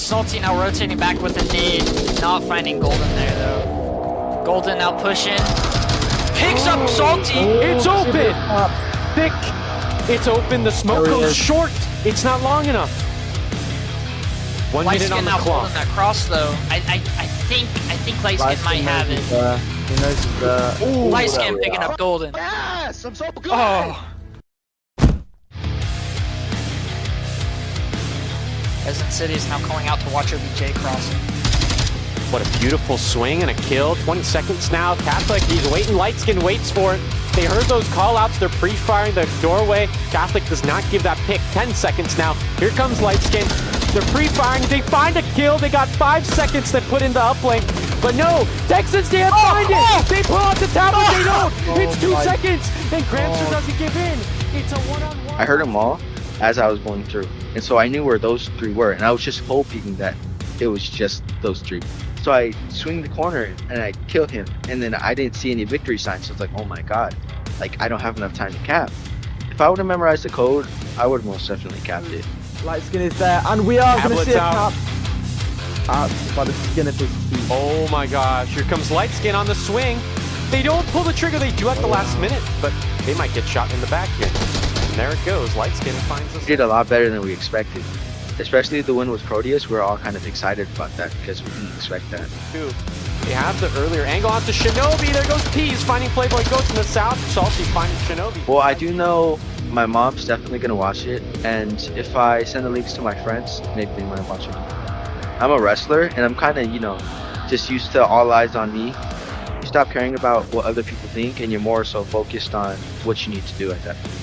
Salty now rotating back with a nade. Not finding Golden there, though. Golden now pushing. Picks up Salty! It's open! Thick! It's open, the smoke goes short! It's not long enough! 1 minute on the clock. That cross, though. I think Lightskin might have it. He knows he's there. Lightskin picking up Golden. Yes! I'm so good! Oh! Resident City is now calling out to watch OBJ crossing. What a beautiful swing and a kill. 20 seconds now. Catholic, he's waiting. Lightskin waits for it. They heard those call-outs. They're pre-firing the doorway. Catholic does not give that pick. 10 seconds now. Here comes Lightskin. They're pre-firing. They find a kill. They got 5 seconds that put into uplink. But no, Texans can't find it. They pull out the tablet. They don't. It's 2 seconds. And Gramster doesn't give in. It's a one-on-one. I heard them all as I was going through. And so I knew where those three were. And I was just hoping that it was just those three. So I swing the corner and I kill him. And then I didn't see any victory signs. So it's like, oh my God, like I don't have enough time to cap. If I would have memorized the code, I would have most definitely capped it. Lightskin is there, and we are going to see a cap. By the skin of his teeth. Oh my gosh, here comes Lightskin on the swing. They don't pull the trigger, they do at the last minute, but they might get shot in the back here. And there it goes, Lightskin finds us. We did a lot better than we expected. Especially the win with Proteus, we were all kind of excited about that because we didn't expect that. They have the earlier angle onto Shinobi. There goes Peas finding Playboy Goats in the south. Salty finding Shinobi. Well, I do know my mom's definitely going to watch it. And if I send the links to my friends, maybe they might watch it. I'm a wrestler and I'm kind of, just used to all eyes on me. You stop caring about what other people think and you're more so focused on what you need to do at that point.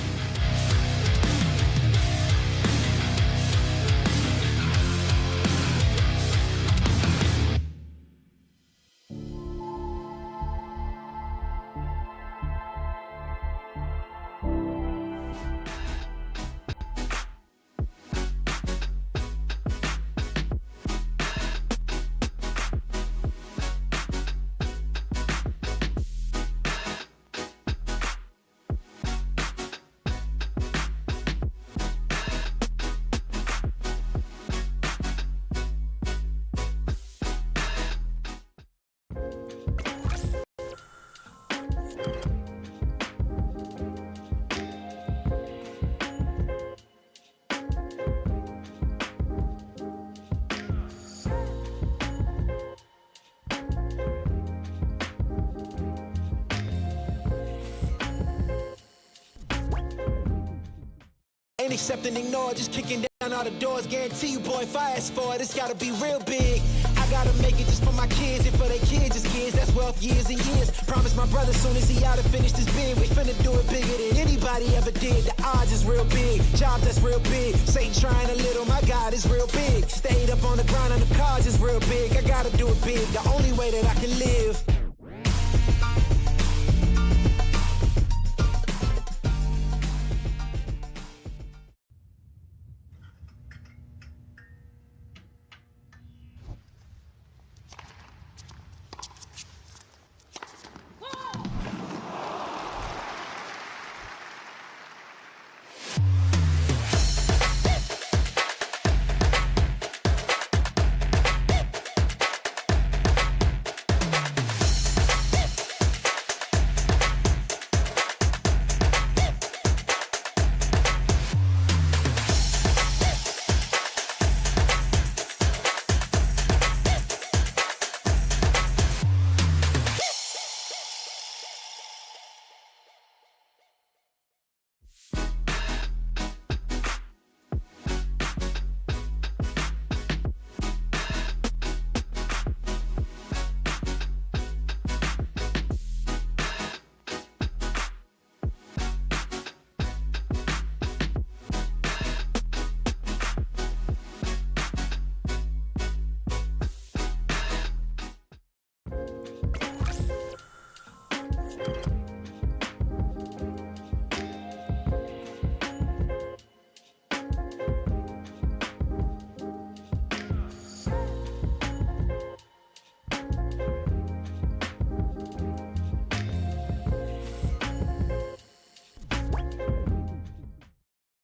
Ain't accepting, ignore, just kicking down all the doors. Guarantee you, boy, if I ask for it, it's gotta be real big. I gotta make it just for my kids and for their kids, just kids. That's wealth, years and years. Promise my brother soon as he out and finish this bid, we finna do it bigger than anybody ever did. The odds is real big, jobs that's real big. Satan trying a little, my God is real big. Stayed up on the grind on the cards is real big. I gotta do it big, the only way that I can live.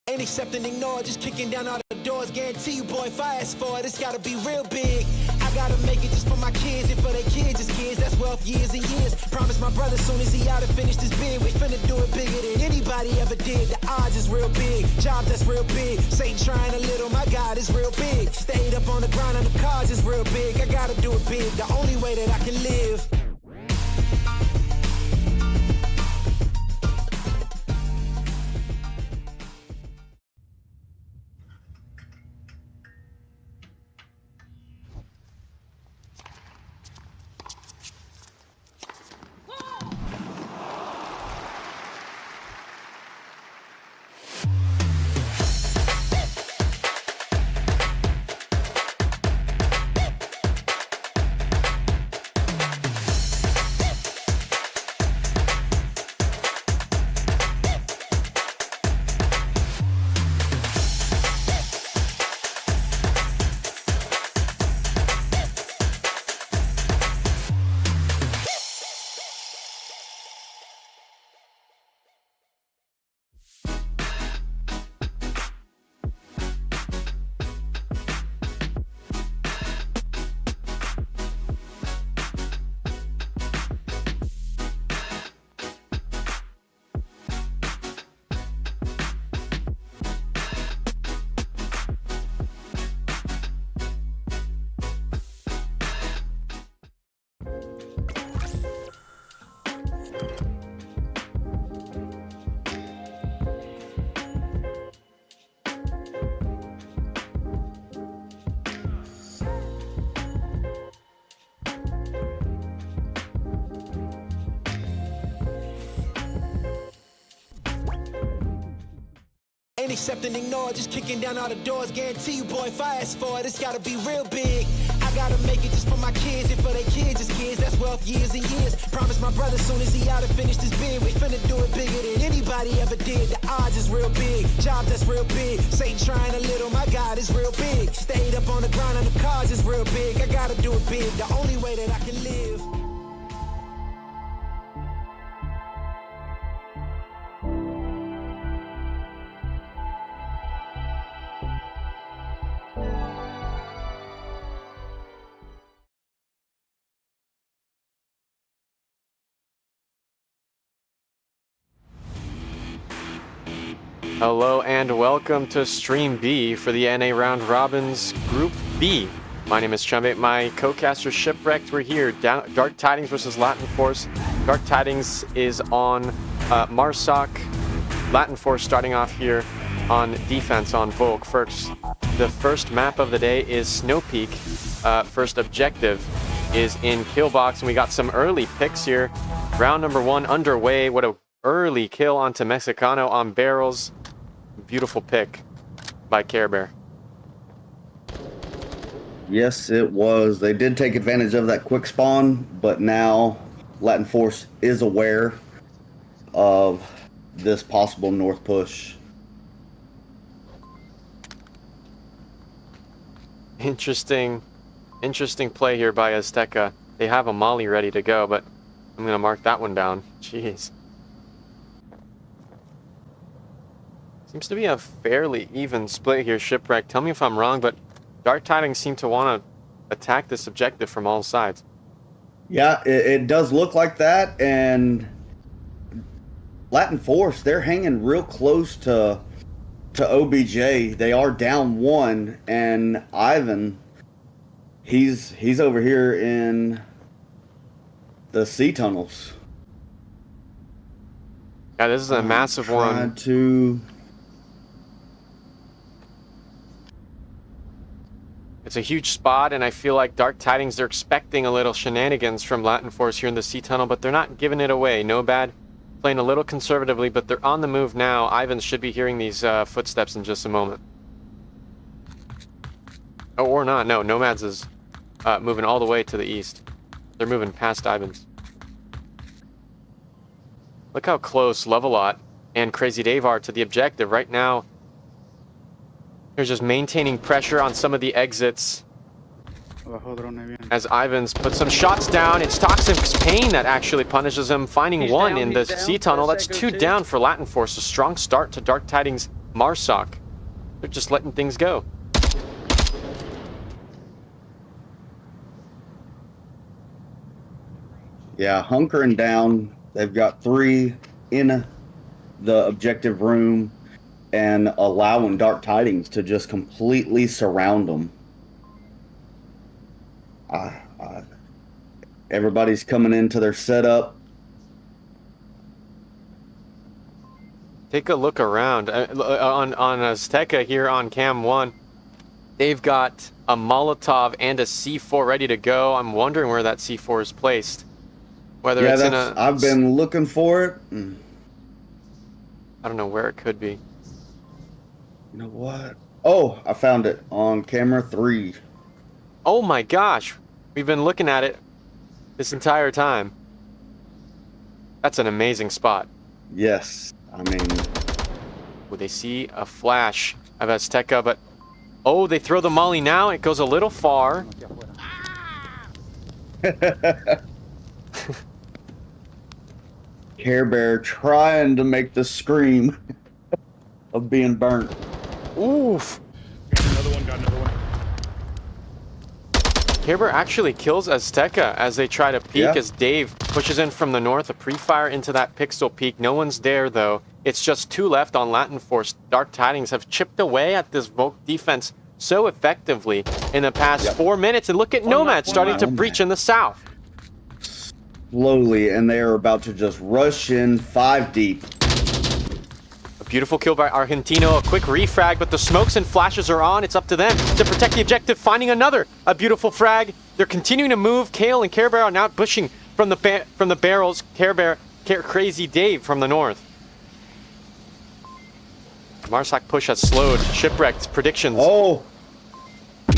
Ain't accepting, ignore, just kicking down all the doors. doors, guarantee you, boy, if I ask for it, it's gotta be real big. I gotta make it just for my kids and for their kids' kids. That's wealth years and years. Promise my brother soon as he out and finish this bid, we finna do it bigger than anybody ever did. The odds is real big, jobs that's real big. Satan trying a little, my God is real big. Stayed up on the grind on the cars is real big. I gotta do it big, the only way that I can live. Ain't accept and ignore, just kicking down all the doors. Guarantee you, boy, if I ask for it, it's gotta be real big. I gotta make it just for my kids and for their kids' kids. That's wealth years and years. Promise my brother soon as he out and finish this bid, we finna do it bigger than anybody ever did. The odds is real big, jobs that's real big. Satan trying a little, my God is real big. Stayed up on the grind on the cars is real big. I gotta do it big, the only way that I can live. Hello and welcome to Stream B for the NA Round Robins Group B. My name is Chumbe. My co-caster Shipwrecked. We're here. Dark Tidings versus Latin Force. Dark Tidings is on Marsoc. Latin Force starting off here on defense on Volk. First, the first map of the day is Snow Peak. First objective is in Killbox, and we got some early picks here. Round number 1 underway. What a early kill onto Mexicano on barrels. Beautiful pick by Care Bear. Yes, it was. They did take advantage of that quick spawn, but now Latin Force is aware of this possible north push. Interesting play here by Azteca. They have a molly ready to go, but I'm going to mark that one down. Jeez. Seems to be a fairly even split here, Shipwreck. Tell me if I'm wrong, but Dark Tidings seem to want to attack this objective from all sides. Yeah, it does look like that, and Latin Force, they're hanging real close to OBJ. They are down 1, and Ivan, he's over here in the sea tunnels. Yeah, this is a massive one. It's a huge spot, and I feel like Dark Tidings, they're expecting a little shenanigans from Latin Force here in the sea tunnel, but they're not giving it away. No bad. Playing a little conservatively, but they're on the move now. Ivan should be hearing these footsteps in just a moment. Oh, or not. No, Nomads is moving all the way to the east. They're moving past Ivan's. Look how close Lovelot and Crazy Dave are to the objective right now. They're just maintaining pressure on some of the exits. As Ivans put some shots down, it's Toxic's Pain that actually punishes him, finding one in the sea tunnel. That's 2 down for Latin Force. A strong start to Dark Tidings Marsoc. They're just letting things go. Yeah, hunkering down. They've got 3 in the objective room and allowing Dark Tidings to just completely surround them. Everybody's coming into their setup. Take a look around on Azteca here on Cam 1. They've got a Molotov and a C4 ready to go. I'm wondering where that C4 is placed. Whether it's in a... I've been looking for it. I don't know where it could be. You know what? Oh, I found it on camera 3. Oh my gosh. We've been looking at it this entire time. That's an amazing spot. Yes. I mean... Would they see a flash of Azteca, but... Oh, they throw the molly now. It goes a little far. Care Bear trying to make the scream of being burnt. Oof. Got another one. Care Bear actually kills Azteca as they try to peek as Dave pushes in from the north, a pre-fire into that pixel peak. No one's there though. It's just 2 left on Latin Force. Dark Tidings have chipped away at this Volk defense so effectively in the past 4 minutes. And look at Nomad starting to breach in the south. Slowly, and they are about to just rush in 5 deep. A beautiful kill by Argentino, a quick refrag, but the smokes and flashes are on. It's up to them to protect the objective, finding a beautiful frag. They're continuing to move. Kale and Care Bear are now pushing from the barrels. Crazy Dave from the north. Marsac push has slowed. Shipwrecked predictions. Oh,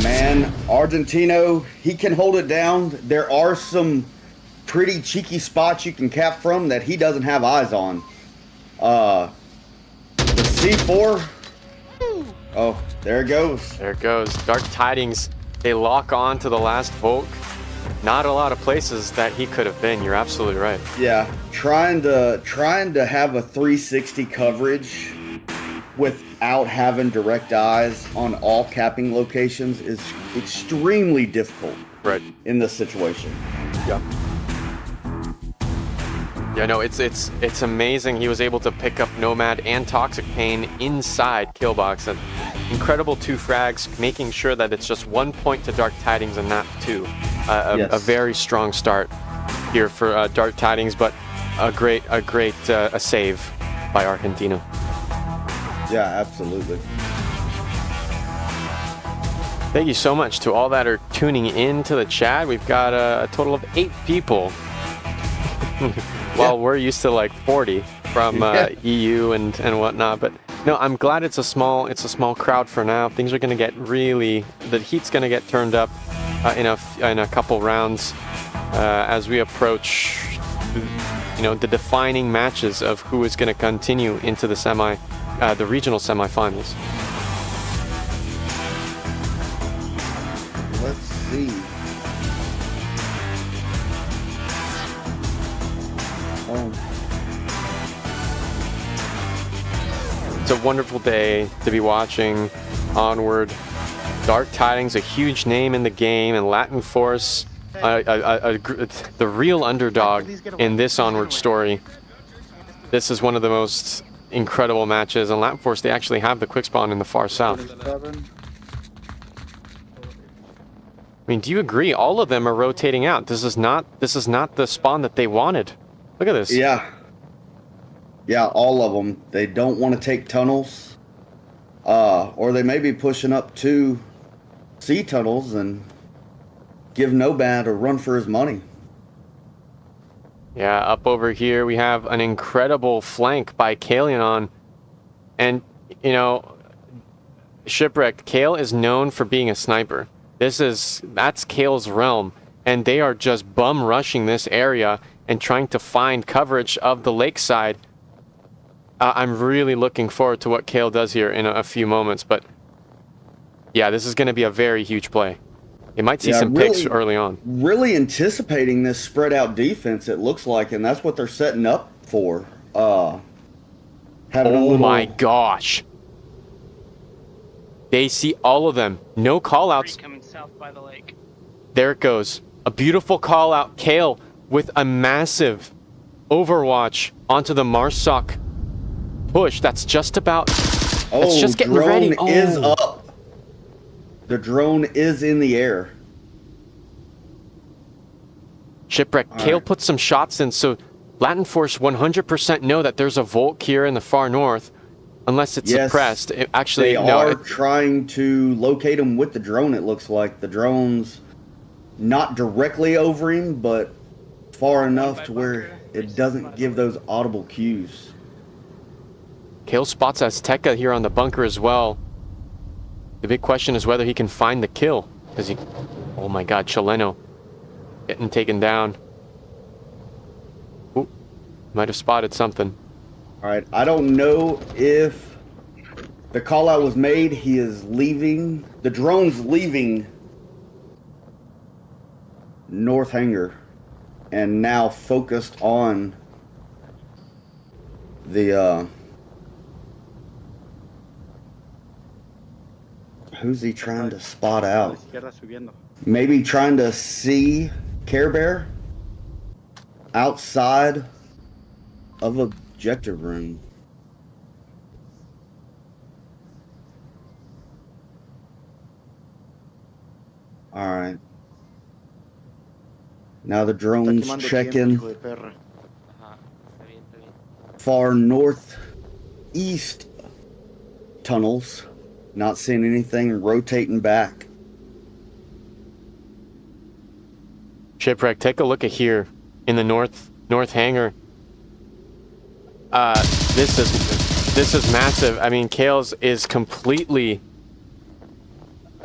man. Argentino, he can hold it down. There are some pretty cheeky spots you can cap from that he doesn't have eyes on. The C4. Oh, there it goes. There it goes. Dark Tidings. They lock on to the last Volk. Not a lot of places that he could have been. You're absolutely right. Yeah, trying to have a 360 coverage without having direct eyes on all capping locations is extremely difficult. Right. In this situation. Yeah. Yeah, no, it's amazing he was able to pick up Nomad and Toxic Pain inside Killbox. An incredible 2 frags, making sure that it's just 1 point to Dark Tidings and not 2. A very strong start here for Dark Tidings, but a great save by Argentina. Yeah, absolutely. Thank you so much to all that are tuning in to the chat. We've got a total of 8 people. Well, we're used to like 40 from EU and whatnot, but no, I'm glad it's a small crowd for now. Things are going to get the heat's going to get turned up in a couple rounds as we approach, the defining matches of who is going to continue into the regional semifinals. Let's see. It's a wonderful day to be watching Onward. Dark Tidings, a huge name in the game, and Latin Force, the real underdog in this Onward story. This is one of the most incredible matches, and Latin Force, they actually have the quick spawn in the far south. I mean, do you agree? All of them are rotating out. This is not the spawn that they wanted. Look at this. Yeah, all of them. They don't want to take tunnels, or they may be pushing up 2 C tunnels and give Nomad a run for his money. Yeah, up over here we have an incredible flank by Kalianon, and Shipwrecked. Kale is known for being a sniper. That's Kale's realm, and they are just bum rushing this area and trying to find coverage of the lakeside. I'm really looking forward to what Kale does here in a few moments, but yeah, this is going to be a very huge play. You might see some picks early on. Really anticipating this spread out defense, it looks like, and that's what they're setting up for. My gosh. They see all of them. No call outs. Coming south by the lake. There it goes. A beautiful call out. Kale with a massive overwatch onto the Marsoc push. That's just about... Oh, just getting drone ready. is Oh. up. The drone is in the air. Shipwreck. All Kale right. put some shots in, so Latin Force 100% know that there's a Volk here in the far north, unless it's Yes, suppressed. Actually, They no. are trying to locate him with the drone, it looks like. The drone's not directly over him, but far enough to where it doesn't give those audible cues. Kale spots Azteca here on the bunker as well. The big question is whether he can find the kill. Because he... Oh my god, Chileno getting taken down. Ooh, might have spotted something. All right, I don't know if the call out was made. He is leaving. The drone's leaving North Hangar and now focused on the who's he trying to spot out? Maybe trying to see Care Bear outside of objective room. All right. Now the drone's checking far northeast tunnels. Not seeing anything, rotating back. Shipwreck, take a look at here in the north hangar. This is massive. I mean, Kales is completely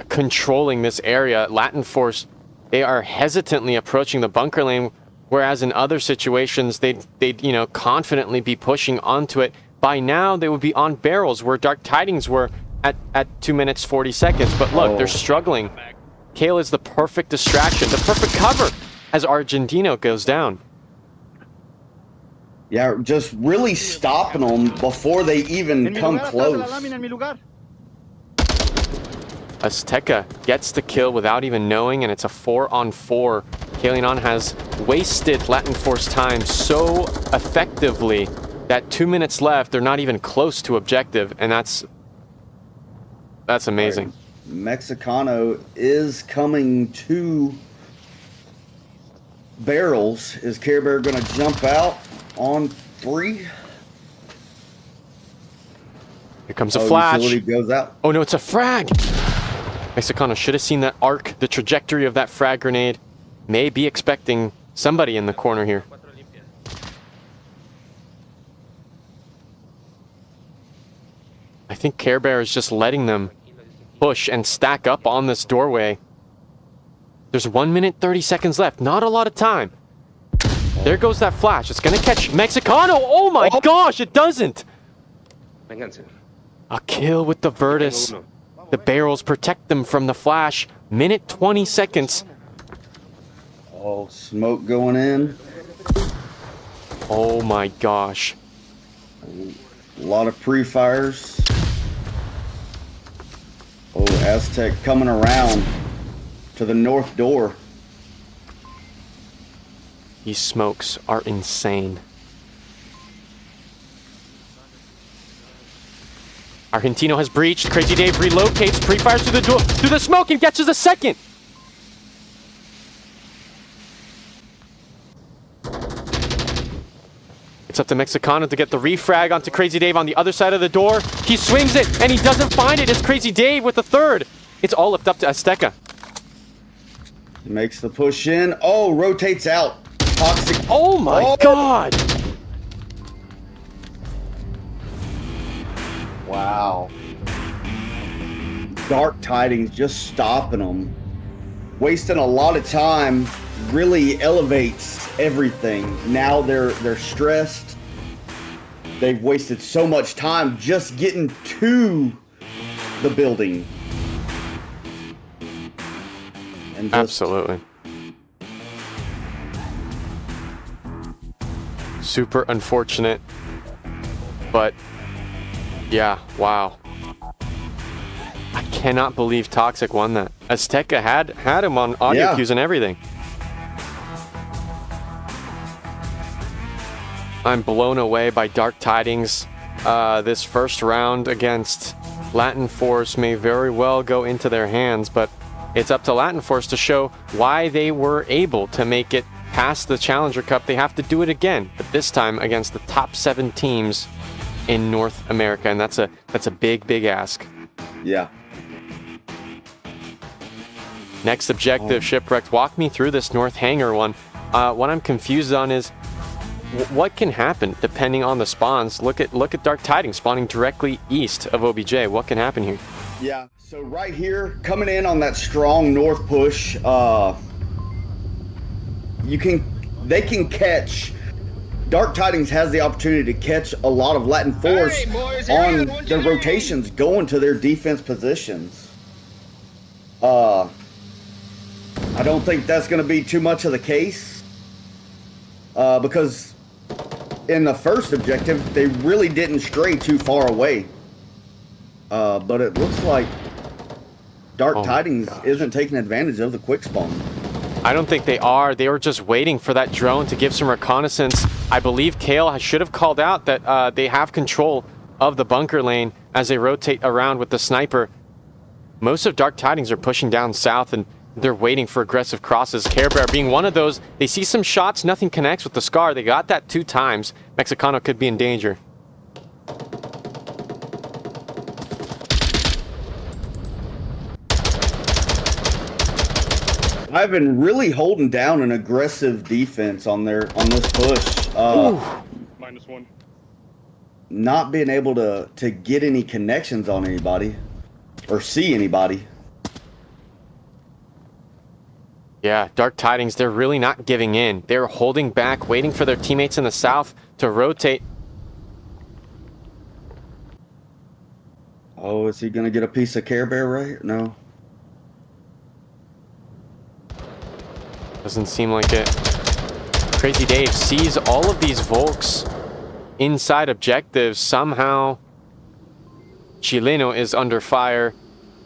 controlling this area. Latin Force, they are hesitantly approaching the bunker lane, whereas in other situations they'd confidently be pushing onto it. By now they would be on barrels where Dark Tidings were at 2 minutes 40 seconds. But look, they're struggling. Kale is the perfect distraction, the perfect cover as Argentino goes down. Yeah, just really stopping them before they even come close. Azteca gets the kill without even knowing, and it's a 4-on-4. Kalianon has wasted Latin Force time so effectively that 2 minutes left, they're not even close to objective, and that's amazing. Mexicano is coming to barrels. Is Care Bear going to jump out on 3? Here comes a flash. Utility goes out. Oh no, it's a frag! Mexicano should have seen that arc, the trajectory of that frag grenade. May be expecting somebody in the corner here. I think Care Bear is just letting them push and stack up on this doorway. There's 1 minute 30 seconds left. Not a lot of time. There goes that flash. It's gonna catch Mexicano. Oh my gosh, it doesn't. A kill with the Virtus. The barrels protect them from the flash. Minute 20 seconds. Oh, smoke going in. Oh my gosh. A lot of pre-fires. Oh, Aztec coming around to the north door. These smokes are insane. Argentino has breached. Crazy Dave relocates, pre-fires through the door, through the smoke, and catches a second. It's up to Mexicano to get the refrag onto Crazy Dave on the other side of the door. He swings it, and he doesn't find it. It's Crazy Dave with the third. It's all left up to Azteca. Makes the push in. Oh, rotates out. Toxic. Oh my god! Wow. Dark Tidings just stopping them. Wasting a lot of time really elevates everything. Now they're stressed. They've wasted so much time just getting to the building. And just, Absolutely. Super unfortunate. But yeah, wow. I cannot believe Toxic won that. Azteca had him on audio cues and everything. I'm blown away by Dark Tidings. This first round against Latin Force may very well go into their hands, but it's up to Latin Force to show why they were able to make it past the Challenger Cup. They have to do it again, but this time against the top 7 teams in North America, and that's a big ask. Yeah. Next objective, Shipwrecked. Walk me through this North Hangar one. What I'm confused on is what can happen depending on the spawns. Look at Dark Tidings spawning directly east of OBJ. What can happen here? Yeah, so right here, coming in on that strong north push, they can catch. Dark Tidings has the opportunity to catch a lot of Latin Force on their rotations going to their defense positions. I don't think that's going to be too much of the case, because in the first objective, they really didn't stray too far away. But it looks like Dark Tidings isn't taking advantage of the quick spawn. I don't think they are. They were just waiting for that drone to give some reconnaissance. I believe Kale should have called out that they have control of the bunker lane as they rotate around with the sniper. Most of Dark Tidings are pushing down south, and they're waiting for aggressive crosses. Care Bear being one of those. They see some shots, nothing connects with the Scar. They got that 2 times. Mexicano could be in danger. I've been really holding down an aggressive defense on this push. -1. Not being able to get any connections on anybody or see anybody. Yeah, Dark Tidings, they're really not giving in. They're holding back, waiting for their teammates in the south to rotate. Oh, is he going to get a piece of Care Bear right? No. Doesn't seem like it. Crazy Dave sees all of these Volks inside objectives. Somehow, Chileno is under fire.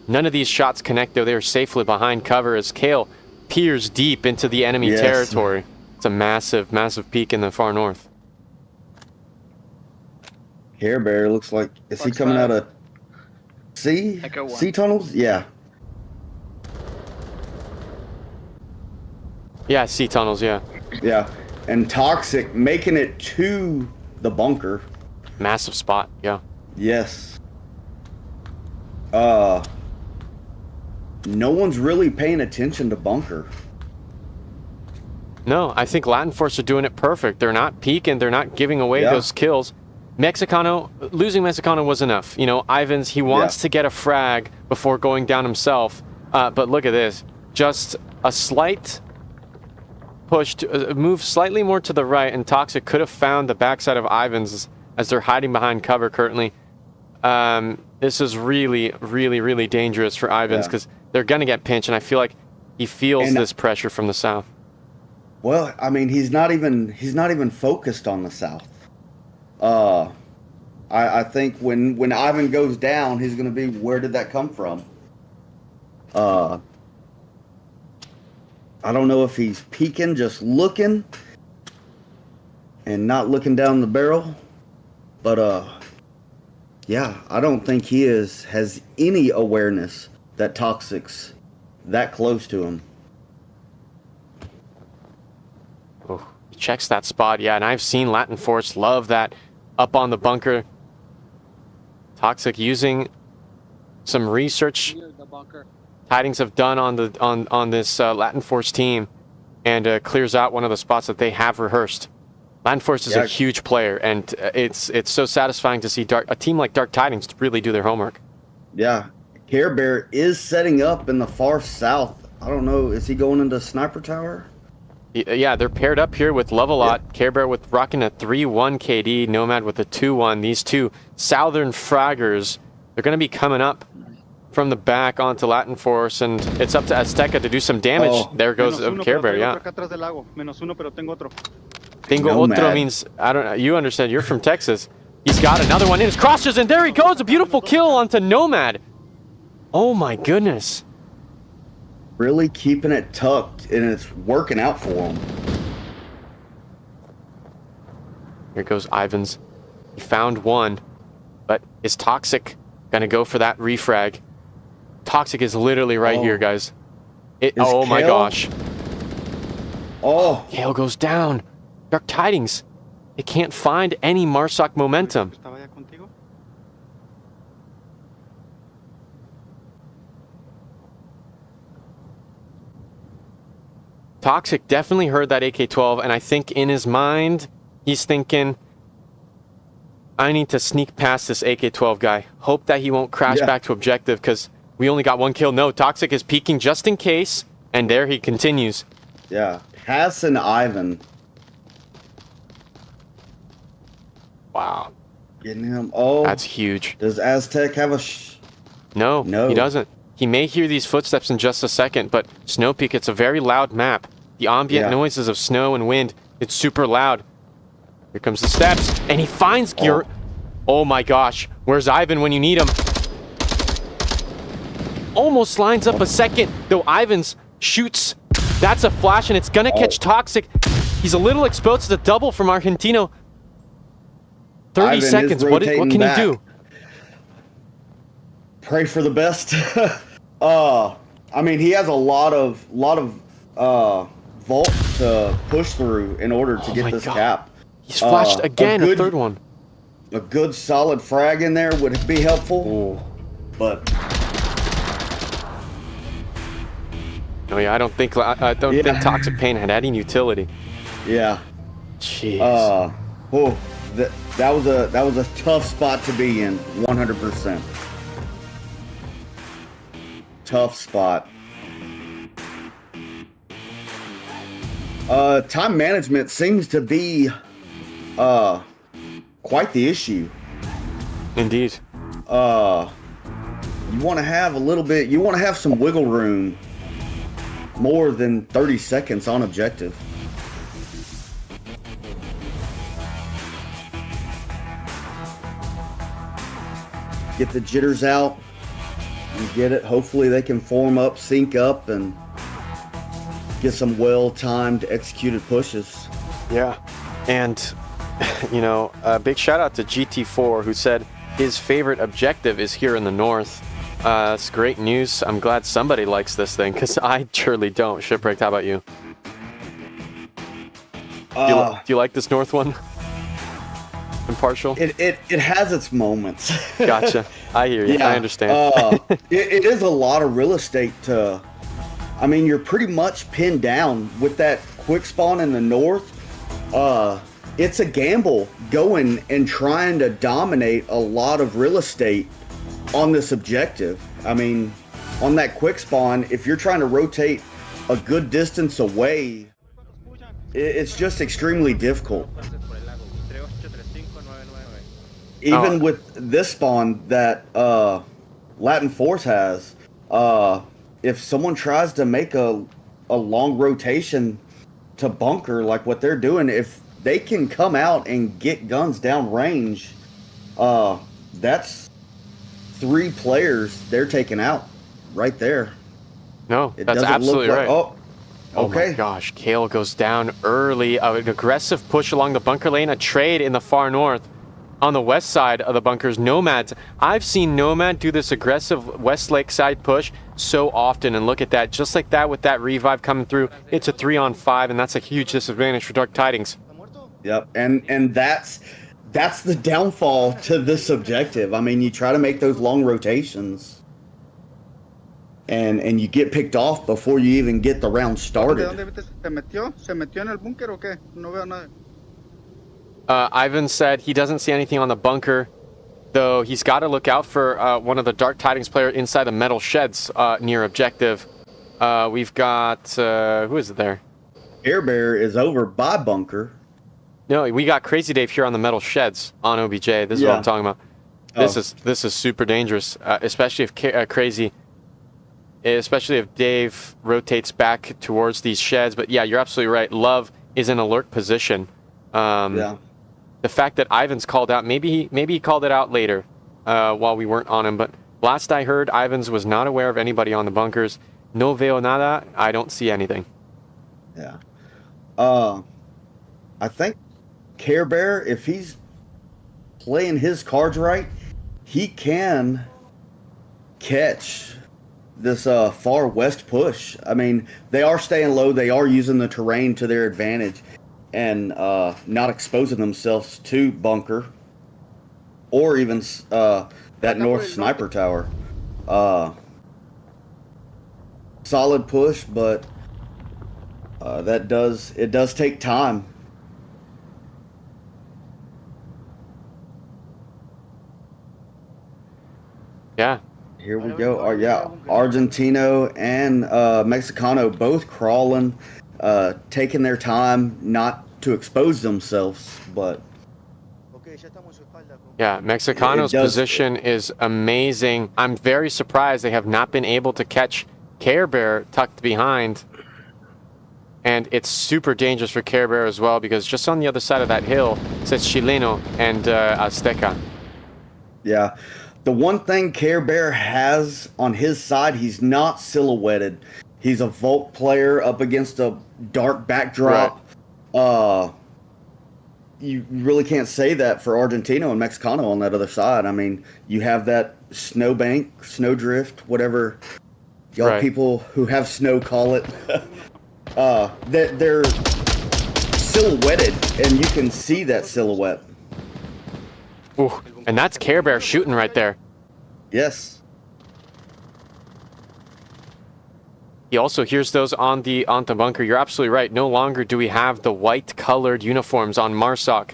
None of these shots connect, though. They're safely behind cover as Kale peers deep into the enemy territory. It's a massive peak in the far north. Care Bear looks like, is he coming out of C tunnels? Yeah. Yeah, C tunnels, yeah. Yeah. And Toxic making it to the bunker. Massive spot, yeah. Yes. No one's really paying attention to bunker. No, I think Latin Force are doing it perfect. They're not peeking, they're not giving away those kills. Mexicano, losing Mexicano was enough. You know, Ivans, he wants to get a frag before going down himself. But look at this. Just a slight push to move slightly more to the right, and Toxic could have found the backside of Ivans as they're hiding behind cover currently. This is really dangerous for Ivans because they're gonna get pinched, and I feel like he feels this pressure from the south. Well, I mean, he's not even focused on the south. I think when Ivan goes down, he's gonna be, where did that come from? I don't know if he's peeking, just looking, and not looking down the barrel. But yeah, I don't think he has any awareness that Toxic's that close to him. Oh, he checks that spot, yeah, and I've seen Latin Force love that up on the bunker. Toxic using some research Tidings have done on this Latin Force team, and clears out one of the spots that they have rehearsed. Latin Force is a huge player, and it's so satisfying to see a team like Dark Tidings really do their homework. Yeah, Care Bear is setting up in the far south. I don't know, is he going into Sniper Tower? Yeah, they're paired up here with Levelot. Care Bear with rocking a 3-1 KD, Nomad with a 2-1. These two southern fraggers, they're going to be coming up from the back onto Latin Force, and it's up to Azteca to do some damage. There goes Care Bear, yeah. Tengo otro means, I don't know, you understand, you're from Texas. He's got another one in his crosses, and there he goes, a beautiful kill onto Nomad. Oh my goodness. Really keeping it tucked, and it's working out for him. Here goes Ivans. He found one, but is Toxic gonna go for that refrag? Toxic is literally right here, guys. Oh my gosh. Oh. Kale goes down. Dark Tidings. It can't find any Marsoc momentum. Toxic definitely heard that AK-12, and I think in his mind, he's thinking, I need to sneak past this AK-12 guy. Hope that he won't crash back to objective, because we only got one kill. No, Toxic is peeking just in case, and there he continues. Yeah. Hassan Ivan. Wow. Getting him. Oh. That's huge. Does Aztec have a... No, No. he doesn't. He may hear these footsteps in just a second, but Snow Peak, it's a very loud map. The ambient noises of snow and wind, it's super loud. Here comes the steps, and he finds Gear. Oh my gosh, where's Ivan when you need him? Almost lines up a second, though Ivans shoots. That's a flash, and it's gonna catch Toxic. He's a little exposed to the double from Argentino. 30 Ivan seconds, what can he do? Pray for the best. I mean, he has a lot of vault to push through in order to get this cap. He's flashed again, a third one. A good solid frag in there would be helpful. But oh yeah, I don't think Toxic Pain had any utility. Yeah. Jeez. That was a tough spot to be in. 100%. Tough spot. Time management seems to be quite the issue. Indeed. You want to have a little bit, you want to have some wiggle room more than 30 seconds on objective. Get the jitters out and get it. Hopefully they can form up, sync up, and get some well-timed executed pushes. Yeah. And, you know, a big shout out to GT4 who said his favorite objective is here in the north. It's great news. I'm glad somebody likes this thing, because I surely don't. Shipwrecked, how about you? Do you like this north one? Impartial? It has its moments. Gotcha. I hear you. Yeah, I understand. It is a lot of real estate to... I mean, you're pretty much pinned down with that quick spawn in the north. It's a gamble going and trying to dominate a lot of real estate on this objective. I mean, on that quick spawn, if you're trying to rotate a good distance away, it's just extremely difficult. Even with this spawn that Latin Force has, if someone tries to make a long rotation to bunker like what they're doing, if they can come out and get guns down range, that's 3 players they're taking out right there. No, that's absolutely right. Oh, okay. Oh my gosh, Kale goes down early. An aggressive push along the bunker lane, a trade in the far north. On the west side of the bunkers, Nomads. I've seen Nomad do this aggressive West Lake side push so often, and look at that. Just like that with that revive coming through, it's a 3-on-5, and that's a huge disadvantage for Dark Tidings. Yep, and that's the downfall to this objective. I mean, you try to make those long rotations, and you get picked off before you even get the round started. Ivan said he doesn't see anything on the bunker, though he's got to look out for one of the Dark Tidings player inside the metal sheds near objective. We've got, who is it there? Air Bear is over by bunker. No, we got Crazy Dave here on the metal sheds on OBJ. This is what I'm talking about. This is super dangerous, especially if Crazy, especially if Dave rotates back towards these sheds. But yeah, you're absolutely right. Love is in alert position. Yeah. The fact that Ivan's called out, maybe he called it out later while we weren't on him, but last I heard, Ivans was not aware of anybody on the bunkers. No veo nada. I don't see anything. Yeah. I think Care Bear, if he's playing his cards right, he can catch this far west push. I mean, they are staying low. They are using the terrain to their advantage and not exposing themselves to bunker or even that north sniper tower. Solid push, but it does take time. Yeah. Here we go. Argentino and Mexicano both crawling, taking their time not to expose themselves, but Yeah, Mexicano's position is amazing. I'm very surprised they have not been able to catch Care Bear tucked behind. And it's super dangerous for Care Bear as well, because just on the other side of that hill says Chileno and Azteca. Yeah. The one thing Care Bear has on his side, he's not silhouetted. He's a Volk player up against a dark backdrop. Right. You really can't say that for Argentino and Mexicano on that other side. I mean, you have that snowbank, snowdrift, whatever y'all people who have snow call it. They're silhouetted, and you can see that silhouette. Ooh, and that's Care Bear shooting right there. Yes. He also hears those on the bunker. You're absolutely right. No longer do we have the white-colored uniforms on Marsoc.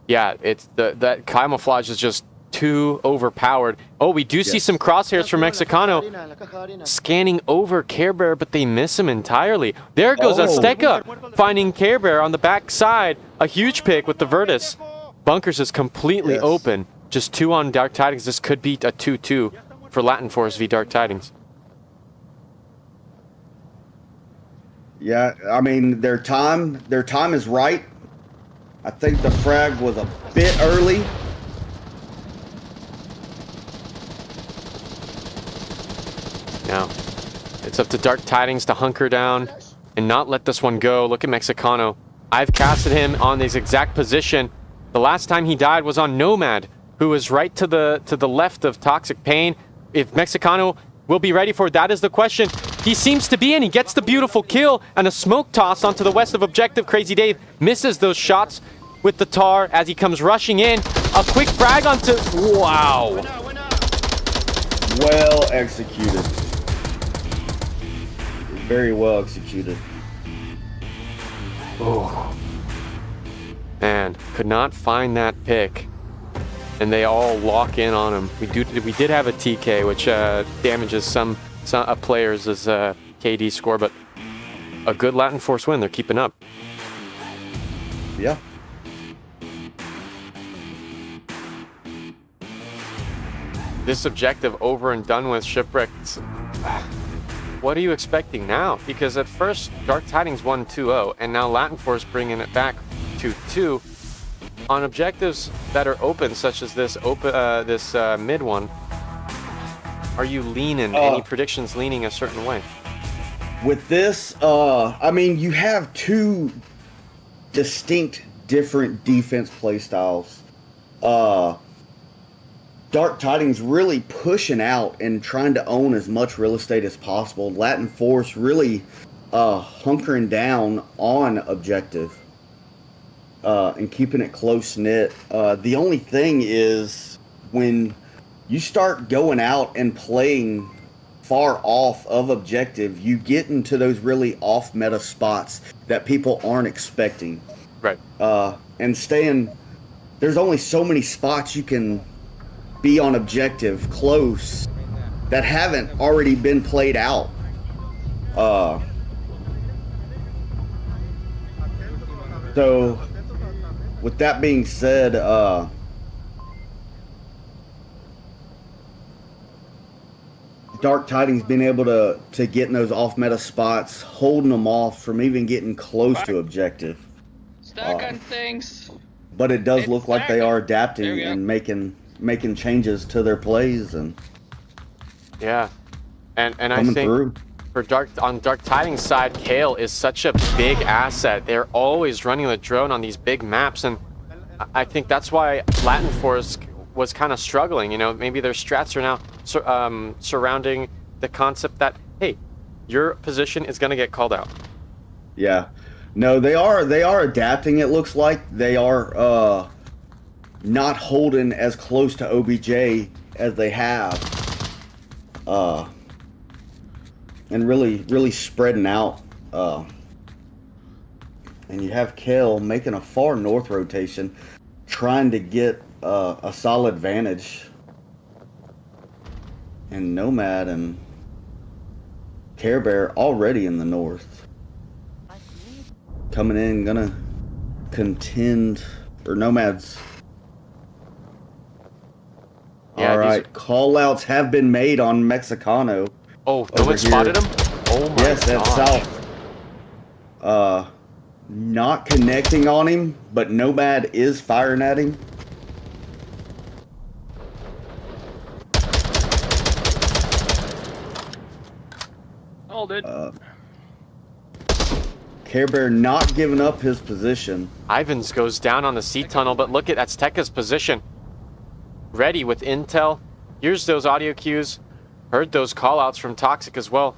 Yeah, it's that camouflage is just too overpowered. Oh, we do see some crosshairs from Mexicano scanning over Care Bear, but they miss him entirely. There goes Azteca finding Care Bear on the back side. A huge pick with the Virtus. Bunkers is completely open. Just 2 on Dark Tidings. This could be a 2-2 for Latin Force v Dark Tidings. Yeah, I mean, their time is right. I think the frag was a bit early. Now, it's up to Dark Tidings to hunker down and not let this one go. Look at Mexicano. I've casted him on this exact position. The last time he died was on Nomad, who is right to the left of Toxic Pain. If Mexicano will be ready for it, that is the question. He seems to be, and he gets the beautiful kill and a smoke toss onto the west of objective. Crazy Dave misses those shots with the tar as he comes rushing in. A quick frag onto... Wow. Well executed. Very well executed. Oh. Man, could not find that pick. And they all lock in on him. We did have a TK, which damages some players' KD score, but a good Latin Force win. They're keeping up. Yeah. This objective over and done with. Shipwrecked. What are you expecting now? Because at first, Dark Tidings won 2-0, and now Latin Force bringing it back 2-2. On objectives that are open, such as this mid one, are you leaning? Any predictions leaning a certain way? With this, I mean, you have 2 distinct, different defense play styles. Dark Tidings really pushing out and trying to own as much real estate as possible. Latin Force really hunkering down on objective. And keeping it close-knit. The only thing is when you start going out and playing far off of objective, you get into those really off-meta spots that people aren't expecting. Right. And there's only so many spots you can be on objective close that haven't already been played out. So... with that being said, Dark Tidings being able to get in those off-meta spots, holding them off from even getting close to objective. Stack on things. But it does look like they are adapting and making changes to their plays and yeah, and I think through. For Dark Tidings side, Kale is such a big asset. They're always running the drone on these big maps, and I think that's why Latin Force was kind of struggling. You know, maybe their strats are now surrounding the concept that, hey, your position is going to get called out. Yeah. No, they are adapting, it looks like. They are not holding as close to OBJ as they have. And really spreading out. And you have Kale making a far north rotation, trying to get a solid vantage. And Nomad and Care Bear already in the north. Coming in, gonna contend, or Nomads. Yeah, Alright, call-outs have been made on Mexicano. Oh, no one spotted him? Oh my Yes, that's gosh. south. Not connecting on him, but Nomad is firing at him. Hold it. Care Bear not giving up his position. Ivans goes down on the C tunnel, but look at Azteca's position. Ready with intel. Here's those audio cues. Heard those callouts from Toxic as well.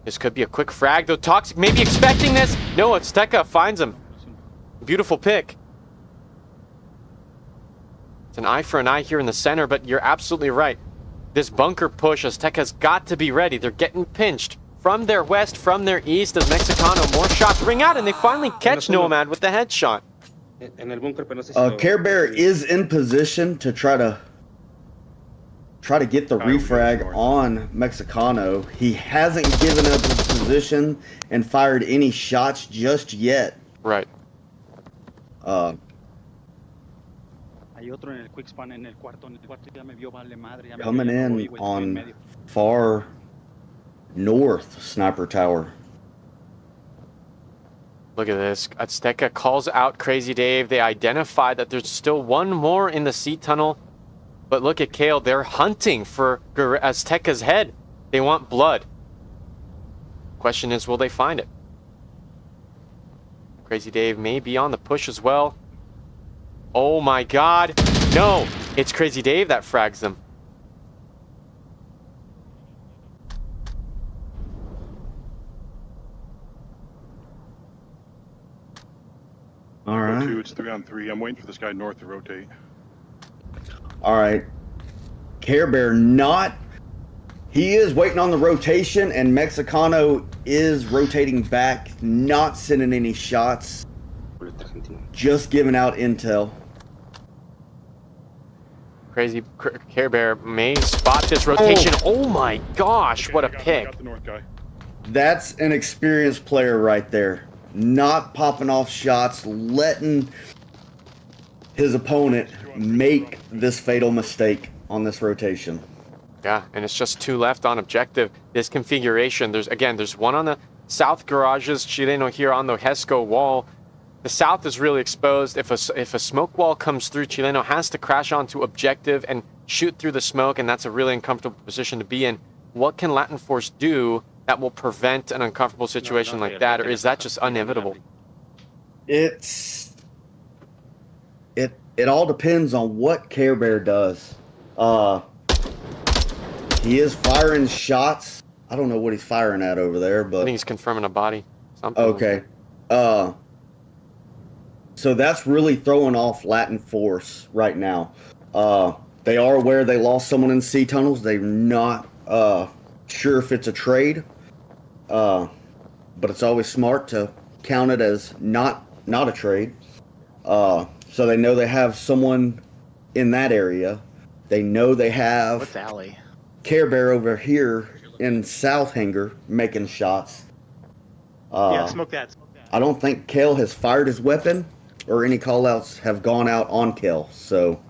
This could be a quick frag, though. Toxic may be expecting this. No, Azteca finds him. Beautiful pick. It's an eye for an eye here in the center, but you're absolutely right. This bunker push, Azteca's got to be ready. They're getting pinched from their west, from their east, as Mexicano more shots ring out, and they finally catch Nomad with the headshot. Care Bear is in position to try to get the refrag on Mexicano. He hasn't given up his position and fired any shots just yet. Right. Coming in on far north sniper tower. Look at this. Azteca calls out Crazy Dave. They identify that there's still one more in the C tunnel. But look at Kale. They're hunting for Azteca's head. They want blood. Question is, will they find it? Crazy Dave may be on the push as well. Oh my god. No, it's Crazy Dave that frags them. All right. It's 3-on-3. I'm waiting for this guy north to rotate. All right. Care Bear not. He is waiting on the rotation, and Mexicano is rotating back, not sending any shots, just giving out intel. Crazy Care Bear may spot this rotation. Oh my gosh, what a pick. Got the north guy. That's an experienced player right there. Not popping off shots, letting his opponent make this fatal mistake on this rotation. Yeah, and it's just two left on objective. This configuration, there's one on the south garages, Chileno here on the Hesco wall. The south is really exposed. If a smoke wall comes through, Chileno has to crash onto objective and shoot through the smoke, and that's a really uncomfortable position to be in. What can Latin Force do that will prevent an uncomfortable situation like that, or is that just inevitable? It all depends on what Care Bear does. He is firing shots. I don't know what he's firing at over there, but I think he's confirming a body. Something. Okay. So that's really throwing off Latin Force right now. They are aware they lost someone in C tunnels. They're not sure if it's a trade. But it's always smart to count it as not a trade. So they know they have someone in that area. They know they have What's alley? Care Bear over here in South Hangar making shots. Yeah, smoke that. I don't think Kale has fired his weapon, or any callouts have gone out on Kale. So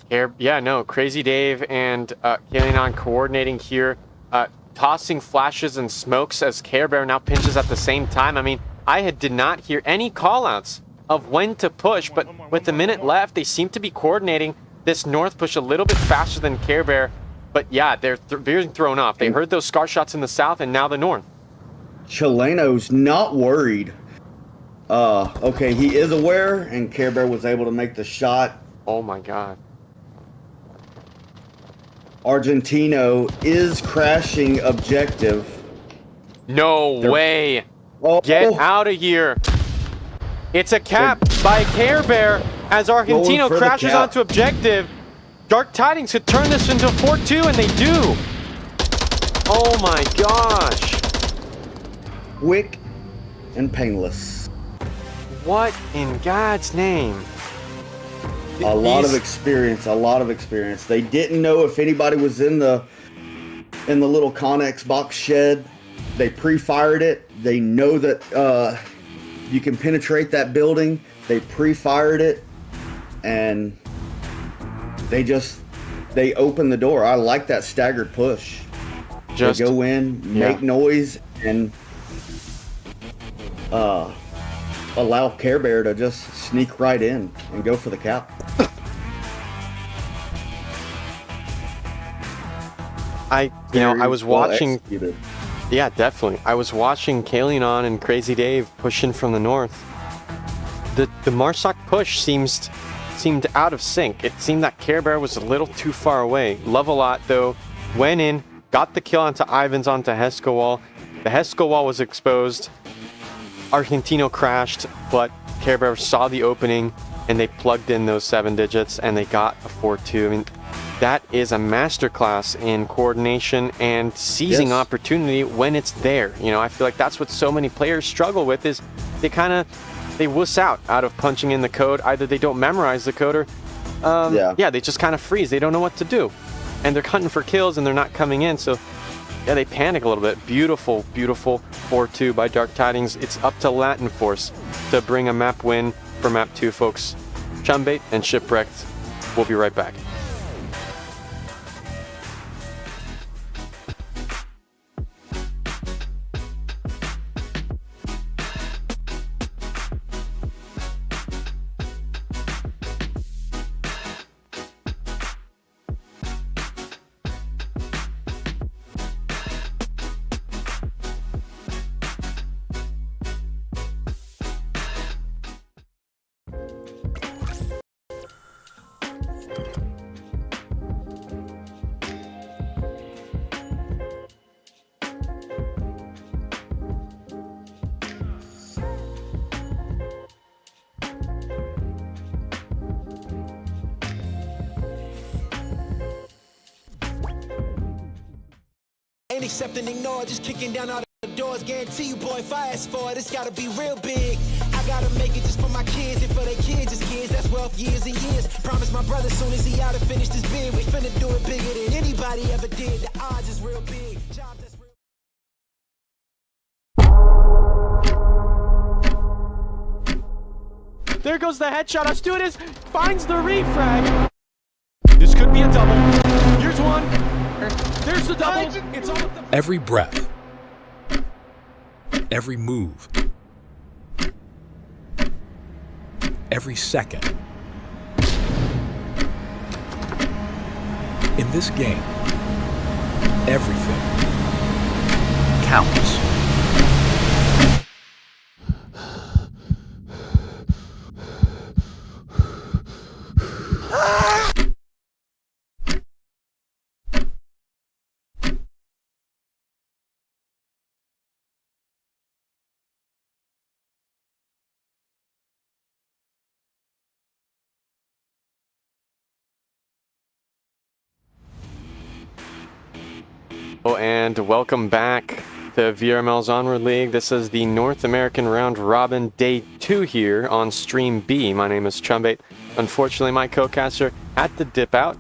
Crazy Dave and Kalianon coordinating here, tossing flashes and smokes as Care Bear now pinches at the same time. I mean, did not hear any callouts of when to push, but with a minute left, they seem to be coordinating this north push a little bit faster than Care Bear. But yeah, they're being thrown off. They heard those scar shots in the south, and now the north. Chileno's not worried. Okay, he is aware, and Care Bear was able to make the shot. Oh my god. Argentino is crashing objective. No way. Oh, Get out of here. It's a cap by Care Bear as Argentino Going for the crashes cap. onto objective. Dark Tidings could turn this into 4-2, and they do. Oh my gosh. quick and painless. What in God's name? A lot of experience. They didn't know if anybody was in the little Connex box shed. They pre-fired it. They know that you can penetrate that building. They pre-fired it, and they open the door. I like that staggered push. Just they go in, make noise, and allow Care Bear to just sneak right in and go for the cap. I was watching. Executed. Yeah, definitely. I was watching Kalianon and Crazy Dave pushing from the north. The Marsoc push seemed out of sync. It seemed that Care Bear was a little too far away. Love a lot though. Went in, got the kill onto Ivans onto Hesco wall. The Hesco wall was exposed. Argentino crashed, but Care Bear saw the opening and they plugged in those 7 digits and they got a 4-2. I mean, that is a masterclass in coordination and seizing opportunity when it's there. You know, I feel like that's what so many players struggle with is they wuss out of punching in the code. Either they don't memorize the code or they just kind of freeze. They don't know what to do. And they're hunting for kills and they're not coming in. So yeah, they panic a little bit. Beautiful, beautiful 4-2 by Dark Tidings. It's up to Latin Force to bring a map win for map 2, folks. Chumbait and Shipwrecked. We'll be right back. Ain't accept and ignore, just kicking down all the doors. Guarantee you, boy, if I ask for it, it's gotta be real big. I gotta make it just for my kids, and for their kids, it's kids. That's wealth, years and years. Promise my brother, soon as he out and finished his bid, we finna do it bigger than anybody ever did. The odds is real big. Jobs that's real. There goes the headshot. Astutis finds the refrag. This could be a double. Here's one. There's the double. It's all Every breath, every move, every second. In this game, everything counts. And welcome back to VRML's Onward League. This is the North American Round Robin Day 2 here on Stream B. My name is Chumbait. Unfortunately, my co-caster had to dip out.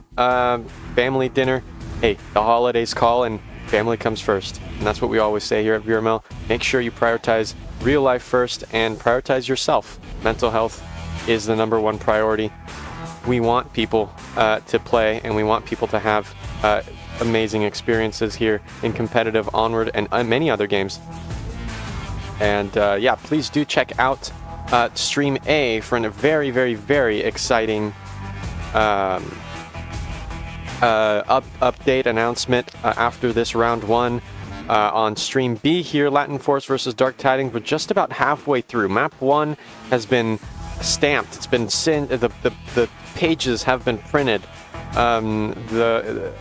Family dinner. Hey, the holidays call and family comes first. And that's what we always say here at VRML. Make sure you prioritize real life first and prioritize yourself. Mental health is the #1 priority. We want people to play and we want people to have amazing experiences here in competitive Onward and many other games. And yeah, please do check out Stream A for a very, very, very exciting update announcement after this round 1. on Stream B here, Latin Force versus Dark Tidings. We're just about halfway through. Map 1 has been stamped. It's been the pages have been printed. The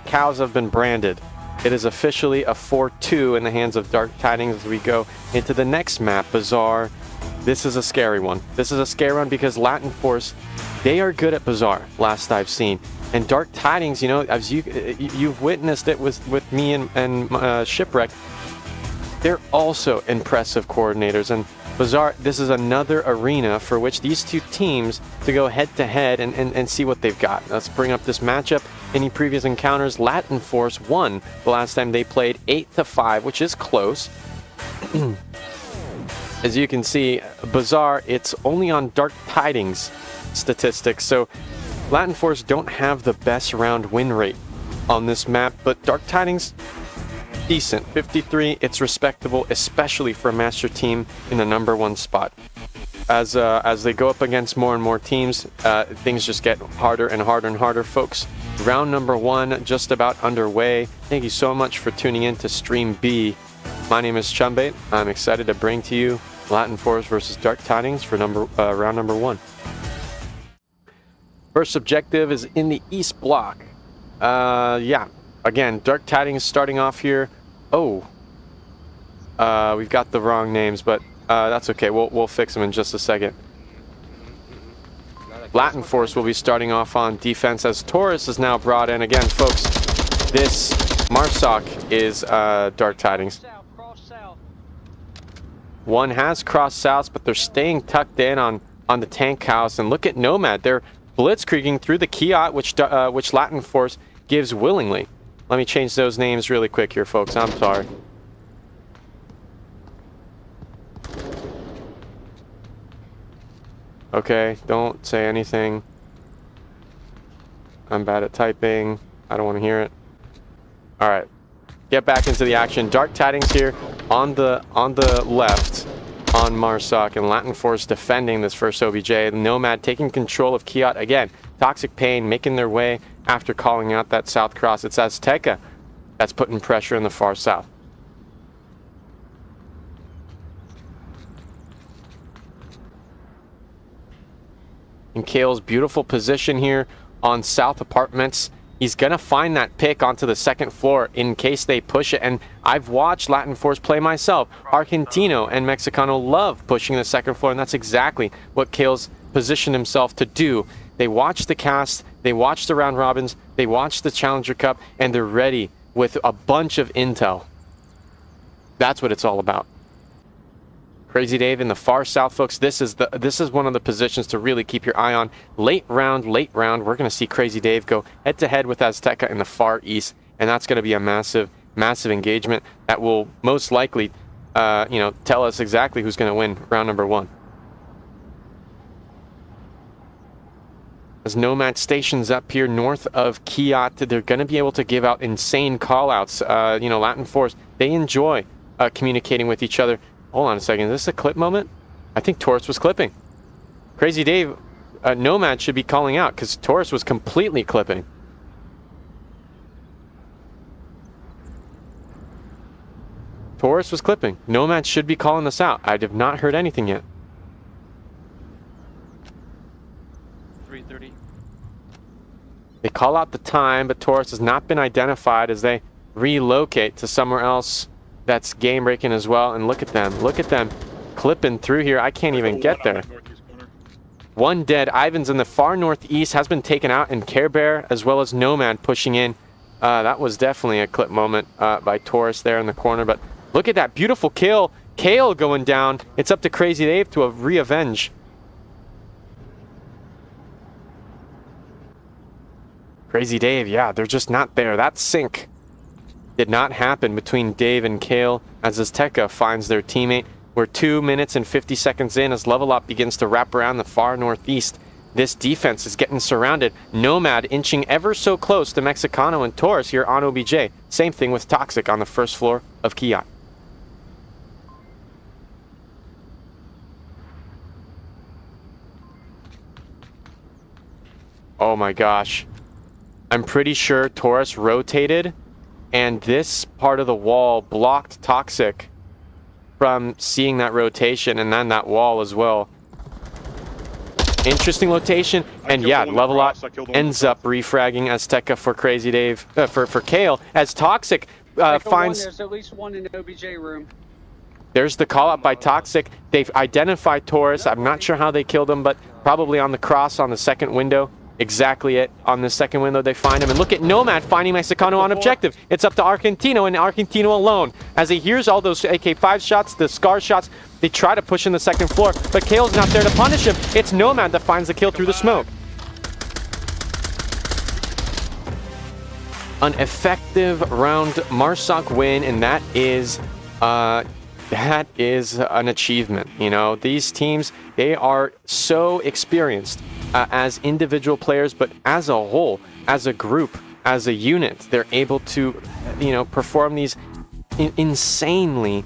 cows have been branded. It is officially a 4-2 in the hands of Dark Tidings as we go into the next map, Bazaar. This is a scary one. This is a scary one because Latin Force, they are good at Bazaar, last I've seen. And Dark Tidings, you know, as you've witnessed it with me and Shipwreck, they're also impressive coordinators. And Bazaar, this is another arena for which these two teams to go head-to-head and see what they've got. Let's bring up this matchup. Any previous encounters, Latin Force won the last time they played 8-5, which is close. As you can see, Bazaar, it's only on Dark Tidings statistics, so Latin Force don't have the best round win rate on this map, but Dark Tidings, decent. 53, it's respectable, especially for a master team in the #1 spot. As they go up against more and more teams, things just get harder and harder and harder, folks. Round #1 just about underway. Thank you so much for tuning in to Stream B. My name is Chumbate. I'm excited to bring to you Latin Force versus Dark Tidings for round #1. First objective is in the East Block. Yeah, again, Dark Tidings starting off here. Oh, we've got the wrong names, but that's okay. We'll fix them in just a second. Latin Force will be starting off on defense as Taurus is now brought in. Again, folks, this Marsoc is Dark Tidings. One has crossed south, but they're staying tucked in on the tank house. And look at Nomad. They're blitzkrieging through the Kiat, which Latin Force gives willingly. Let me change those names really quick here, folks. I'm sorry. Okay, don't say anything. I'm bad at typing. I don't want to hear it. All right, get back into the action. Dark Tidings here on the left on Marsoc, and Latin Force defending this first OBJ. Nomad taking control of Kiat again. Toxic Pain making their way after calling out that south cross. It's Azteca that's putting pressure in the far south. And Kale's beautiful position here on South Apartments. He's going to find that pick onto the second floor in case they push it. And I've watched Latin Force play myself. Argentino and Mexicano love pushing the second floor, and that's exactly what Kale's positioned himself to do. They watch the cast, they watch the round robins, they watch the Challenger Cup, and they're ready with a bunch of intel. That's what it's all about. Crazy Dave in the far south, folks. This is one of the positions to really keep your eye on. Late round. We're going to see Crazy Dave go head-to-head with Azteca in the far east, and that's going to be a massive, massive engagement that will most likely, tell us exactly who's going to win round #1. As Nomad stations up here north of Kiat, they're going to be able to give out insane callouts. Latin Force, they enjoy communicating with each other. Hold on a second. Is this a clip moment? I think Taurus was clipping. Crazy Dave, Nomad should be calling out because Taurus was completely clipping. Taurus was clipping. Nomad should be calling this out. I have not heard anything yet. 3:30. They call out the time, but Taurus has not been identified as they relocate to somewhere else. That's game breaking as well, and look at them clipping through here. I can't even get there. One dead. Ivan's in the far northeast has been taken out, and Care Bear as well as Nomad pushing in. That was definitely a clip moment by Taurus there in the corner, but look at that beautiful kill. Kale going down. It's up to Crazy Dave to re-avenge. Crazy Dave, yeah, they're just not there. That sync did not happen between Dave and Kale as Azteca finds their teammate. We're 2 minutes and 50 seconds in as Level Up begins to wrap around the far northeast. This defense is getting surrounded. Nomad inching ever so close to Mexicano and Taurus here on OBJ. Same thing with Toxic on the first floor of Kiat. Oh my gosh. I'm pretty sure Taurus rotated and this part of the wall blocked Toxic from seeing that rotation, and then that wall as well. Interesting location, and yeah, Level Up ends up refragging Azteca for Crazy Dave, for Kale, as Toxic finds... There's at least one in the OBJ room. There's the call out by Toxic. They've identified Taurus. I'm not sure how they killed him, but probably on the cross on the second window. Exactly it. On the second window, they find him. And look at Nomad finding Mexicano on objective. It's up to Argentino, and Argentino alone. As he hears all those AK-5 shots, the SCAR shots, they try to push in the second floor, but Kale's not there to punish him. It's Nomad that finds the kill through the smoke. An effective round Marsoc win, and that is an achievement. You know, these teams, they are so experienced as individual players, but as a whole, as a group, as a unit, they're able to, you know, perform these insanely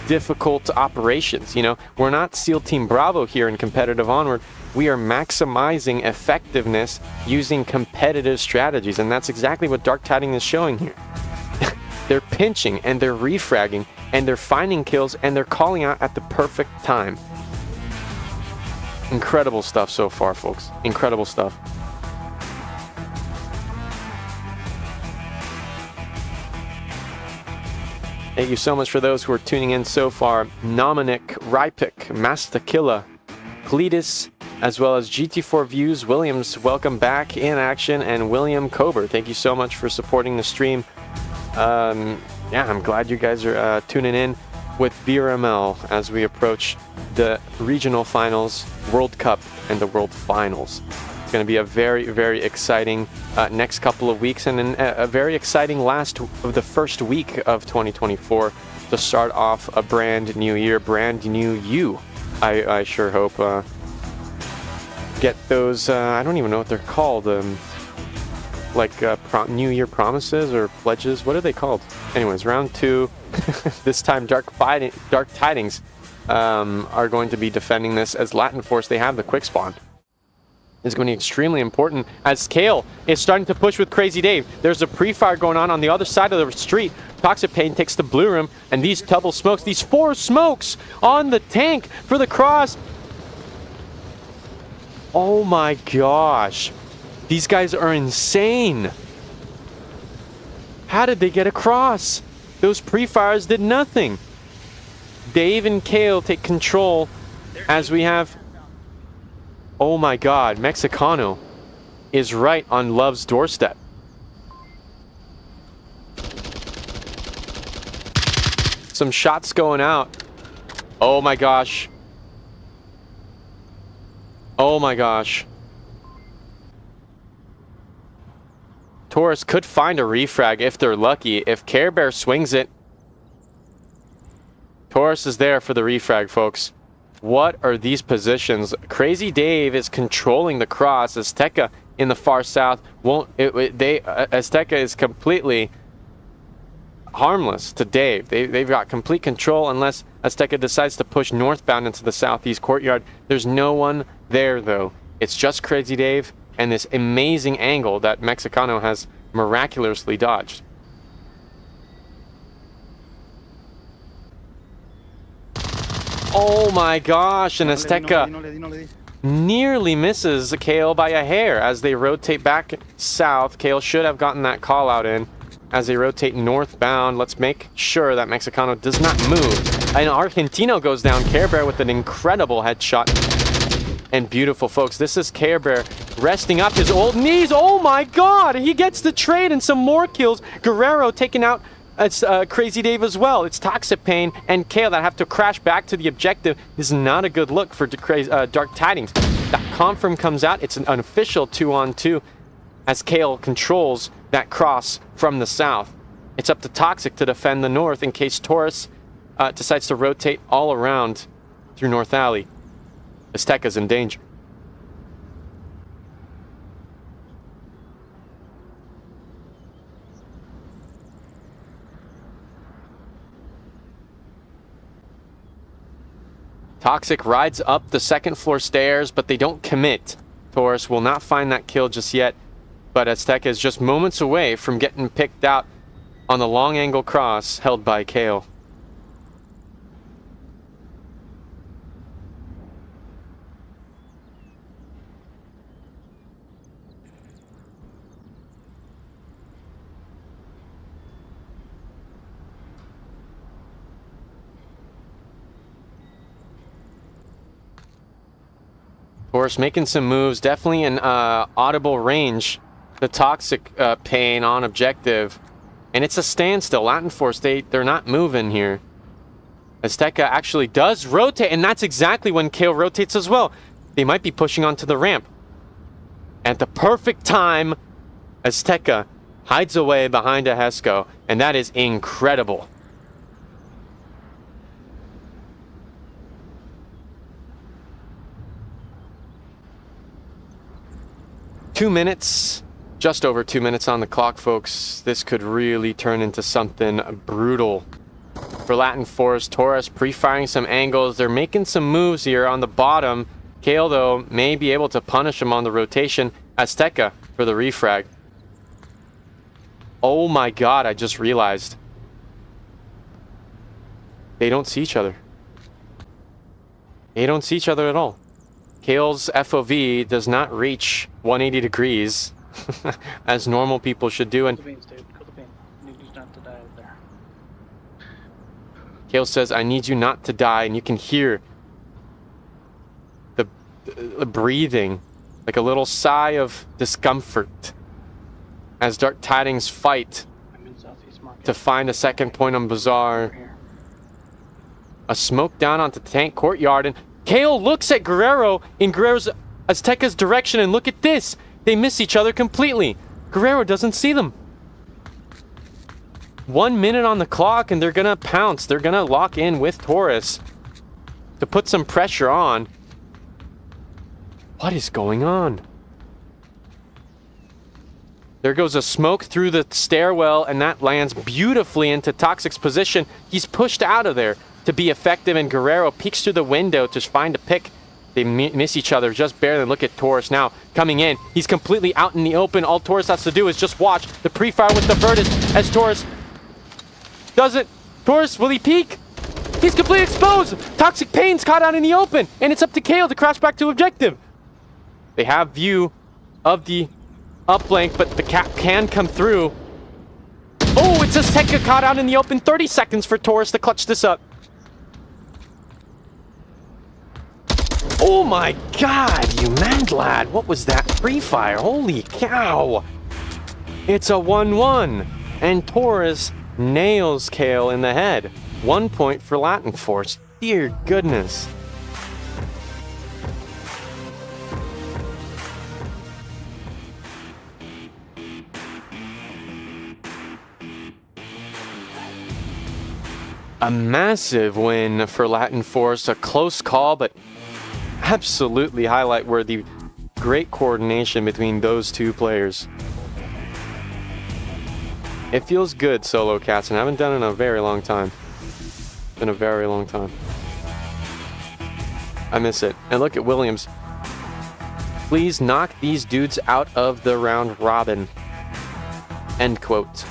difficult operations. You know, we're not SEAL Team Bravo here in competitive Onward. We are maximizing effectiveness using competitive strategies, and that's exactly what Dark Tiding is showing here. They're pinching, and they're refragging, and they're finding kills, and they're calling out at the perfect time. Incredible stuff so far, folks. Incredible stuff. Thank you so much for those who are tuning in so far. Nominic, Rypik, Mastakilla, Cletus, as well as GT4 Views. Williams, welcome back in action, and William Kober, thank you so much for supporting the stream. Yeah, I'm glad you guys are tuning in with BRML as we approach the regional finals, World Cup, and the World Finals. It's going to be a very, very exciting next couple of weeks, and a very exciting the first week of 2024 to start off a brand new year, brand new you. I sure hope get those. I don't even know what they're called. New Year promises or pledges. What are they called? Anyways, round 2. This time, Dark Tidings are going to be defending this as Latin Force. They have the quick spawn. It's going to be extremely important as Kale is starting to push with Crazy Dave. There's a pre-fire going on the other side of the street. Toxic Pain takes the blue room, and these double smokes, these 4 smokes on the tank for the cross. Oh my gosh. These guys are insane. How did they get across? Those pre-fires did nothing. Dave and Kale take control as we have... Oh my god, Mexicano is right on Love's doorstep. Some shots going out. Oh my gosh. Oh my gosh. Taurus could find a refrag if they're lucky. If Care Bear swings it, Taurus is there for the refrag, folks. What are these positions? Crazy Dave is controlling the cross. Azteca in the far south won't. Azteca is completely harmless to Dave. They've got complete control unless Azteca decides to push northbound into the southeast courtyard. There's no one there though. It's just Crazy Dave and this amazing angle that Mexicano has miraculously dodged. Oh my gosh, and Azteca nearly misses Kale by a hair as they rotate back south. Kale should have gotten that call out in as they rotate northbound. Let's make sure that Mexicano does not move. And Argentino goes down. Care Bear with an incredible headshot. And beautiful, folks. This is Care Bear resting up his old knees. Oh my god, he gets the trade and some more kills. Guerrero taking out Crazy Dave as well. It's Toxic Pain and Kale that have to crash back to the objective. This is not a good look for Dark Tidings. That confirm comes out. It's an unofficial 2-on-2 as Kale controls that cross from the south. It's up to Toxic to defend the north in case Taurus decides to rotate all around through North Alley. Azteca's in danger. Toxic rides up the second floor stairs, but they don't commit. Taurus will not find that kill just yet. But Azteca is just moments away from getting picked out on the long angle cross held by Kale. Taurus making some moves, definitely in audible range. The Toxic pain on objective. And it's a standstill. Latin Force, they're not moving here. Azteca actually does rotate, and that's exactly when Kale rotates as well. They might be pushing onto the ramp. At the perfect time, Azteca hides away behind a Hesco, and that is incredible. Just over 2 minutes on the clock, folks. This could really turn into something brutal. For Latin Force, Taurus pre-firing some angles. They're making some moves here on the bottom. Kale, though, may be able to punish him on the rotation. Azteca for the refrag. Oh my god, I just realized. They don't see each other. They don't see each other at all. Kale's FOV does not reach 180 degrees, as normal people should do. And Kale says, I need you not to die, and you can hear the breathing, like a little sigh of discomfort, as Dark Tidings fight to find a second point on Bazaar. A smoke down onto the tank courtyard, and Kale looks at Guerrero in Guerrero's Azteca's direction, and look at this. They miss each other completely. Guerrero doesn't see them. 1 minute on the clock, and they're gonna pounce. They're gonna lock in with Taurus to put some pressure on. What is going on? There goes a smoke through the stairwell, and that lands beautifully into Toxic's position. He's pushed out of there to be effective, and Guerrero peeks through the window to find a pick. They miss each other just barely. Look at Taurus now coming in. He's completely out in the open. All Taurus has to do is just watch the pre-fire with the Virtus as Taurus does it. Taurus, will he peek? He's completely exposed. Toxic Pain's caught out in the open, and it's up to Kale to crash back to objective. They have view of the uplink, but the cap can come through. Oh, it's Azteca caught out in the open. 30 seconds for Taurus to clutch this up. Oh my god, you mad lad. What was that pre-fire? Holy cow. It's a 1-1. And Taurus nails Kale in the head. 1 point for Latin Force. Dear goodness. A massive win for Latin Force. A close call, but absolutely highlight worthy. Great coordination between those two players. It feels good, solo cats, and I haven't done it in a very long time. Been a very long time. I miss it. And look at Williams. Please knock these dudes out of the round robin. End quote.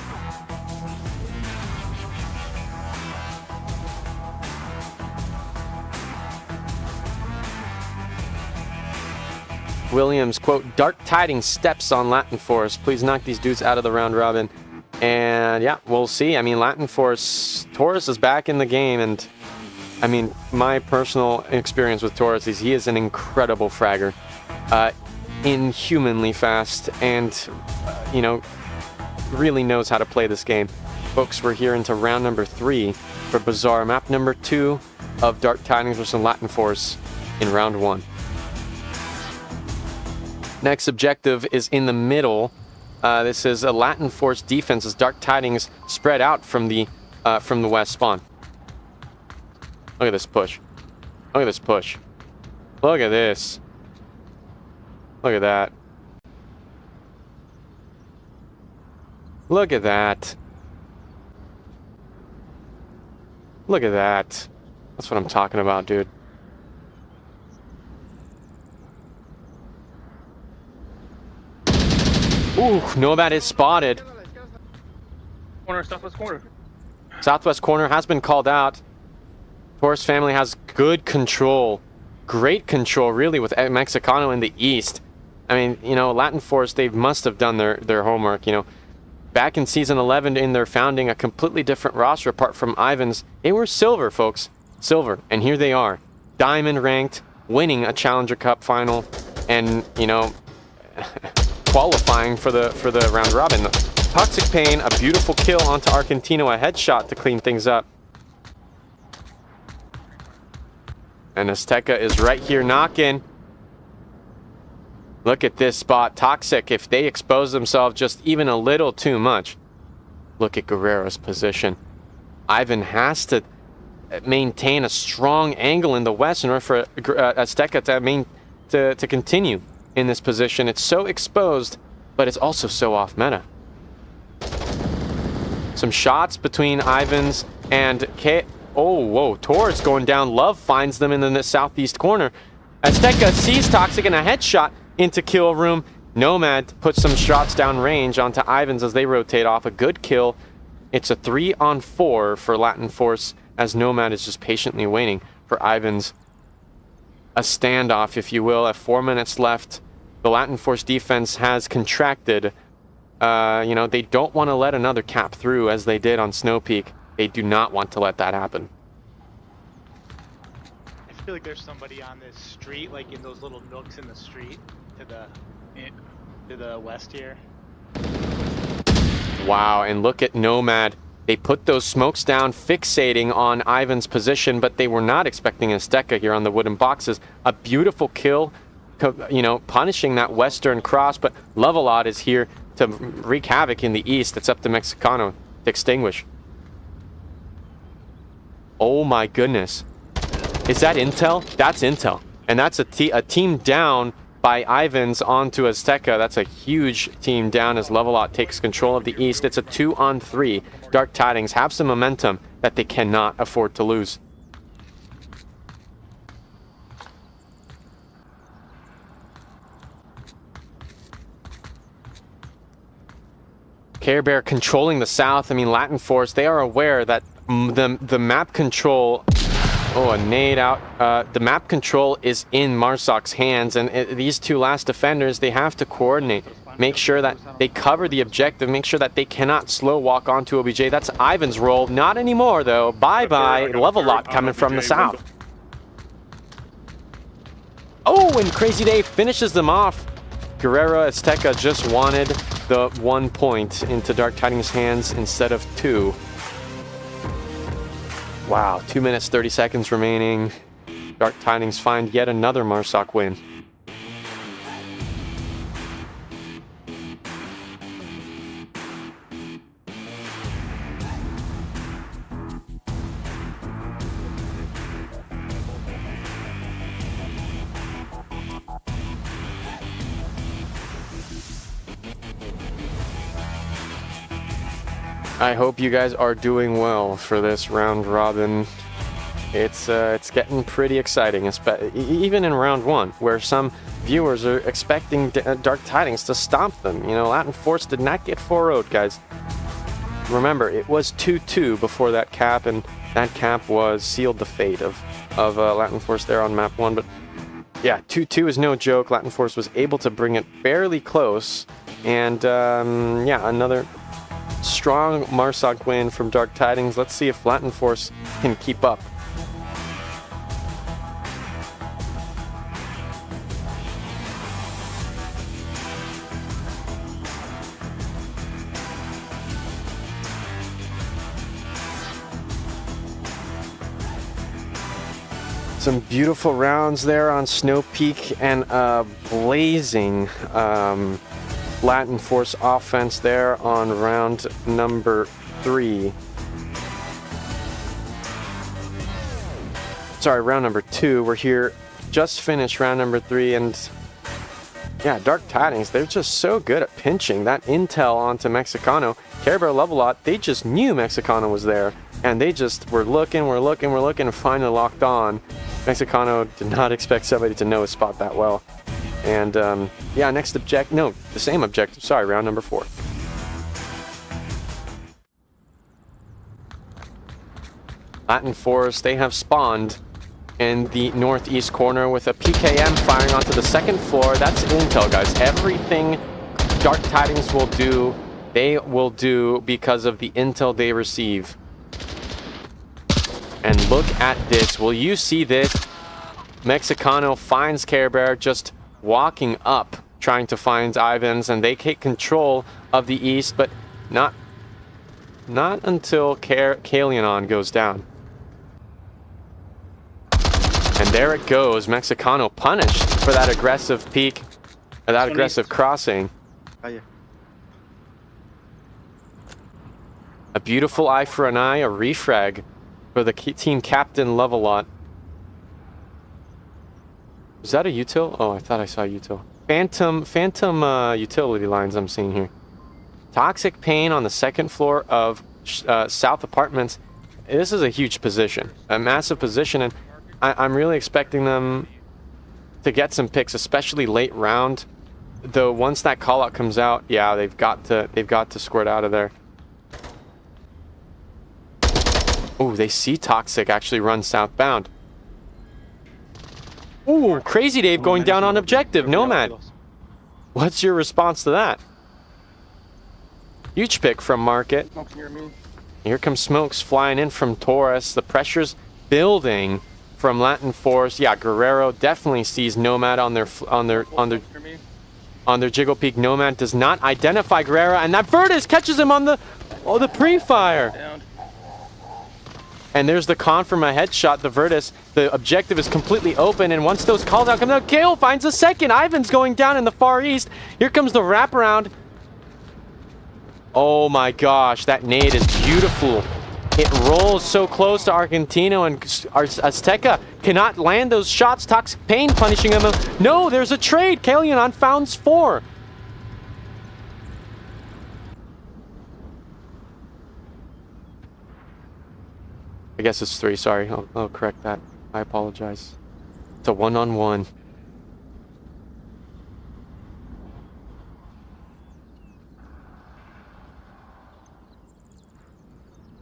Williams, quote, Dark Tidings steps on Latin Force. Please knock these dudes out of the round robin. And yeah, we'll see. I mean, Latin Force, Taurus is back in the game. And I mean, my personal experience with Taurus is he is an incredible fragger. Inhumanly fast and, you know, really knows how to play this game. Folks, we're here into round number 3 for Bazaar. Map number 2 of Dark Tidings versus Latin Force in round 1. Next objective is in the middle. This is a Latin Force defense as Dark Tidings spread out from the west spawn. Look at this push. Look at this push. Look at this. Look at that. Look at that. Look at that. That's what I'm talking about, dude. Ooh, Nomad is spotted. Corner, southwest corner. Southwest corner has been called out. Torres family has good control. Great control, really, with Mexicano in the east. I mean, you know, Latin Force, they must have done their homework, you know. Back in Season 11, in their founding, a completely different roster apart from Ivan's. They were silver, folks. Silver. And here they are. Diamond ranked, winning a Challenger Cup final, and, you know, qualifying for the round robin. Toxic Pain, a beautiful kill onto Argentino, a headshot to clean things up. And Azteca is right here knocking. Look at this spot. Toxic, if they expose themselves just even a little too much. Look at Guerrero's position. Ivan has to maintain a strong angle in the west in order for Azteca to continue in this position. It's so exposed, but it's also so off meta. Some shots between Ivans and K. Oh, whoa. Torres going down. Love finds them in the southeast corner. Azteca sees Toxic in a headshot into kill room. Nomad puts some shots down range onto Ivans as they rotate off. A good kill. It's a 3-on-4 for Latin Force as Nomad is just patiently waiting for Ivans. A standoff, if you will, at 4 minutes left. The Latin Force defense has contracted. You know, they don't want to let another cap through as they did on Snow Peak. They do not want to let that happen. I feel like there's somebody on this street, like in those little nooks in the street to the west here. Wow, and look at Nomad. They put those smokes down, fixating on Ivan's position, but they were not expecting Azteca here on the wooden boxes. A beautiful kill, you know, punishing that western cross, but Lovelot is here to wreak havoc in the east. It's up to Mexicano to extinguish. Oh my goodness. Is that intel? That's intel. And that's a team down by Ivans onto Azteca. That's a huge team down as Lovelot takes control of the east. It's a 2-on-3. Dark Tidings have some momentum that they cannot afford to lose. Care Bear controlling the south. I mean, Latin Force, they are aware that the map control... Oh, a nade out. The map control is in Marsok's hands, and these two last defenders, they have to coordinate. Make sure that they cover the objective, make sure that they cannot slow walk onto OBJ. That's Ivan's role. Not anymore, though. Bye-bye. Lovelot coming from the south. Oh, and Crazy Dave finishes them off. Guerrero Azteca just wanted the 1 point into Dark Tidings' hands instead of 2. Wow, 2 minutes, 30 seconds remaining. Dark Tidings find yet another Marsok win. I hope you guys are doing well for this round robin. It's getting pretty exciting, even in round 1, where some viewers are expecting Dark Tidings to stomp them. You know, Latin Force did not get 4-0'd, guys. Remember, it was 2-2 before that cap, and that cap sealed the fate of Latin Force there on map 1. But yeah, 2-2 is no joke. Latin Force was able to bring it barely close, and yeah, another strong Marsok win from Dark Tidings. Let's see if Latin Force can keep up. Some beautiful rounds there on Snow Peak, and blazing Latin Force offense there on round number 3. Sorry, round number 2. We're here, just finished round number 3, and yeah, Dark Tidings, they're just so good at pinching that intel onto Mexicano. Care Bear Lovelot, they just knew Mexicano was there, and they just were looking, and finally locked on. Mexicano did not expect somebody to know his spot that well. And yeah, next object. No, the same objective. Sorry, round number 4. Latin Forest, they have spawned in the northeast corner with a PKM firing onto the second floor. That's intel, guys. Everything Dark Tidings will do, they will do because of the intel they receive. And look at this. Will you see this? Mexicano finds Care Bear just walking up, trying to find Ivans, and they take control of the east, but not until Kalianon goes down. And there it goes. Mexicano punished for that aggressive peek, or that aggressive crossing. Oh, yeah. A beautiful eye for an eye, a refrag for the team captain Levelot. Is that a util? Oh, I thought I saw a util. Phantom utility lines I'm seeing here. Toxic Pain on the second floor of South Apartments. This is a huge position, a massive position, and I'm really expecting them to get some picks, especially late round. Though once that call out comes out, yeah, they've got to squirt out of there. Oh, they see Toxic actually run southbound. Ooh, Crazy Dave going down on objective. Nomad. What's your response to that? Huge pick from Market. Here comes Smokes flying in from Taurus. The pressure's building from Latin Force. Yeah, Guerrero definitely sees Nomad on their Jiggle Peak. Nomad does not identify Guerrero, and that Virtus catches him on the pre-fire. And there's the con from a headshot, the Virtus. The objective is completely open, and once those calls out come out, Kale finds a second. Ivan's going down in the far east. Here comes the wraparound. Oh my gosh, that nade is beautiful. It rolls so close to Argentino, and Azteca cannot land those shots. Toxic Pain punishing him. No, there's a trade. Kalianon founds 4. I guess it's 3, sorry. I'll correct that. I apologize. It's a 1-on-1.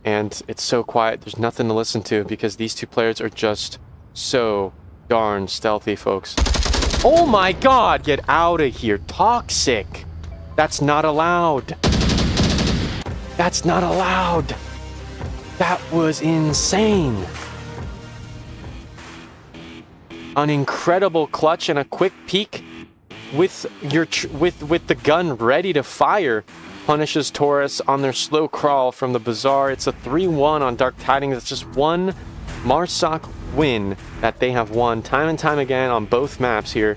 And it's so quiet, there's nothing to listen to because these two players are just so darn stealthy, folks. Oh my god, get out of here. Toxic. That's not allowed. That's not allowed. That was insane. An incredible clutch and a quick peek with with the gun ready to fire punishes Taurus on their slow crawl from the bazaar. It's a 3-1 on Dark Tidings. It's just one Marsoc win that they have won time and time again on both maps here.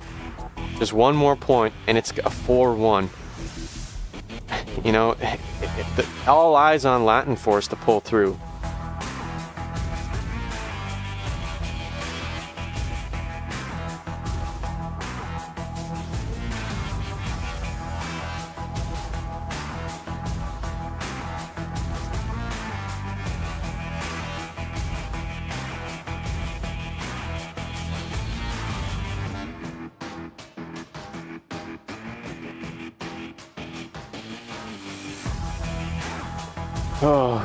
Just one more point and it's a 4-1. You know, all eyes on Latin Force to pull through. Oh.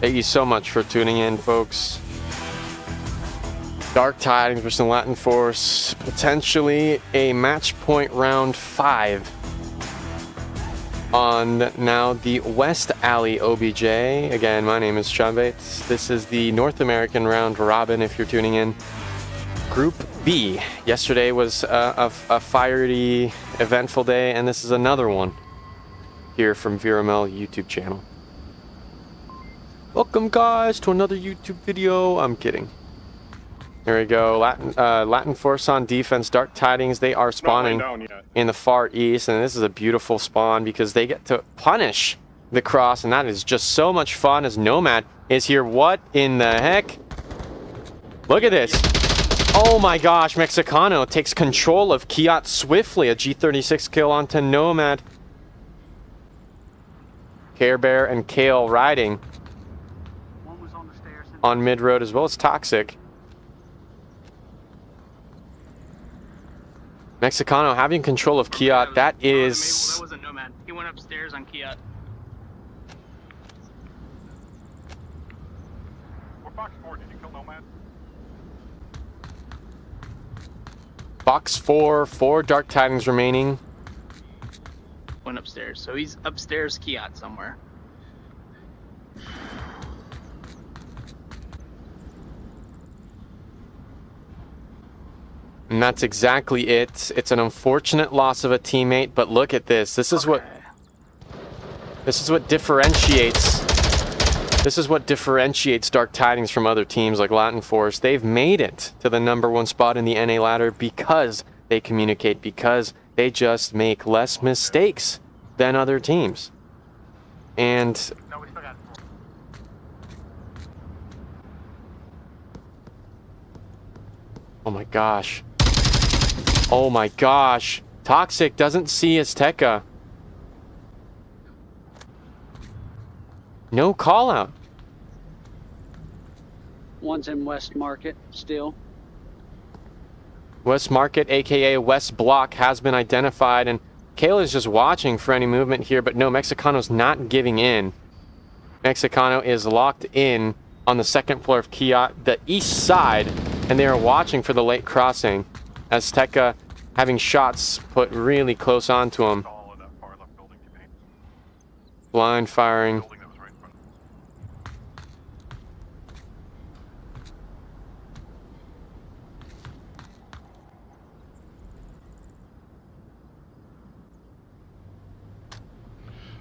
Thank you so much for tuning in, folks. Dark Tidings versus Latin Force, potentially a match point round 5 on now the West Alley OBJ. Again, my name is Sean Bates. This is the North American round robin if you're tuning in. Group B. Yesterday was a fiery, eventful day, and this is another one here from Viramel YouTube channel. Welcome, guys, to another YouTube video. I'm kidding. Here we go. Latin Force on defense. Dark Tidings, they are spawning in the far east, and this is a beautiful spawn because they get to punish the cross, and that is just so much fun as Nomad is here. What in the heck? Look at this. Oh my gosh, Mexicano takes control of Kiat swiftly. A G36 kill onto Nomad. Care Bear and Kale riding. on mid-road, as well as Toxic. Mexicano having control of Kiat. That is... That wasn't Nomad. He went upstairs on Kiat. Fox 4, did you kill Nomad? Box 4, 4 Dark Tidings remaining. Went upstairs. So he's upstairs Kiat somewhere. And that's exactly it. It's an unfortunate loss of a teammate, but look at this. This is what differentiates. This is what differentiates Dark Tidings from other teams like Latin Force. They've made it to the #1 spot in the NA ladder because they communicate, because they just make less mistakes than other teams. And No, we still got 4. oh my gosh. Oh my gosh. Toxic doesn't see Azteca. No call out. One's in West Market still. West Market, aka West Block, has been identified, and Kayla's just watching for any movement here, but no, Mexicano's not giving in. Mexicano is locked in on the second floor of Kiat, the east side, and they are watching for the late crossing. Azteca having shots put really close onto him. All of that far left building contained. Blind firing. Building that was right in front of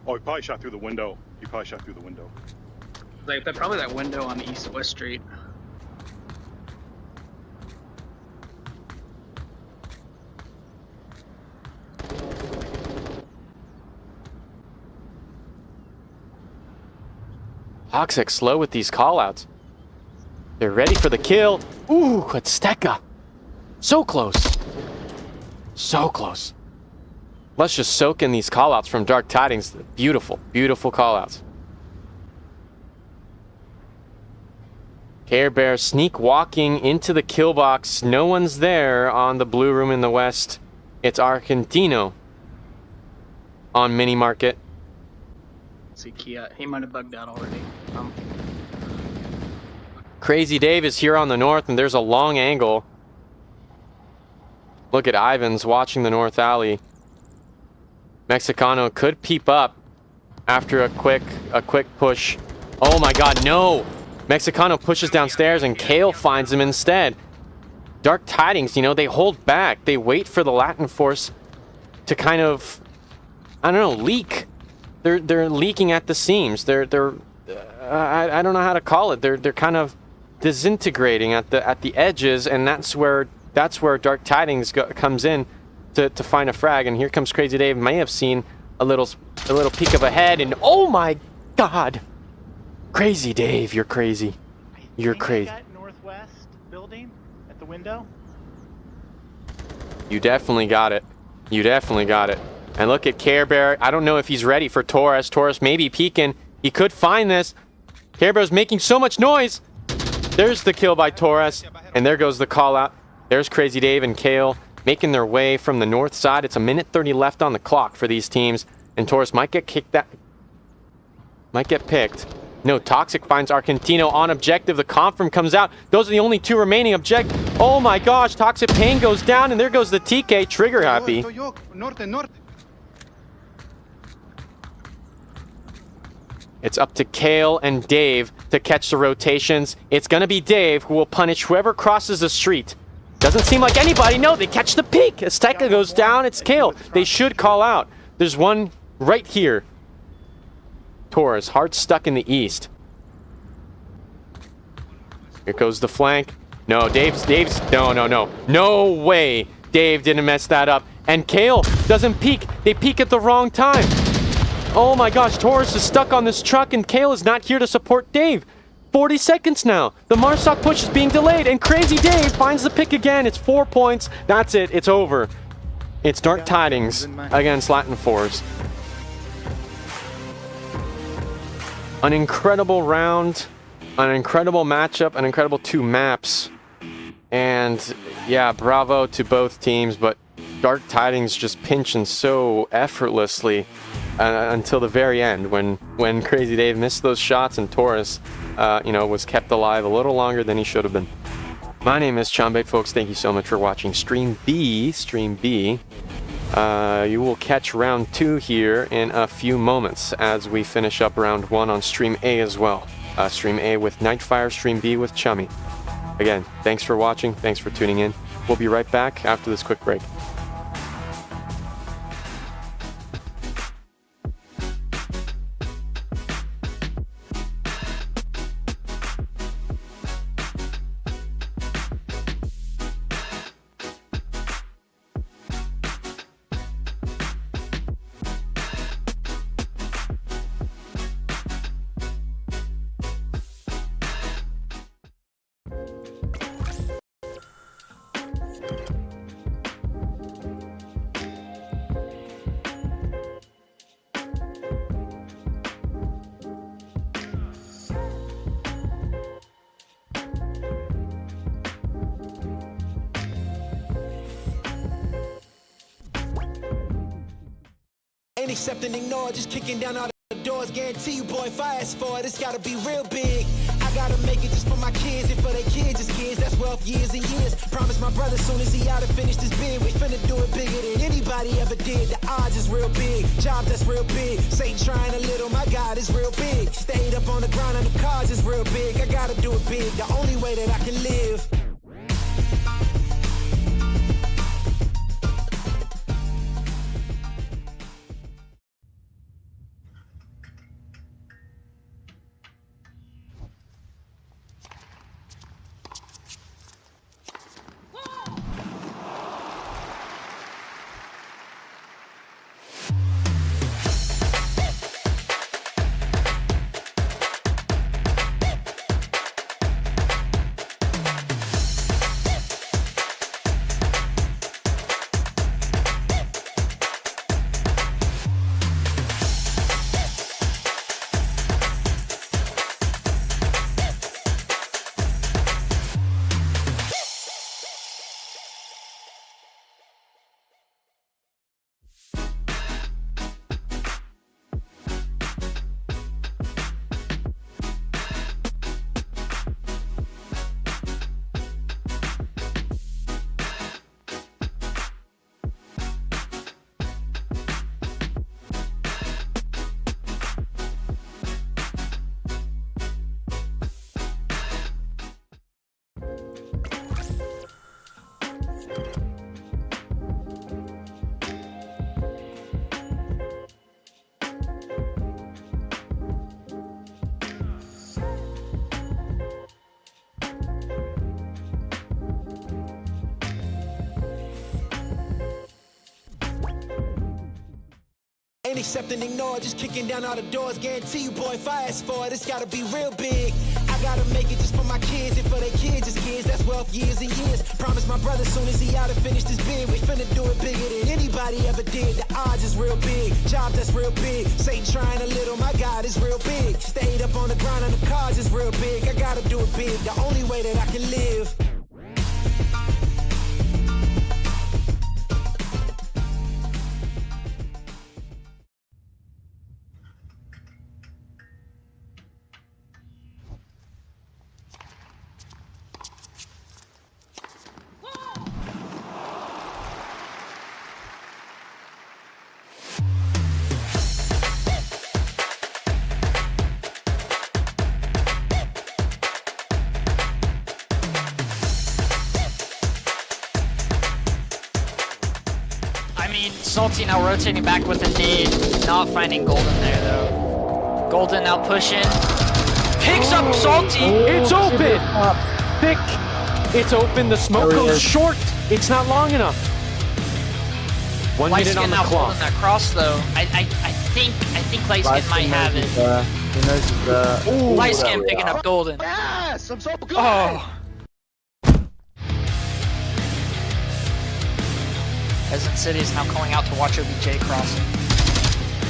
Oh, he probably shot through the window. He probably shot through the window. Like probably that window on East West Street. Toxic slow with these callouts. They're ready for the kill. Ooh, Azteca. So close. So close. Let's just soak in these callouts from Dark Tidings. Beautiful, beautiful callouts. Care Bear sneak walking into the kill box. No one's there on the blue room in the west. It's Argentino on Mini Market. See Kiat. He might have bugged out already. Crazy Dave is here on the north, and there's a long angle. Look at Ivans watching the north alley. Mexicano could peep up after a quick push. Oh my god, no! Mexicano pushes downstairs and Kale finds him instead. Dark Tidings, you know, they hold back. They wait for the Latin Force to kind of, I don't know, leak. They're leaking at the seams. I don't know how to call it. They're kind of disintegrating at the edges, and that's where Dark Tidings comes in to find a frag. And here comes Crazy Dave. May have seen a little peek of a head, and oh my god, Crazy Dave, you're crazy. You're crazy. That northwest building at the window. You definitely got it. You definitely got it. And look at Care Bear. I don't know if he's ready for Torres. Torres may be peeking. He could find this. Care Bear's making so much noise. There's the kill by Torres. And there goes the call out. There's Crazy Dave and Kale making their way from the north side. It's a minute 30 left on the clock for these teams. And Torres might get kicked that. Might get picked. No, Toxic finds Argentino on objective. The confirm comes out. Those are the only two remaining object. Oh my gosh, Toxic Pain goes down, and there goes the TK. Trigger happy. It's up to Kale and Dave to catch the rotations. It's going to be Dave who will punish whoever crosses the street. Doesn't seem like anybody. No, they catch the peek. Azteca goes down. It's Kale. They should call out. There's one right here. Torres, hard stuck in the east. Here goes the flank. No, Dave's, no. No way Dave didn't mess that up. And Kale doesn't peek. They peek at the wrong time. Oh my gosh, Torres is stuck on this truck and Kale is not here to support Dave. 40 seconds now. The Marsoc push is being delayed and Crazy Dave finds the pick again. It's 4 points. That's it. It's over. It's Dark Tidings against Latin Force. An incredible round An incredible matchup, an incredible 2 maps. And yeah, bravo to both teams, but Dark Tidings just pinching so effortlessly until the very end when Crazy Dave missed those shots and Taurus, was kept alive a little longer than he should have been. My name is Chambate, folks. Thank you so much for watching Stream B. You will catch round 2 here in a few moments as we finish up round 1 on Stream A as well. Stream A with Nightfire, Stream B with Chummy. Again, thanks for watching. Thanks for tuning in. We'll be right back after this quick break. Ain't accept and ignore, just kicking down all the doors. Guarantee you, boy, fast forward, it's gotta be real big. I gotta make it just for my kids and for their kids' kids. That's wealth years and years. Promise my brother soon as he out and finish this bid, we finna do it bigger than anybody ever did. The odds is real big, jobs that's real big. Satan trying a little, my God is real big. Stayed up on the ground and the cars is real big. I gotta do it big, the only way that I can live. Ain't accept and ignore, just kicking down all the doors. Guarantee you, boy, fast forward, it's gotta be real big. I gotta make it just for my kids and for their kids' kids. That's wealth years and years. Promise my brother soon as he out and finish this bid, we finna do it bigger than anybody ever did. The odds is real big, jobs that's real big. Satan trying a little, my God is real big. Stayed up on the ground and the cars is real big. I gotta do it big, the only way that I can live. Salty now rotating back with a nade, not finding Golden there though. Golden now pushing, picks up Salty. It's open. Thick. It's open. The smoke goes short. It's not long enough. 1 minute on the clock. That cross though. I think Lightskin might have it. Lightskin picking up Golden. Yes, I'm so good. Oh. Peasant City is now calling out to watch OBJ crossing.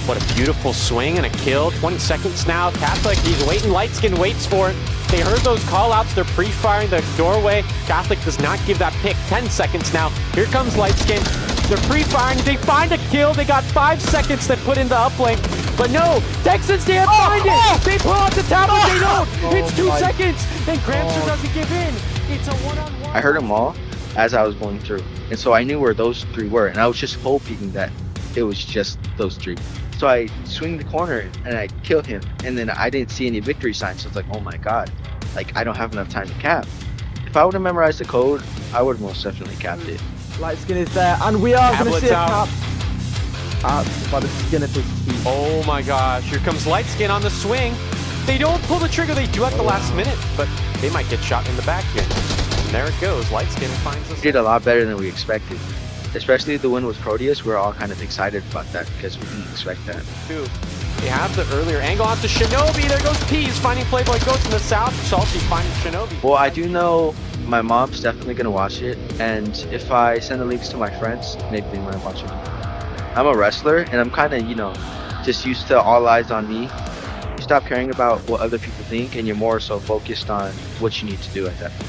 What a beautiful swing and a kill. 20 seconds now. Catholic, he's waiting. Lightskin waits for it. They heard those call-outs. They're pre-firing the doorway. Catholic does not give that pick. 10 seconds now. Here comes Lightskin. They're pre-firing. They find a kill. They got 5 seconds to put in the uplink. But no, Texans can't find it. They pull out the tablet. They don't. It's 2 seconds. And Gramster doesn't give in. It's a one-on-one. I heard them all as I was going through. And so I knew where those three were. And I was just hoping that it was just those three. So I swing the corner and I kill him. And then I didn't see any victory signs. So it's like, oh my God, like I don't have enough time to cap. If I would have memorized the code, I would have most definitely capped it. Lightskin is there, and we are going to see a Tablets cap. By the skin of his teeth. Oh my gosh, here comes Lightskin on the swing. They don't pull the trigger, they do at the last minute, but they might get shot in the back here. And there it goes, Lightskin finds us. We did a lot better than we expected. Especially the win with Proteus, we're all kind of excited about that because we didn't expect that. Too. They have the earlier angle onto Shinobi. There goes Peas finding Playboy Goats in the south. Salty finding Shinobi. Well, I do know my mom's definitely going to watch it. And if I send the links to my friends, maybe they might watch it. I'm a wrestler and I'm kind of, just used to all eyes on me. You stop caring about what other people think and you're more so focused on what you need to do at that point.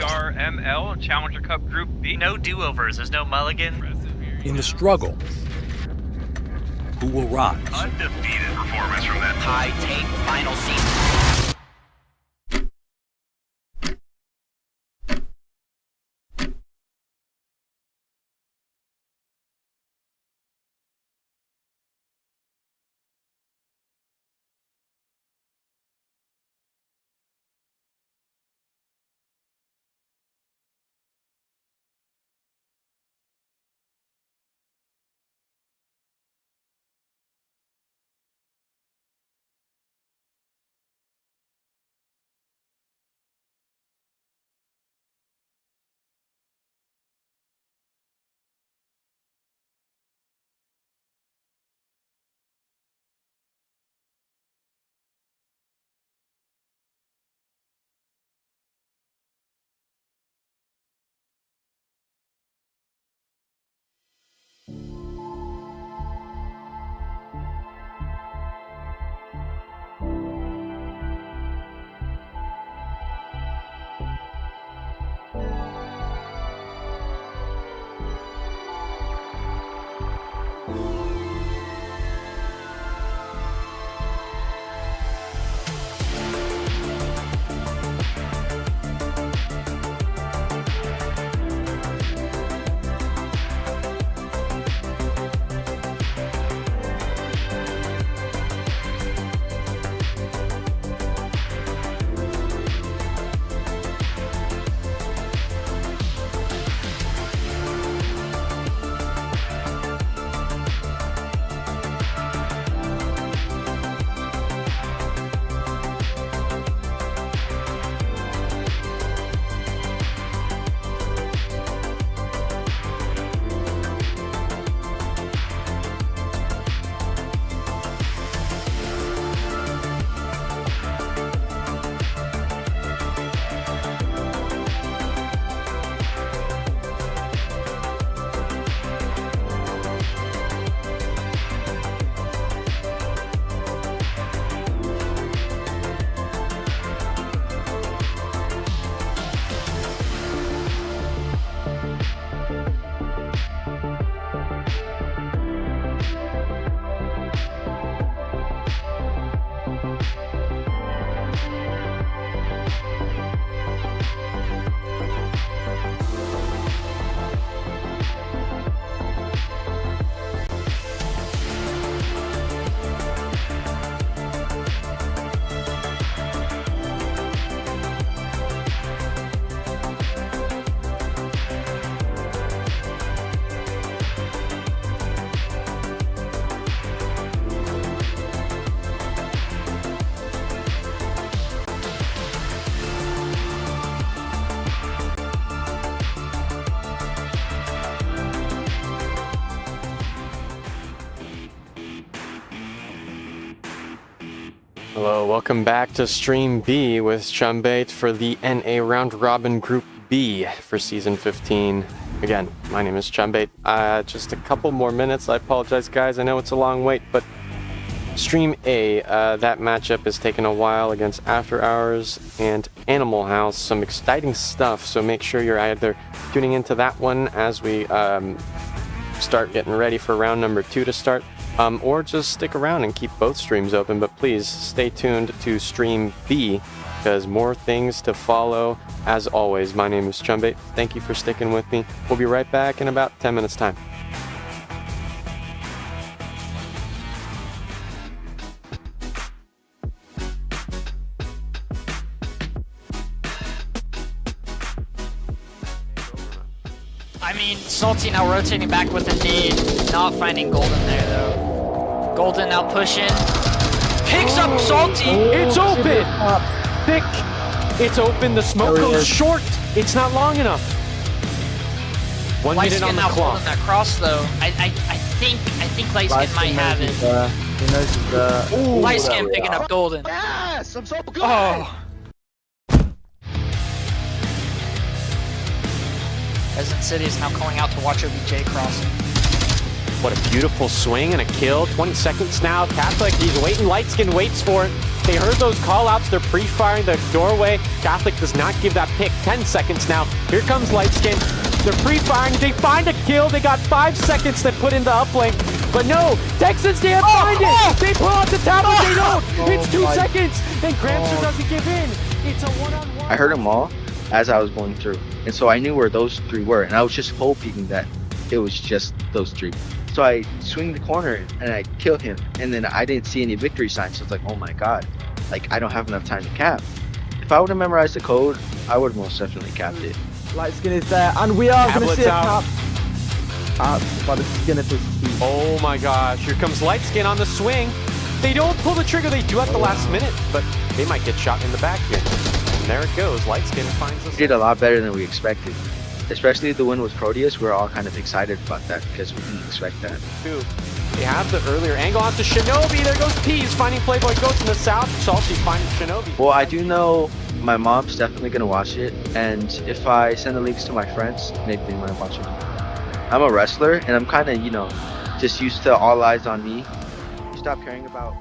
BRML Challenger Cup Group B. No do-overs. There's no mulligan. In the struggle, who will rise? Undefeated performance from that high take final season. Hello, welcome back to Stream B with Chumbate for the NA Round Robin Group B for Season 15. Again, my name is Chumbate. Just a couple more minutes. I apologize, guys. I know it's a long wait, but Stream A, that matchup is taking a while against After Hours and Animal House. Some exciting stuff, so make sure you're either tuning into that one as we start getting ready for round number 2 to start, or just stick around and keep both streams open. But please stay tuned to Stream B because more things to follow. As always, my name is Chumbate. Thank you for sticking with me. We'll be right back in about 10 minutes time. I mean, Salty now rotating back with a nade, not finding Golden there though. Golden now pushing, picks up Salty. It's open! Thick! It's open, the smoke goes short! It's not long enough! 1 minute on the clock. That cross though. I think Lightskin might have it. He knows he's Lightskin picking up Golden. Yes, I'm so good. Oh. Resident City is now calling out to watch OBJ crossing. What a beautiful swing and a kill. 20 seconds now. Catholic, he's waiting. Lightskin waits for it. They heard those call-outs. They're pre-firing the doorway. Catholic does not give that pick. 10 seconds now. Here comes Lightskin. They're pre-firing. They find a kill. They got 5 seconds to put into uplink. But no, Texans can't find it. They pull out the top, but they don't. It's 2 seconds. And Gramster doesn't give in. It's a one-on-one. I heard them all as I was going through, and so I knew where those 3 were, and I was just hoping that it was just those 3. So I swing the corner and I kill him, and then I didn't see any victory signs. So it's like, oh my god, like I don't have enough time to cap. If I would have memorized the code, I would have most definitely capped it. Lightskin is there, and we are going to see a cap. By the skin of his teeth. Oh my gosh, here comes Lightskin on the swing. They don't pull the trigger, they do at the last minute, but they might get shot in the back here. And there it goes, Lightskin finds us. We did a lot better than we expected. Especially the win with Proteus, we were all kind of excited about that because we didn't expect that. They have the earlier angle onto Shinobi. There goes Peas finding Playboy Goats in the south. Salty finding Shinobi. Well, I do know my mom's definitely going to watch it. And if I send the links to my friends, maybe they might watch it. I'm a wrestler and I'm kind of, just used to all eyes on me. Stop caring about...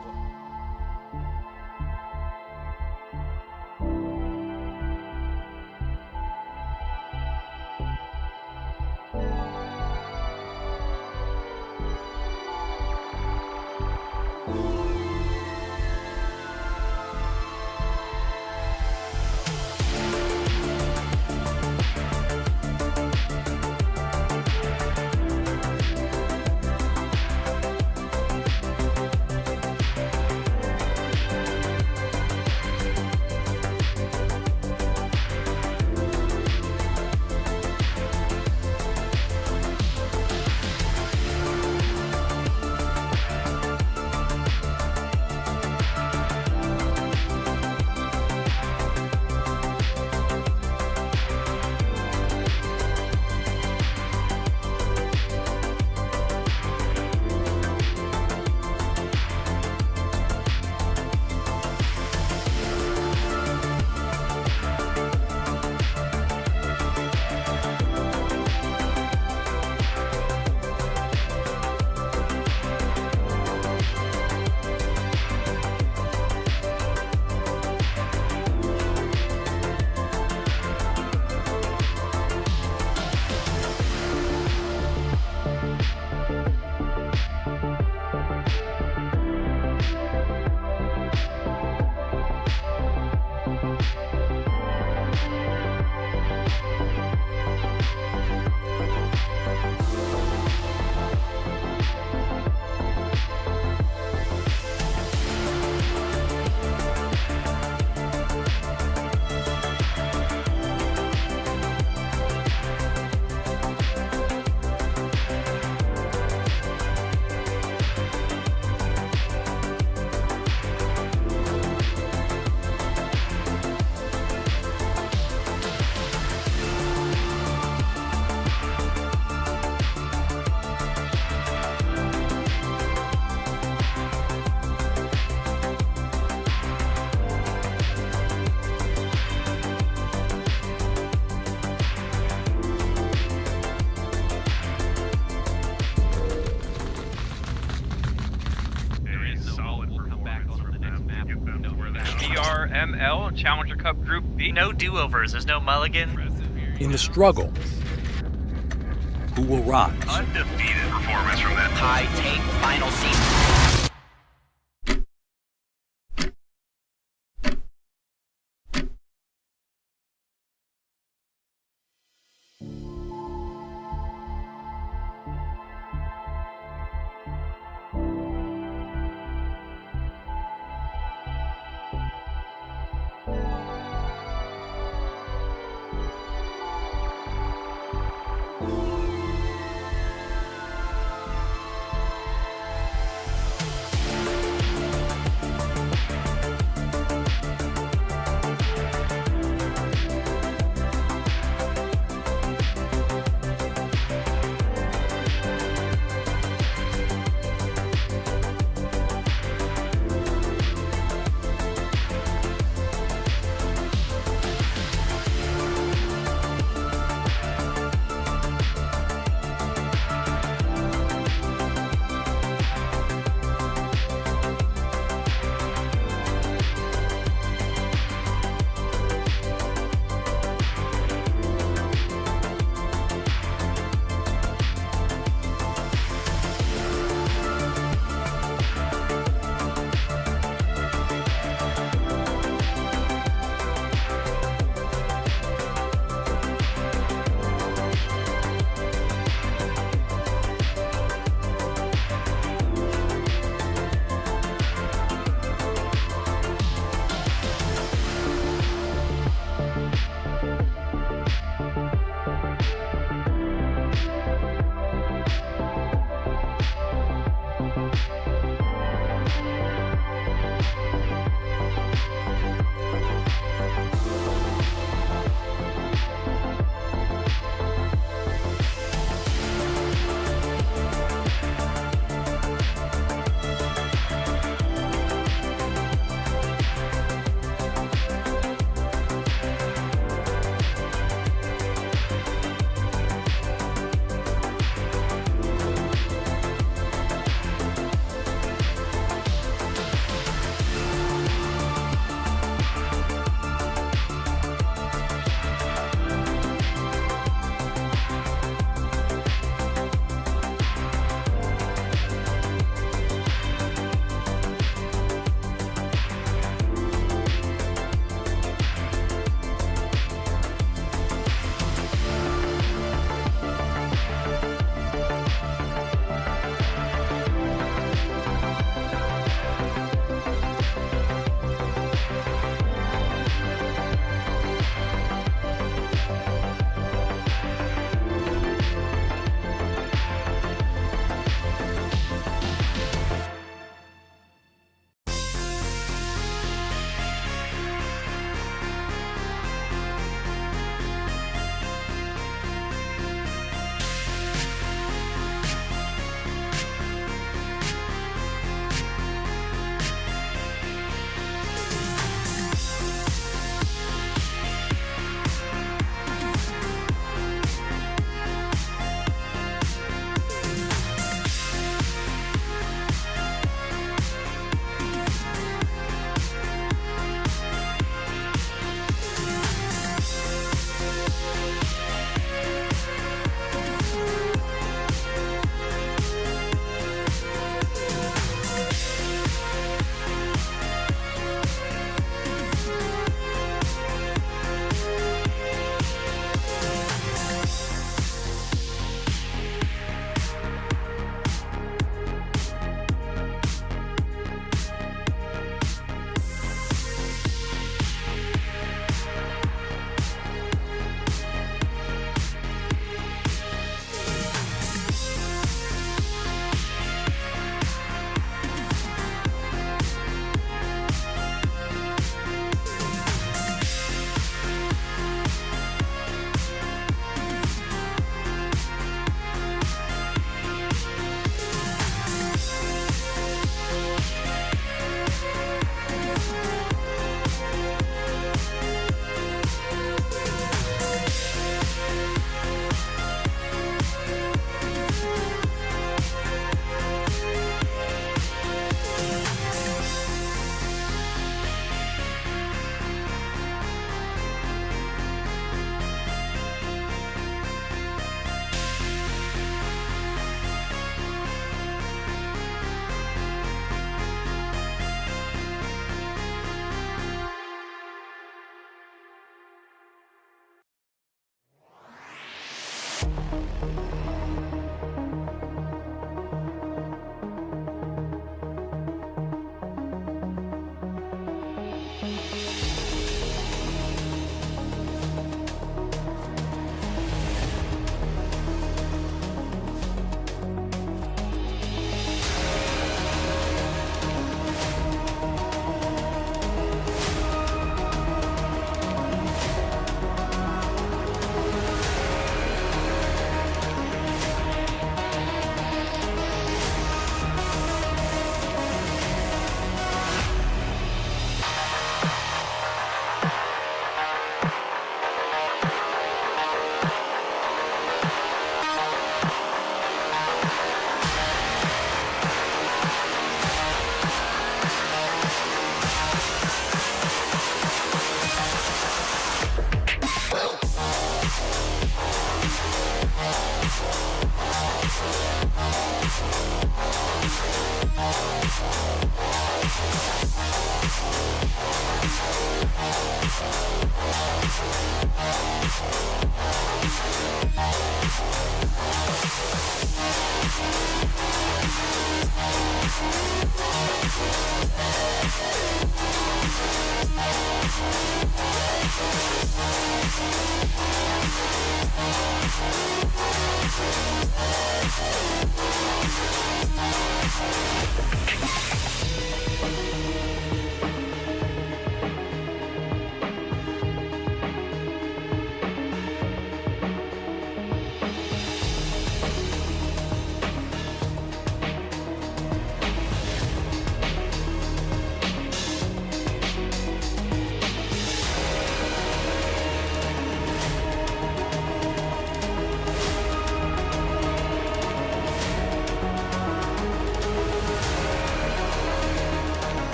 L, Challenger Cup Group B. No do-overs, there's no mulligan. In the struggle, who will rise? Undefeated performance from that high tank final season.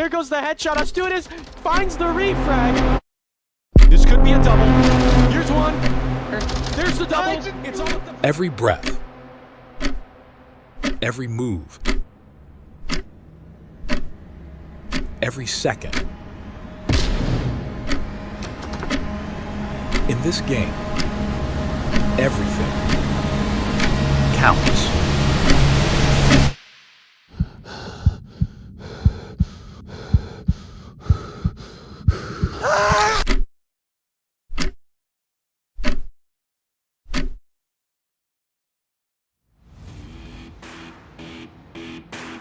There goes the headshot. Astutis finds the refrag. This could be a double. Here's one. There's the double. It's all of the... Every breath, every move, every second. In this game, everything counts.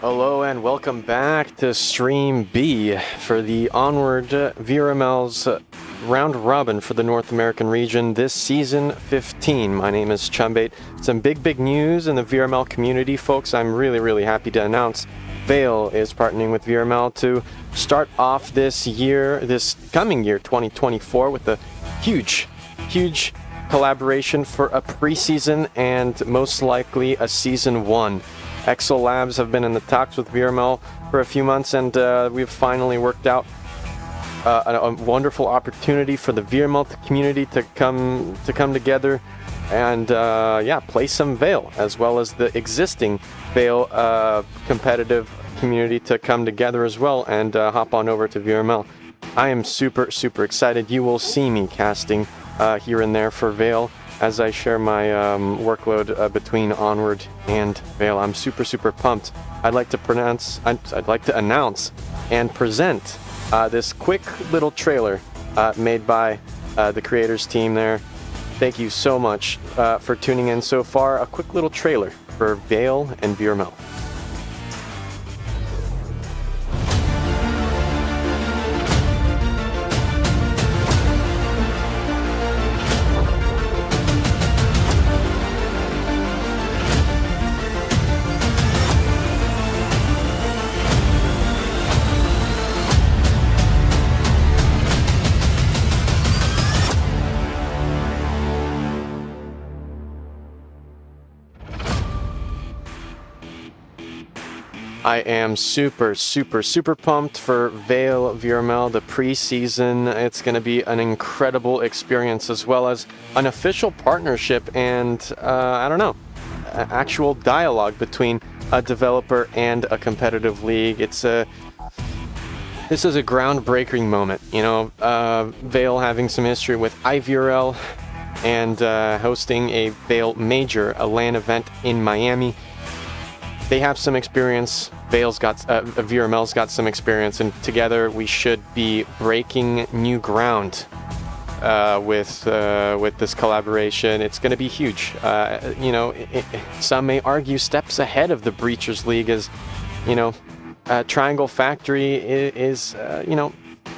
Hello and welcome back to Stream B for the Onward VRML's round robin for the North American region this season 15. My name is Chumbate. Some big news in the VRML community, folks. I'm really happy to announce Vale is partnering with VRML to start off this coming year 2024 with a huge collaboration for a preseason and most likely a season 1. Exo Labs have been in the talks with VRML for a few months, and we've finally worked out a wonderful opportunity for the VRML community to come together and play some Vale, as well as the existing Vale competitive community to come together as well and hop on over to VRML. I am super excited. You will see me casting here and there for Vale as I share my workload between Onward and Vale. I'm super pumped. I'd like to announce and present this quick little trailer made by the creators team there. Thank you so much for tuning in so far. A quick little trailer for Vale and VRML. I am super pumped for Vale VRML, the preseason. It's going to be an incredible experience, as well as an official partnership and, actual dialogue between a developer and a competitive league. This is a groundbreaking moment. Vale having some history with iVRL and hosting a Vale Major, a LAN event in Miami. They have some experience. VRML's got some experience, and together we should be breaking new ground with this collaboration. It's going to be huge. Some may argue steps ahead of the Breachers League, as Triangle Factory is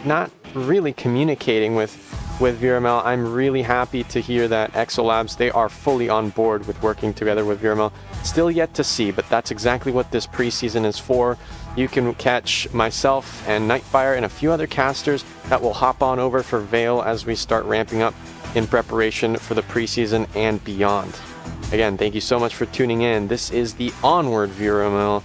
not really communicating with VRML. I'm really happy to hear that Exo Labs, they are fully on board with working together with VRML. Still yet to see, but that's exactly what this preseason is for. You can catch myself and Nightfire and a few other casters that will hop on over for Vale as we start ramping up in preparation for the preseason and beyond. Again, thank you so much for tuning in. This is the Onward VRML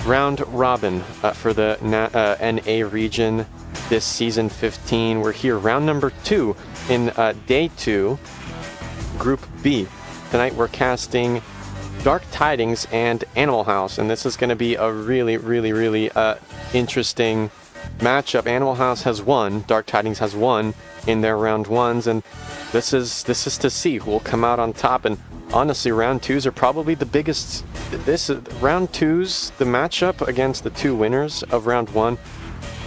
round robin for the NA region this season 15. We're here round number 2 in day 2, group B. Tonight we're casting Dark Tidings and Animal House, and this is going to be a really interesting matchup. Animal House has won, Dark Tidings has won in their round 1s, and this is to see who will come out on top. And honestly, round 2s are probably the biggest. Round 2s, the matchup against the 2 winners of round 1.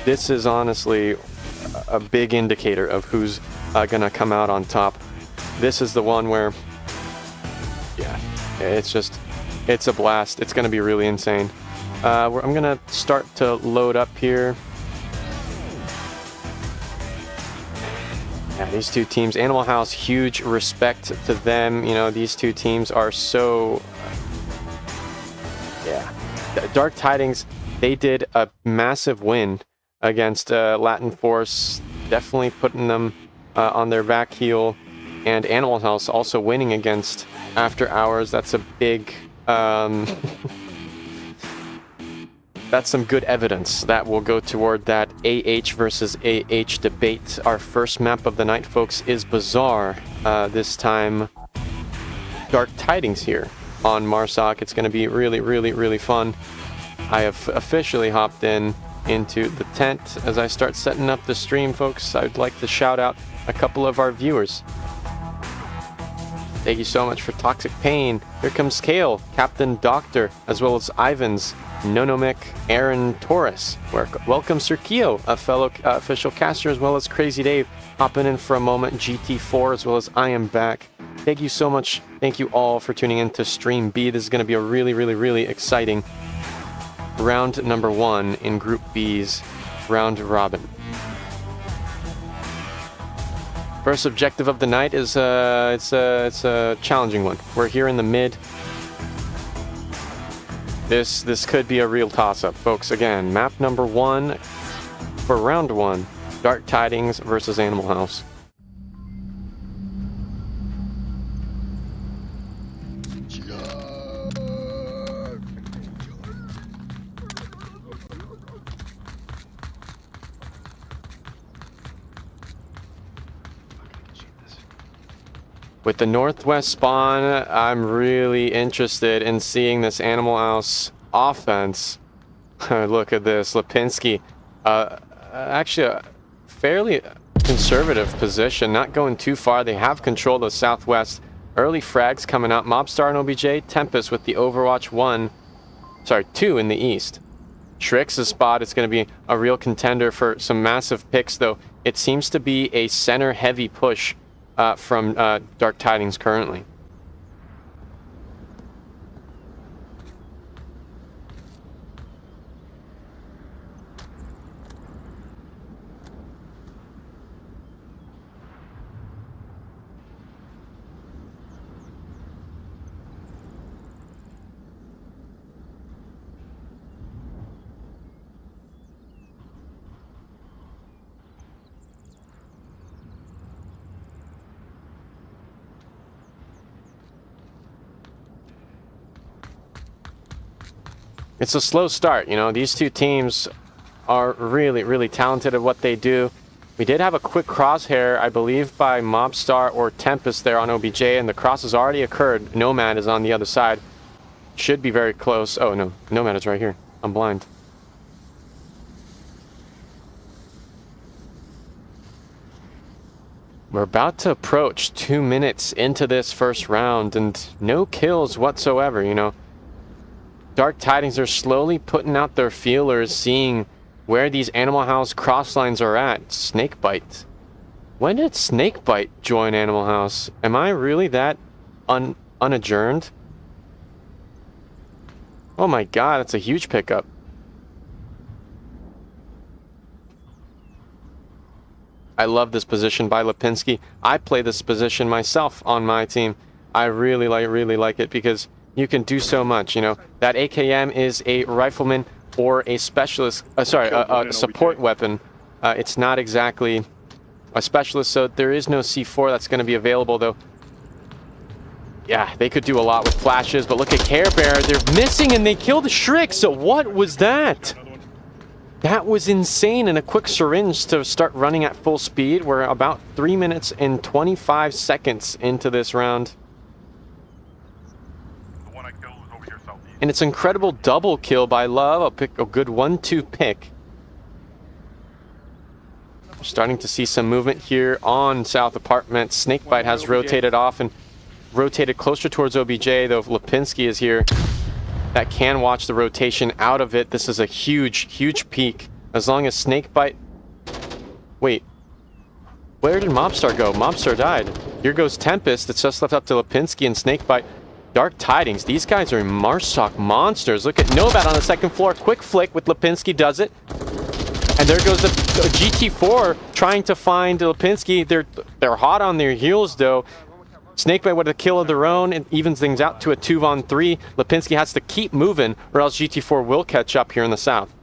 This is honestly a big indicator of who's going to come out on top. This is the one where, it's a blast. It's going to be really insane. I'm going to start to load up here. Yeah, these 2 teams, Animal House, huge respect to them. These 2 teams are so... Dark Tidings, they did a massive win against Latin Force, definitely putting them on their back heel. And Animal House also winning against After Hours. That's a big that's some good evidence that will go toward that AH versus AH debate. Our first map of the night, folks, is Bazaar. This time, Dark Tidings here on Marsoc. It's going to be really, really, really fun. I have officially hopped into the tent. As I start setting up the stream, folks, I'd like to shout out a couple of our viewers. Thank you so much for Toxic Pain. Here comes Kale, Captain Doctor, as well as Ivans, Nonomic, Aaron Torres. Welcome Sergio, a fellow official caster, as well as Crazy Dave, hopping in for a moment. GT4, as well as I Am Back. Thank you so much. Thank you all for tuning in to Stream B. This is going to be a really, really, really exciting round number 1 in Group B's round robin. First objective of the night is it's a challenging one. We're here in the mid. This could be a real toss-up, folks. Again, map number 1 for round 1, Dark Tidings versus Animal House. With the northwest spawn, I'm really interested in seeing this Animal House offense. Look at this, Lipinski. Actually, a fairly conservative position, not going too far. They have control of the southwest. Early frags coming out. Mobstar and OBJ. Tempest with the Overwatch 2 in the east. Shrix' spot is going to be a real contender for some massive picks, though. It seems to be a center-heavy push from Dark Tidings currently. It's a slow start, you know. These two teams are really, really talented at what they do. We did have a quick crosshair, I believe, by Mobstar or Tempest there on OBJ, and the cross has already occurred. Nomad is on the other side. Should be very close. Oh, no. Nomad is right here. I'm blind. We're about to approach 2 minutes into this first round, and no kills whatsoever, you know. Dark Tidings are slowly putting out their feelers, seeing where these Animal House crosslines are at. Snakebite. When did Snakebite join Animal House? Am I really that unadjourned? Oh my god, that's a huge pickup. I love this position by Lipinski. I play this position myself on my team. I really like it because you can do so much, you know. That AKM is a rifleman or a specialist, a support weapon. It's not exactly a specialist, so there is no C4 that's going to be available, though. Yeah, they could do a lot with flashes, but look at Care Bear. They're missing, and they killed Shrix, so what was that? That was insane, and a quick syringe to start running at full speed. We're about 3 minutes and 25 seconds into this round. And it's incredible double kill by Love. I'll pick a good 1-2 pick. We're starting to see some movement here on South Apartment. Snakebite has rotated off and rotated closer towards OBJ, though Lipinski is here. That can watch the rotation out of it. This is a huge peak. As long as Snakebite... Wait. Where did Mobstar go? Mobstar died. Here goes Tempest. It's just left up to Lipinski and Snakebite. Dark Tidings. These guys are Marsoc monsters. Look at Nomad on the second floor. Quick flick with Lipinski does it. And there goes the GT4 trying to find Lipinski. They're hot on their heels, though. Snakebite with a kill of their own and evens things out to a 2-on-3. Lipinski has to keep moving or else GT4 will catch up here in the south.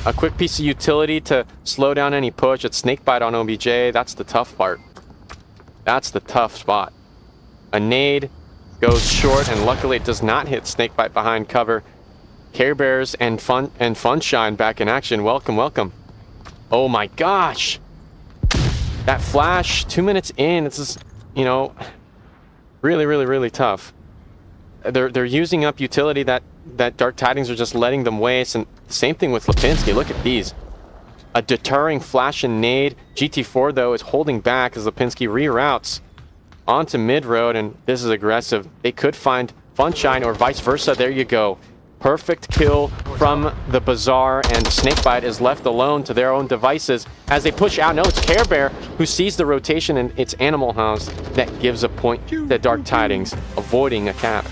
A quick piece of utility to slow down any push. It's Snakebite on OBJ. That's the tough part. That's the tough spot. A nade goes short, and luckily it does not hit Snakebite behind cover. Care Bears and Funshine back in action. Welcome, welcome. Oh my gosh. That flash, 2 minutes in, it's just, you know, really, really, really tough. They're using up utility that Dark Tidings are just letting them waste, and same thing with Lipinski. Look at these. A deterring flash and nade. GT4, though, is holding back as Lipinski reroutes onto mid-road, and this is aggressive. They could find Funshine or vice versa. There you go. Perfect kill from the Bazaar, and Snakebite is left alone to their own devices as they push out. No, it's Care Bear who sees the rotation, and it's Animal House that gives a point to Dark Tidings, avoiding a cap.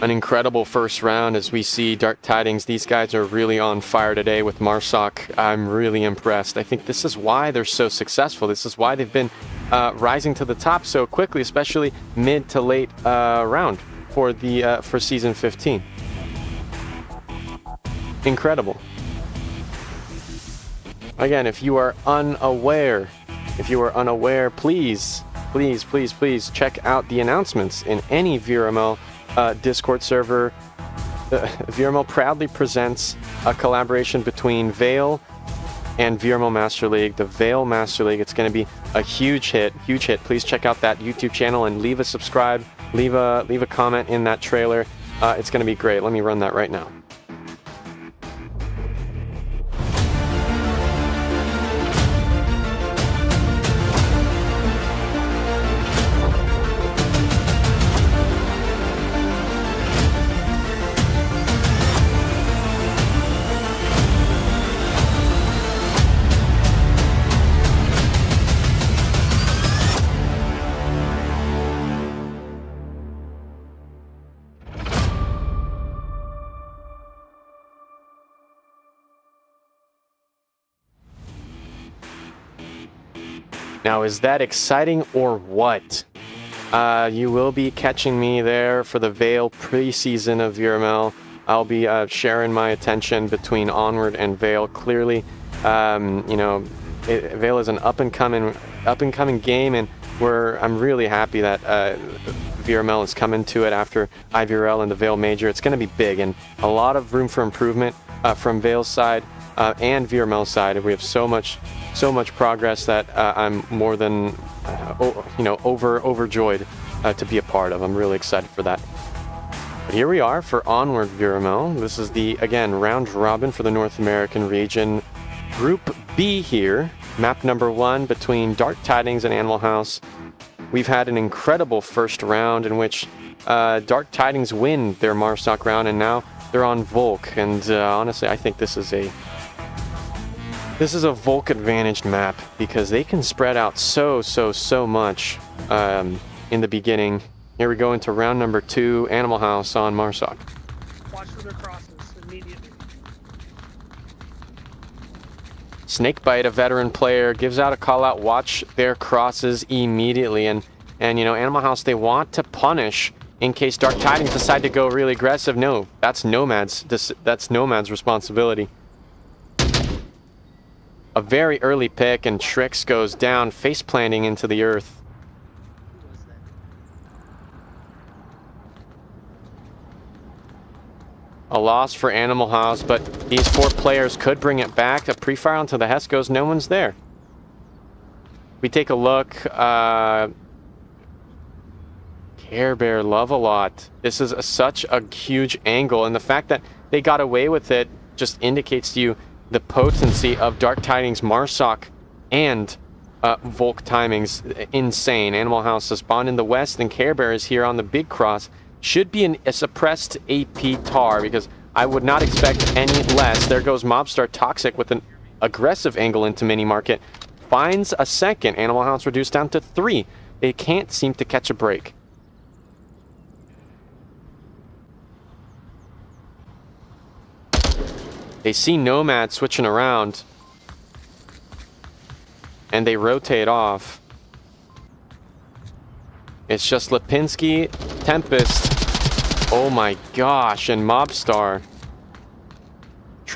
An incredible first round as we see Dark Tidings. These guys are really on fire today with Marsoc. I'm really impressed. I think this is why they're so successful. This is why they've been rising to the top so quickly, especially mid to late round for season 15. Incredible. Again, if you are unaware, please check out the announcements in any VRML Discord server. VRML proudly presents a collaboration between Vale and VRML Master League, the Vale Master League. It's going to be a huge hit. Please check out that YouTube channel and leave a subscribe, leave a comment in that trailer. It's going to be great. Let me run that right now. Now, is that exciting or what? You will be catching me there for the Vale preseason of VRML. I'll be sharing my attention between Onward and Vale. Clearly, you know, Vale is an up-and-coming game, and I'm really happy that VRML has come into it after IVRL and the Vale Major. It's going to be big, and a lot of room for improvement from Vale's side and VRML's side. We have so much progress that I'm more than overjoyed to be a part of. I'm really excited for that. But here we are for Onward VRML. This is the, again, round robin for the North American region. Group B here, map number 1 between Dark Tidings and Animal House. We've had an incredible first round in which Dark Tidings win their Marsoc round, and now they're on Volk. And honestly, I think this is a Volk advantaged map because they can spread out so much in the beginning. Here we go into round number 2, Animal House on Marsoc. Watch for their crosses immediately. Snakebite, a veteran player, gives out a call out, watch their crosses immediately. And you know, Animal House, they want to punish in case Dark Tidings decide to go really aggressive. No, that's Nomad's responsibility. A very early pick, and Trix goes down, face planting into the earth. A loss for Animal House, but these 4 players could bring it back. A pre-fire onto the Hess goes, no one's there. We take a look. Care Bear love a lot. This is such a huge angle, and the fact that they got away with it just indicates to you the potency of Dark Tidings, Marsoc, and Volk timings. Insane. Animal House has spawned in the west, and Care Bear is here on the big cross. Should be a suppressed AP tar, because I would not expect any less. There goes Mobstar Toxic with an aggressive angle into mini market. Finds a second. Animal House reduced down to 3. They can't seem to catch a break. They see Nomad switching around, and they rotate off. It's just Lipinski, Tempest, oh my gosh, and Mobstar.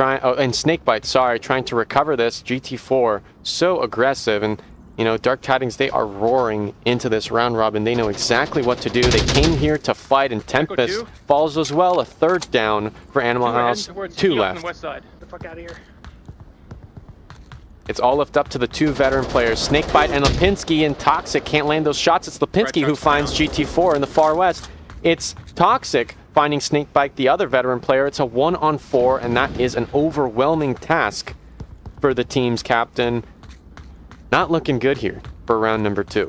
And Snakebite, sorry, trying to recover this. GT4, so aggressive, and You know, Dark Tidings, they are roaring into this round robin. They know exactly what to do. They came here to fight, and Tempest falls as well. A third down for Animal House. 2 left. On the west side. Get the fuck out of here. It's all left up to the 2 veteran players. Snakebite and Lipinski, and Toxic can't land those shots. It's Lipinski who finds GT4 in the far west. It's Toxic finding Snakebite, the other veteran player. It's a 1-on-4, and that is an overwhelming task for the team's captain. Not looking good here for round number 2.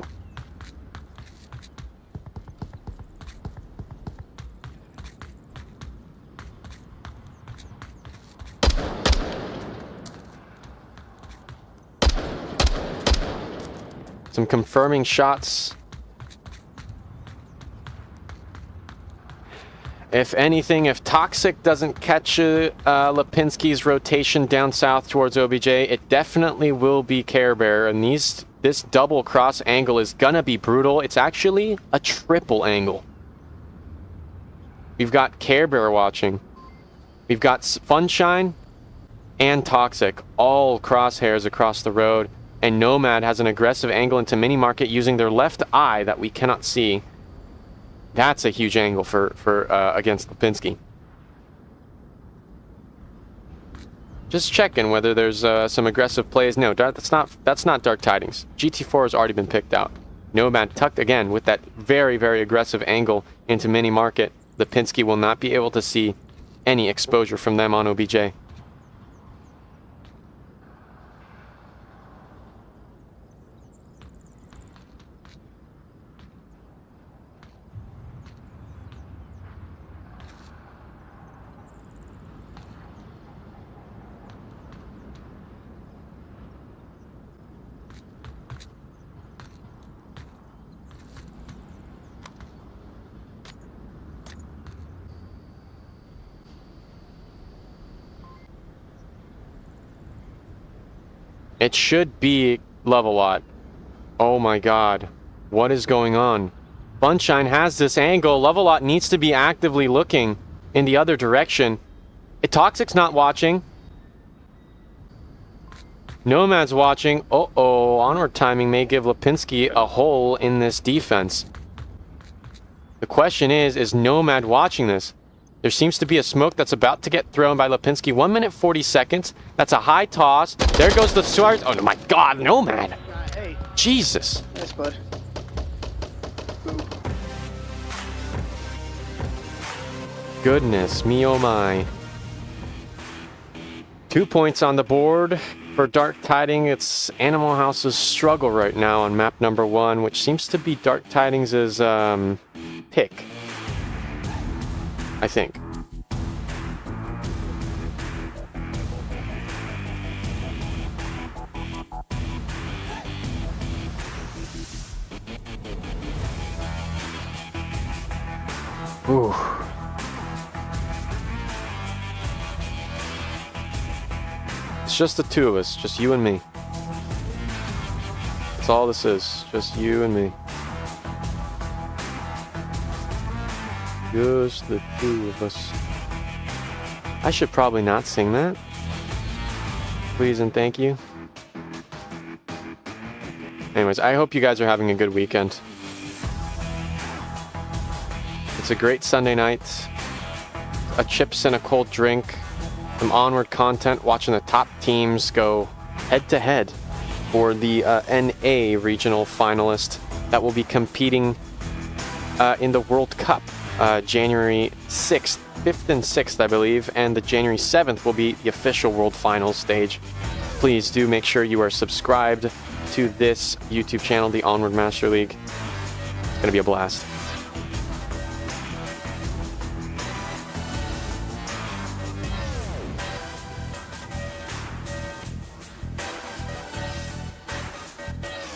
Some confirming shots. If anything, if Toxic doesn't catch Lipinski's rotation down south towards OBJ, it definitely will be Care Bear. And this double cross angle is gonna be brutal. It's actually a triple angle. We've got Care Bear watching. We've got Funshine and Toxic, all crosshairs across the road. And Nomad has an aggressive angle into Mini Market using their left eye that we cannot see. That's a huge angle for against Lipinski. Just checking whether there's some aggressive plays. No, that's not Dark Tidings. GT4 has already been picked out. Nomad tucked again with that very, very aggressive angle into Mini Market. Lipinski will not be able to see any exposure from them on OBJ. It should be Levelot. Oh my god. What is going on? Funshine has this angle. Levelot needs to be actively looking in the other direction. Toxic's not watching. Nomad's watching. Uh-oh. Onward timing may give Lipinski a hole in this defense. The question is Nomad watching this? There seems to be a smoke that's about to get thrown by Lipinski. 1 minute 40 seconds. That's a high toss. There goes the sword. Oh my god, Nomad. Hey. Jesus. Nice, bud. Ooh. Goodness me, oh my. 2 points on the board for Dark Tidings. It's Animal House's struggle right now on map number 1, which seems to be Dark Tidings' pick, I think. Ooh. It's just the 2 of us, just you and me. That's all this is, just you and me. Just the 2 of us. I should probably not sing that. Please and thank you. Anyways, I hope you guys are having a good weekend. It's a great Sunday night. A chips and a cold drink. Some Onward content, watching the top teams go head-to-head for the NA regional finalist that will be competing in the World Cup January 6th, 5th and 6th, I believe, and the January 7th will be the official World Finals stage. Please do make sure you are subscribed to this YouTube channel, the Onward Master League. It's going to be a blast.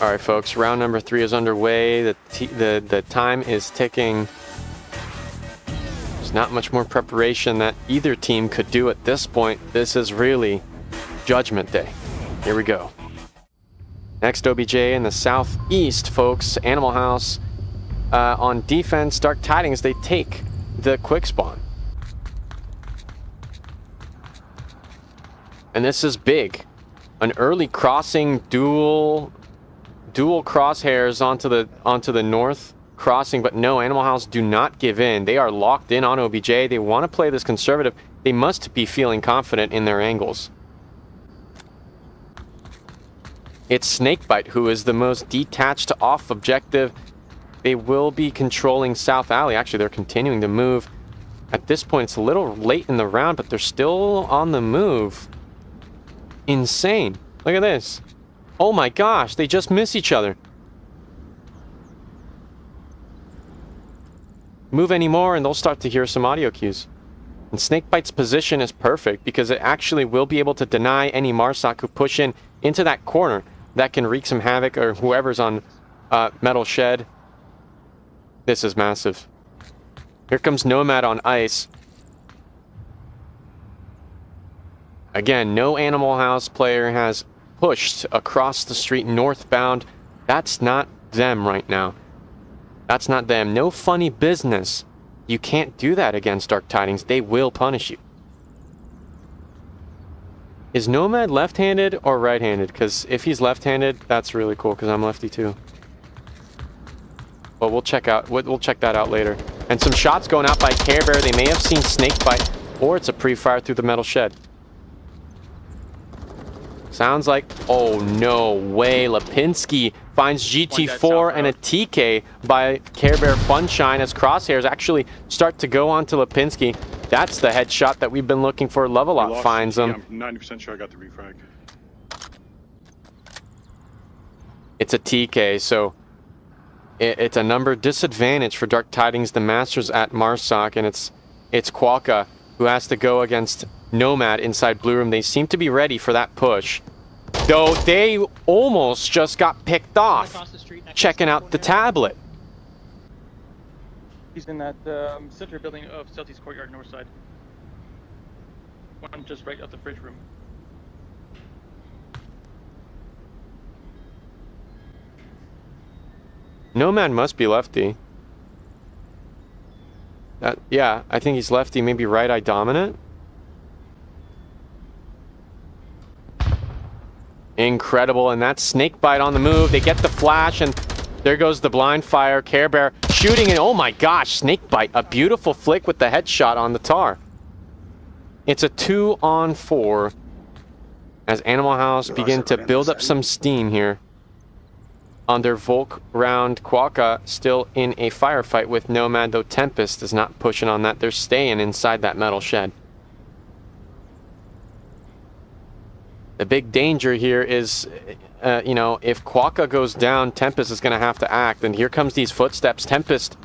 All right, folks, round number 3 is underway. The time is ticking. There's not much more preparation that either team could do at this point. This is really Judgment Day. Here we go. Next OBJ in the southeast, folks. Animal House on defense. Dark Tidings, they take the quick spawn. And this is big. An early crossing duel dual crosshairs onto the north crossing, but no, Animal House do not give in. They are locked in on OBJ. They want to play this conservative. They must be feeling confident in their angles. It's Snakebite who is the most detached off objective. They will be controlling South Alley. Actually, they're continuing to move. At this point, it's a little late in the round, but they're still on the move. Insane. Look at this. Oh my gosh, they just miss each other. Move anymore and they'll start to hear some audio cues. And Snakebite's position is perfect because it actually will be able to deny any Marsoc who push in into that corner. That can wreak some havoc, or whoever's on Metal Shed. This is massive. Here comes Nomad on ice. Again, no Animal House player has pushed across the street northbound. That's not them right now. That's not them. No funny business. You can't do that against Dark Tidings. They will punish you. Is Nomad left-handed or right-handed? Because if he's left-handed, that's really cool because I'm lefty too. But we'll check that out later. And some shots going out by Care Bear. They may have seen Snakebite, or it's a pre-fire through the Metal Shed. Sounds like, oh no way, Lipinski finds GT4 and a TK by Care Bear Funshine as crosshairs actually start to go onto Lipinski. That's the headshot that we've been looking for. Levelot finds him. Yeah, I'm 90% sure I got the refrag. It's a TK, so it's a number disadvantage for Dark Tidings, the Masters at Marsoc, and it's Quokka who has to go against Nomad inside Blue Room. They seem to be ready for that push. Though they almost just got picked off checking out the tablet. He's in that center building of Southeast Courtyard, north side. One just right out the fridge room. Nomad must be lefty. Yeah, I think he's lefty, maybe right-eye dominant. Incredible, and that's Snakebite on the move. They get the flash, and there goes the blind fire. Care Bear shooting, and oh my gosh, Snakebite, a beautiful flick with the headshot on the tar. It's a 2-on-4 as Animal House begin to build up some steam here. Under Volk round, Quokka still in a firefight with Nomad, though Tempest is not pushing on that. They're staying inside that Metal Shed. The big danger here is, you know, if Quokka goes down, Tempest is going to have to act. And here comes these footsteps. Tempest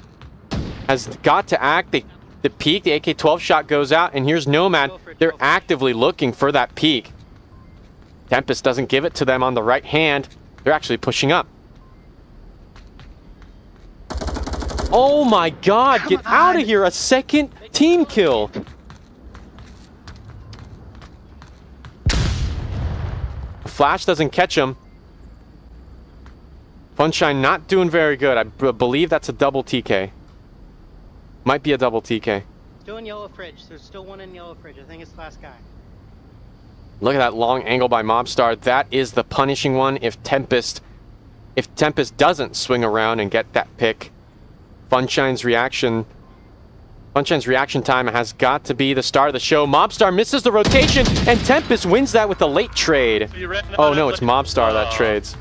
has got to act. The peek, the AK-12 shot goes out, and here's Nomad. They're actively looking for that peek. Tempest doesn't give it to them on the right hand. They're actually pushing up. Oh my god, get out of here! A second team kill! Flash doesn't catch him. Funshine not doing very good. I believe that's a double TK. Might be a double TK. Still in yellow fridge. There's still one in yellow fridge. I think it's the last guy. Look at that long angle by Mobstar. That is the punishing one if Tempest doesn't swing around and get that pick. Funshine's reaction time has got to be the star of the show. Mobstar misses the rotation, and Tempest wins that with a late trade. Oh no, it's Mobstar that trades.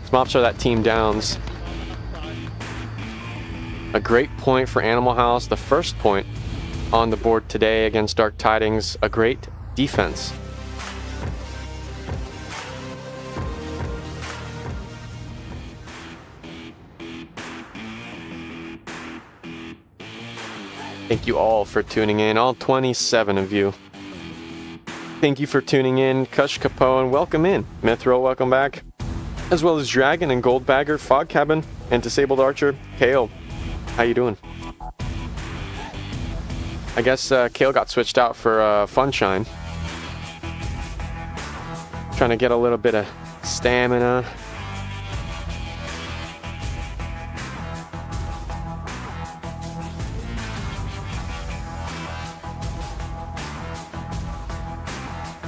It's Mobstar that team downs. A great point for Animal House. The first point on the board today against Dark Tidings. A great defense. Thank you all for tuning in, all 27 of you. Thank you for tuning in, Kush Capone, welcome in. Mithril, welcome back. As well as Dragon and Goldbagger, Fog Cabin, and Disabled Archer, Kale. How you doing? I guess Kale got switched out for Funshine. Trying to get a little bit of stamina.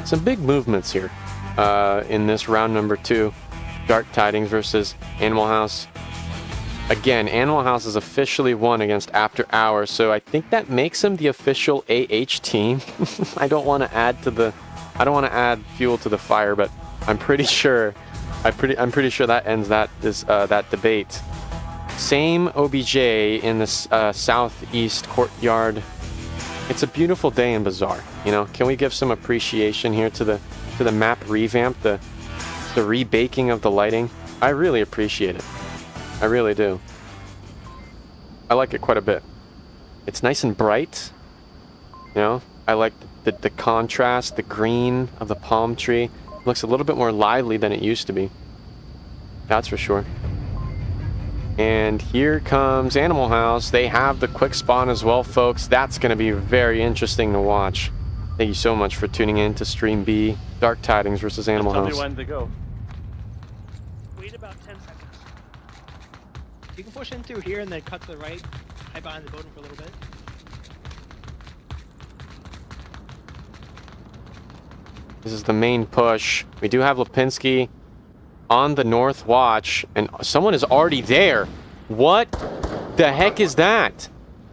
Some big movements here in this round number 2. Dark Tidings versus Animal House. Again, Animal House has officially won against After Hours, so I think that makes him the official AH team. I don't want to add fuel to the fire, but I'm pretty sure that ends that debate. Same OBJ in the southeast courtyard. It's a beautiful day in Bazaar. You know, can we give some appreciation here to the map revamp, the rebaking of the lighting? I really appreciate it. I really do. I like it quite a bit. It's nice and bright. You know, I like the contrast, the green of the palm tree. It looks a little bit more lively than it used to be. That's for sure. And here comes Animal House. They have the quick spawn as well, folks. That's going to be very interesting to watch. Thank you so much for tuning in to Stream B. Dark Tidings versus Animal House. Tell me when to go. Wait about 10 seconds. You can push in through here and then cut to the right, hide behind the building for a little bit. This is the main push. We do have Lipinski on the north watch, and someone is already there. What the heck is that?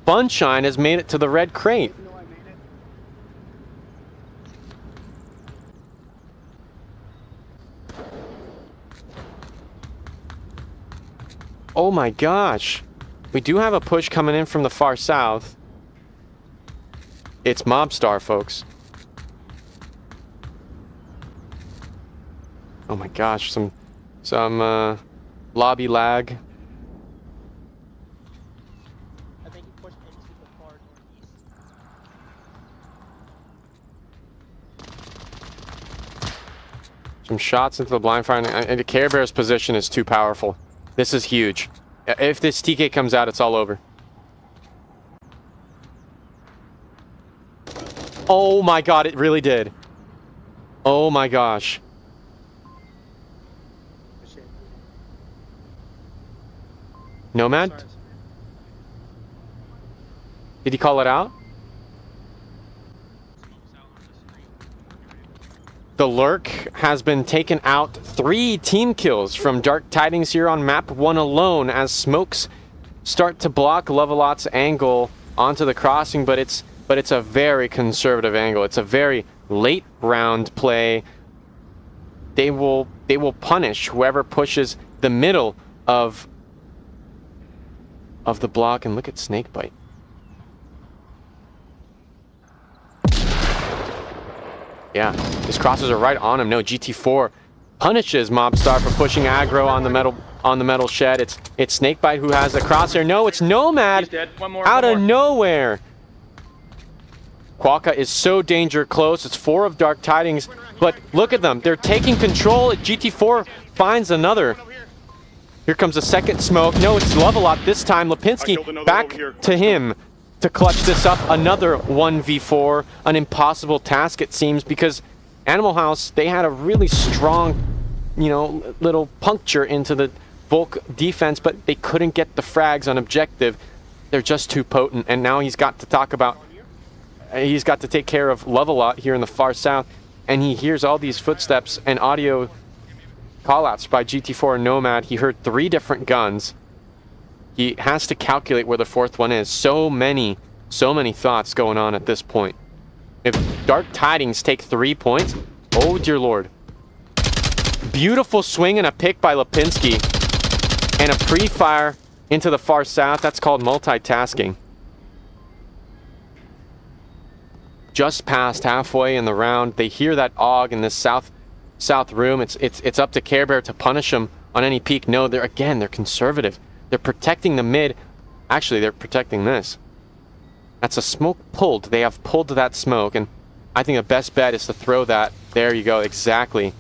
Funshine has made it to the red crate. Oh my gosh. We do have a push coming in from the far south. It's Mobstar, folks. Oh my gosh, some lobby lag. I think you pushed into the far northeast. Some shots into the blind fire, and the Care Bear's position is too powerful. This is huge. If this TK comes out, it's all over. Oh my god, it really did. Oh my gosh. Nomad? Did he call it out? The Lurk has been taken out. 3 team kills from Dark Tidings here on map 1 alone as smokes start to block Lovelot's angle onto the crossing, but it's a very conservative angle. It's a very late round play. They will punish whoever pushes the middle of the block, and look at Snakebite. Yeah, his crosses are right on him. No, GT4 punishes Mobstar for pushing aggro on the metal shed. It's Snakebite who has the crosshair. No, it's Nomad. He's dead. One more. Out of nowhere. Quokka is so danger close. It's 4 of Dark Tidings, but look at them. They're taking control. GT4 finds another. Here comes a second smoke. No, it's Lovelot this time. Lipinski back to him to clutch this up. Another 1v4. An impossible task, it seems, because Animal House, they had a really strong, you know, little puncture into the Volk defense, but they couldn't get the frags on objective. They're just too potent, and now he's got to take care of Lovelot here in the far south, and he hears all these footsteps and audio callouts by GT4 and Nomad. He heard 3 different guns. He has to calculate where the 4th one is. So many thoughts going on at this point. If Dark Tidings take 3 points, oh dear lord. Beautiful swing and a pick by Lipinski. And a pre-fire into the far south. That's called multitasking. Just past halfway in the round, they hear that AUG in this south room. It's up to Care Bear to punish him on any peek. No, they're conservative. They're protecting the mid. Actually, they're protecting this. That's a smoke pulled. They have pulled that smoke, and I think the best bet is to throw that. There you go, exactly.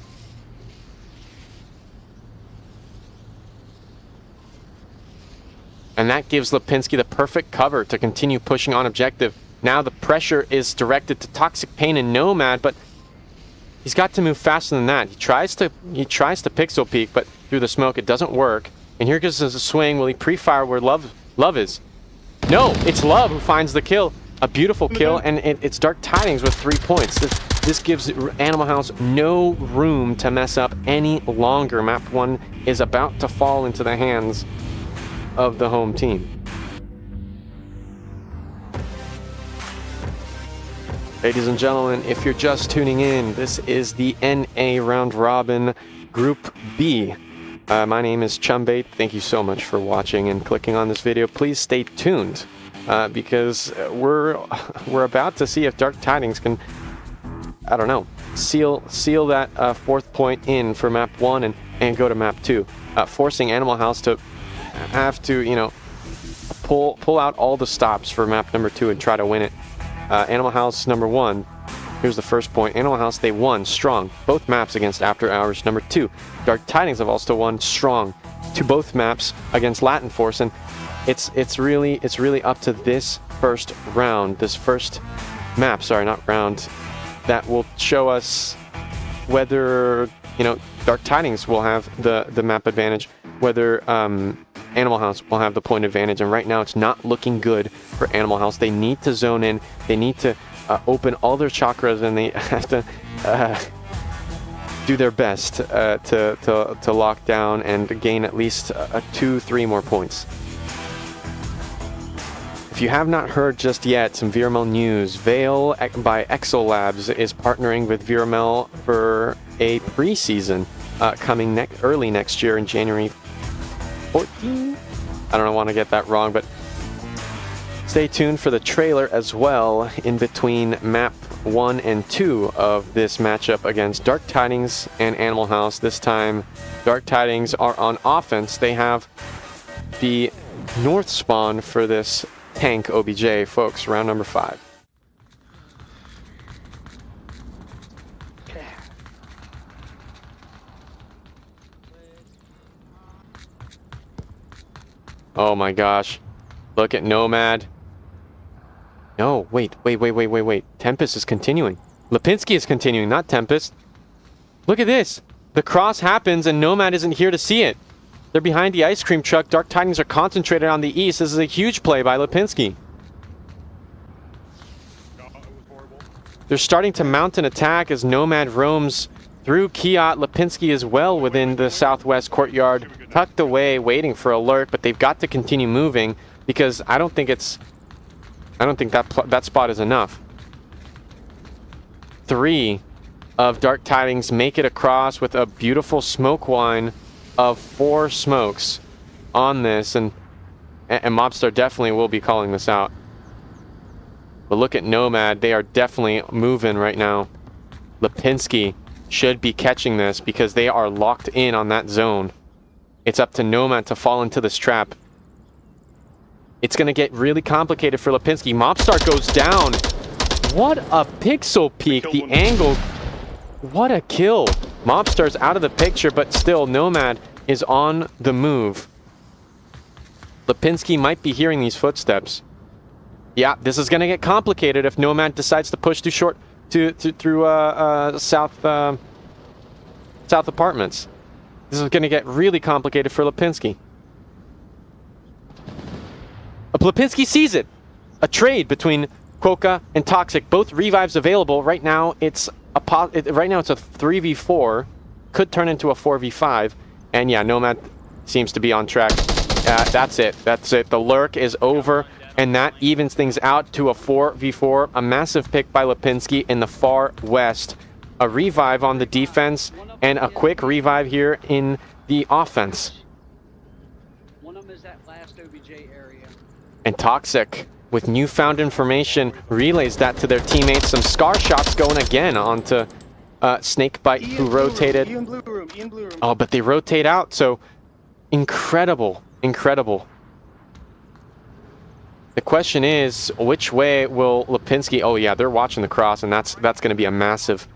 And that gives Lipinski the perfect cover to continue pushing on objective. Now the pressure is directed to Toxic Pain and Nomad, but he's got to move faster than that. He tries to pixel peek, but through the smoke it doesn't work. And here goes a swing. Will he pre-fire where Love is? No, it's Love who finds the kill. A beautiful kill, and it's Dark Tidings with 3 points. This gives Animal House no room to mess up any longer. Map 1 is about to fall into the hands of the home team. Ladies and gentlemen, if you're just tuning in, this is the NA Round Robin Group B. My name is Chumbait. Thank you so much for watching and clicking on this video. Please stay tuned because we're about to see if Dark Tidings can, I don't know, seal that fourth point in for map 1 and go to map 2, forcing Animal House to have to, you know, pull out all the stops for map number 2 and try to win it. Animal House number 1, here's the first point. Animal House, they won strong both maps against After Hours. Number 2, Dark Tidings have also won strong to both maps against Latin Force, and it's really up to this first round, this first map, sorry, not round, that will show us whether, you know, Dark Tidings will have the map advantage, whether Animal House will have the point advantage, and right now it's not looking good for Animal House. They need to zone in, they need to open all their chakras, and they have to do their best to lock down and gain at least 2-3 more points. If you have not heard just yet, some VRML news. Veil by Exo Labs is partnering with VRML for a preseason coming early next year in January 14? I don't want to get that wrong, but stay tuned for the trailer as well in between map 1 and 2 of this matchup against Dark Tidings and Animal House. This time, Dark Tidings are on offense. They have the north spawn for this tank OBJ, folks, round number 5. Oh my gosh. Look at Nomad. No, wait. Tempest is continuing. Lipinski is continuing, not Tempest. Look at this. The cross happens and Nomad isn't here to see it. They're behind the ice cream truck. Dark Tidings are concentrated on the east. This is a huge play by Lipinski. They're starting to mount an attack as Nomad roams through Kiat. Lipinski is well within the southwest courtyard, tucked away, waiting for alert, but they've got to continue moving because I don't think that spot is enough. 3 of Dark Tidings make it across with a beautiful smoke wine of 4 smokes on this, and Mobstar definitely will be calling this out. But look at Nomad, they are definitely moving right now. Lipinski should be catching this because they are locked in on that zone. It's up to Nomad to fall into this trap. It's going to get really complicated for Lipinski. Mobstar goes down. What a pixel peek. The angle. What a kill. Mobstar's out of the picture, but still Nomad is on the move. Lipinski might be hearing these footsteps. Yeah, this is going to get complicated if Nomad decides to push through south apartments. This is going to get really complicated for Lipinski. Lipinski sees it. A trade between Quokka and Toxic, both revives available. Right now it's a 3v4, could turn into a 4v5, and yeah, Nomad seems to be on track. That's it. The lurk is over, and that evens things out to a 4v4. A massive pick by Lipinski in the far west. A revive on the defense, and a quick revive here in the offense. One of them is that last OBJ area. And Toxic, with newfound information, relays that to their teammates. Some scar shots going again onto Snakebite, who rotated. Ian Blue Room. Oh, but they rotate out, so incredible. The question is, which way will Lipinski... Oh yeah, they're watching the cross, and that's going to be a massive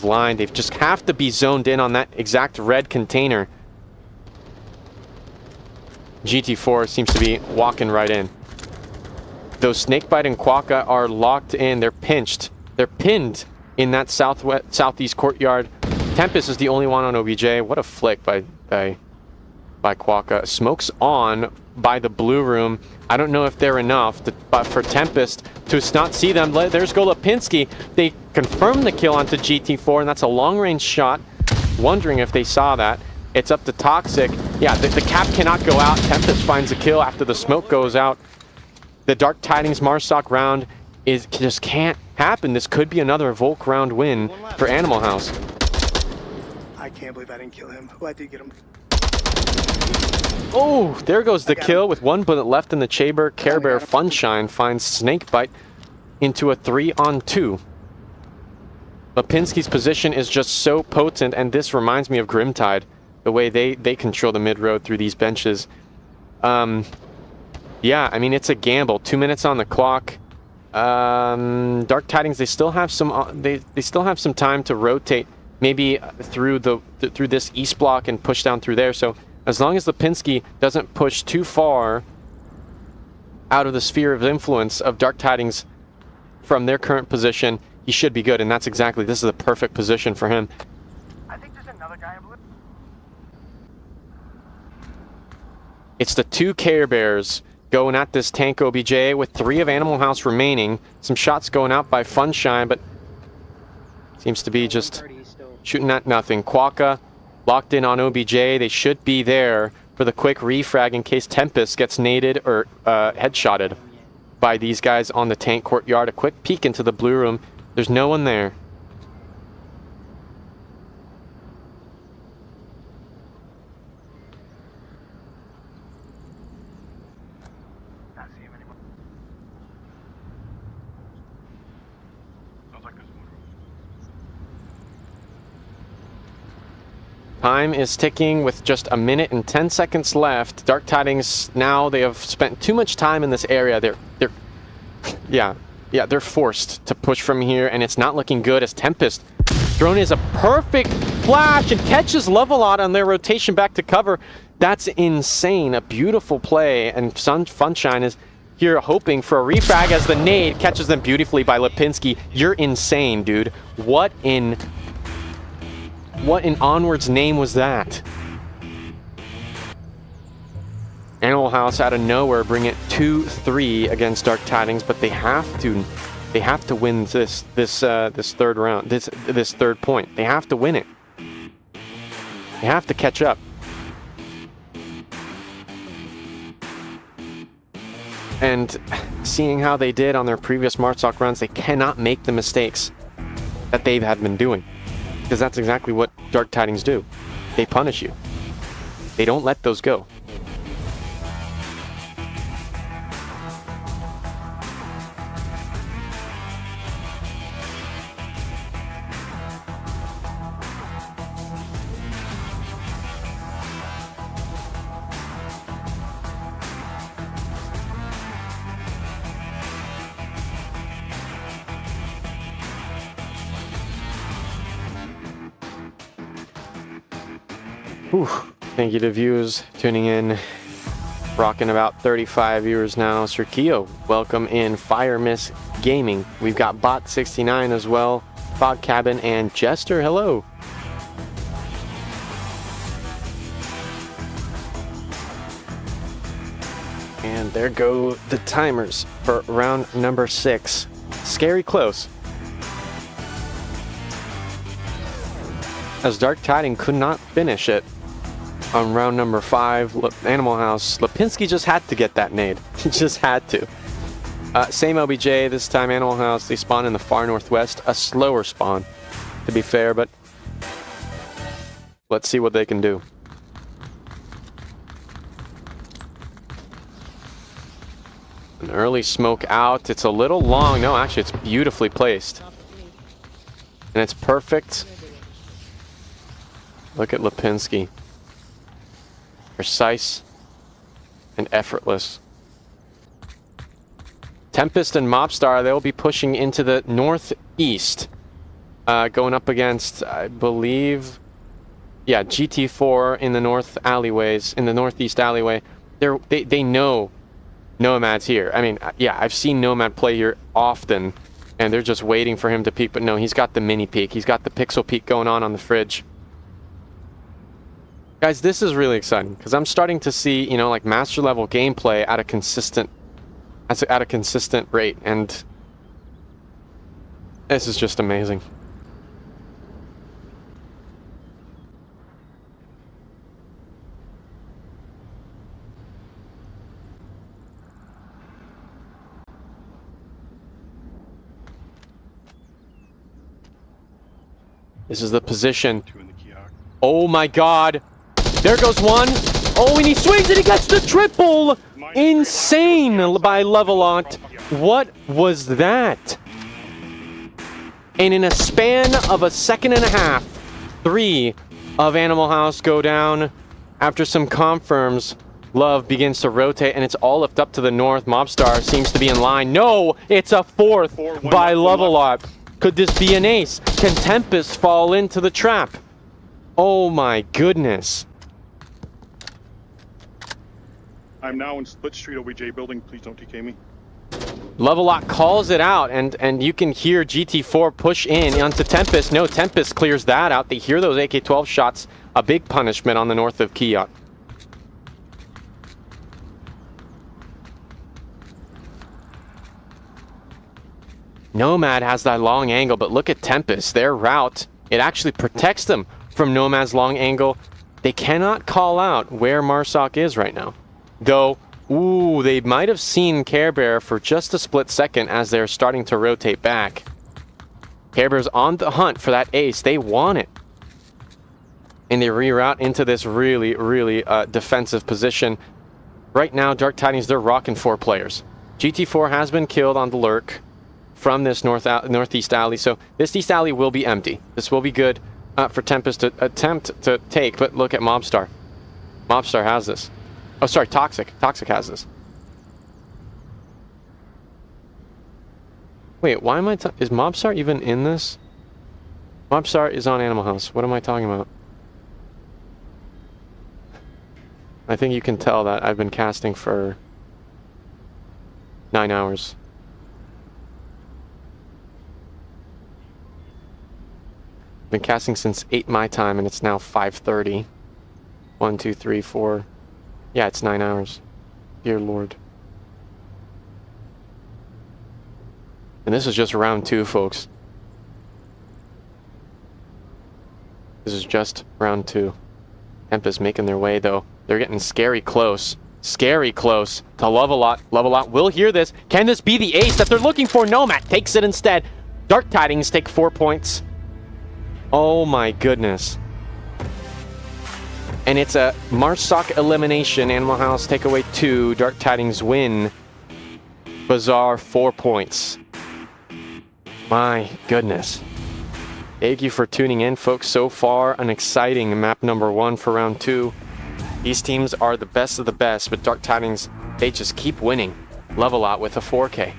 line. They just have to be zoned in on that exact red container. GT4 seems to be walking right in. Those Snakebite and Quokka are locked in. They're pinched. They're pinned in that southeast courtyard. Tempest is the only one on OBJ. What a flick by by Quokka. Smoke's on by the blue room. I don't know if they're enough, but for Tempest to not see them, there's go Lipinski. They confirm the kill onto GT4, and that's a long-range shot. Wondering if they saw that. It's up to Toxic. Yeah, the cap cannot go out. Tempest finds a kill after the smoke goes out. The Dark Tidings Marsoc round just can't happen. This could be another Volk round win for Animal House. I can't believe I didn't kill him. Well, I did get him. Oh, there goes the kill with 1 bullet left in the chamber. Care Bear Funshine finds Snakebite into a 3-on-2. Lipinski's position is just so potent, and this reminds me of Grimtide, the way they control the mid-road through these benches. Yeah, I mean, it's a gamble. 2 minutes on the clock. Dark Tidings, they still have some they still have some time to rotate, maybe through through this east block and push down through there. So as long as Lipinski doesn't push too far out of the sphere of influence of Dark Tidings from their current position, he should be good. And that's exactly, this is the perfect position for him. I think there's another guy. It's the 2 Care Bears going at this tank OBJ with 3 of Animal House remaining. Some shots going out by Funshine, but seems to be just shooting at nothing. Quokka locked in on OBJ. They should be there for the quick refrag in case Tempest gets naded or headshotted by these guys on the tank courtyard. A quick peek into the blue room. There's no one there. Time is ticking with just 1 minute and 10 seconds left. Dark Tidings, now they have spent too much time in this area. They're forced to push from here, and it's not looking good as Tempest thrown is a perfect flash and catches Levelot on their rotation back to cover. That's insane. A beautiful play, and Funshine is here hoping for a refrag as the nade catches them beautifully by Lipinski. You're insane, dude. What in Onward's name was that? Animal House out of nowhere bring it 2-3 against Dark Tidings, but they have to win this third round, this third point. They have to win it. They have to catch up. And seeing how they did on their previous Marsoc runs, they cannot make the mistakes that they have been doing. Because that's exactly what Dark Tidings do. They punish you. They don't let those go. Whew. Thank you to viewers tuning in. Rocking about 35 viewers now. Sergio, welcome in. Fire Miss Gaming. We've got Bot69 as well. Fog Cabin and Jester, hello. And there go the timers for round number 6. Scary close. As Dark Tidings could not finish it on round number 5. Animal House, Lipinski just had to get that nade. He just had to. Same OBJ, this time Animal House, they spawn in the far northwest. A slower spawn, to be fair, but let's see what they can do. An early smoke out. It's a little long. No, actually, it's beautifully placed. And it's perfect. Look at Lipinski. Precise and effortless. Tempest and Mobstar, they'll be pushing into the northeast. Going up against, I believe, yeah, GT4 in the north alleyways, in the northeast alleyway. They know Nomad's here. I mean, yeah, I've seen Nomad play here often, and they're just waiting for him to peek, but no, he's got the mini peek. He's got the pixel peek going on the fridge. Guys, this is really exciting because I'm starting to see, you know, like master level gameplay at a consistent rate, and this is just amazing. This is the position. Oh my god. There goes one. Oh, and he swings and he gets the triple! Insane by Levelot. What was that? And in a span of a second and a half, 3 of Animal House go down. After some confirms, Love begins to rotate, and it's all left up to the north. Mobstar seems to be in line. No, it's a 4th by Levelot. Could this be an ace? Can Tempest fall into the trap? Oh my goodness. I'm now in Split Street OBJ building. Please don't TK me. Levelot calls it out, and you can hear GT4 push in onto Tempest. No, Tempest clears that out. They hear those AK-12 shots. A big punishment on the north of Kiat. Nomad has that long angle, but look at Tempest. Their route, it actually protects them from Nomad's long angle. They cannot call out where Marsoc is right now. Though, ooh, they might have seen Care Bear for just a split second as they're starting to rotate back. Care Bear's on the hunt for that ace. They want it. And they reroute into this really, really defensive position. Right now, Dark Tidings, they're rocking 4 players. GT4 has been killed on the lurk from this northeast alley, so this east alley will be empty. This will be good for Tempest to attempt to take, but look at Mobstar. Mobstar has this. Oh, sorry, Toxic. Toxic has this. Wait, why am I... Is Mobstar even in this? Mobstar is on Animal House. What am I talking about? I think you can tell that I've been casting for 9 hours. Been casting since 8 my time, and it's now 5:30. 1, 2, 3, 4. Yeah, it's 9 hours. Dear Lord. And this is just round 2, folks. This is just round 2. Tempest making their way, though. They're getting scary close. Scary close to Levelot. Levelot will hear this. Can this be the ace that they're looking for? Nomad takes it instead. Dark Tidings take 4 points. Oh my goodness. And it's a Marsoc elimination. Animal House take away 2. Dark Tidings win. Bizarre 4 points. My goodness. Thank you for tuning in, folks. So far, an exciting map number 1 for round 2. These teams are the best of the best, but Dark Tidings, they just keep winning. Levelot with a 4K.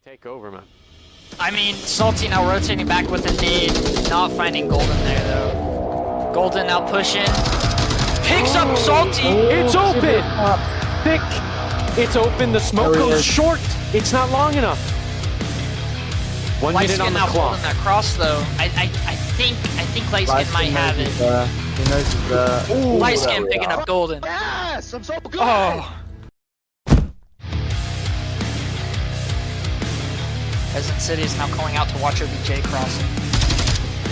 Take over, man. I mean, Salty now rotating back with a nade, not finding Golden there, though. Golden now pushing. Picks up Salty! It's open! Thick! It's open, the smoke goes short! It's not long enough! 1 minute on the clock. That cross, though. I think Lightskin might have it. He knows Lightskin picking up Golden. Yes! I'm so good! Oh! Peasant City is now calling out to watch OBJ crossing.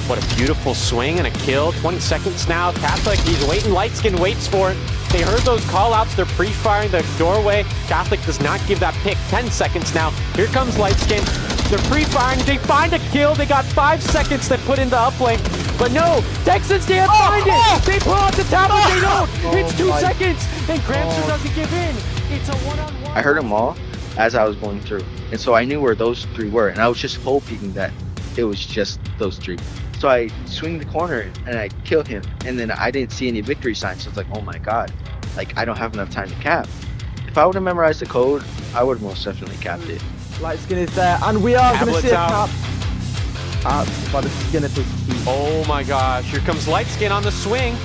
What a beautiful swing and a kill. 20 seconds now. Catholic, he's waiting. Lightskin waits for it. They heard those call-outs. They're pre-firing the doorway. Catholic does not give that pick. 10 seconds now. Here comes Lightskin. They're pre-firing. They find a kill. They got 5 seconds to put in the uplink. But no, Texans can't find it. They pull out the tablet. They don't. It's 2 seconds. And Gramster doesn't give in. It's a one-on-one. I heard them all, as I was going through. And so I knew where those three were, and I was just hoping that it was just those three. So I swing the corner and I kill him, and then I didn't see any victory signs. So it's like, oh my god, like I don't have enough time to cap. If I would have memorized the code, I would have most definitely capped it. Light skin is there, and we are going to see a out. cap. By the skin of his teeth. Oh my gosh, here comes Light Skin on the swing.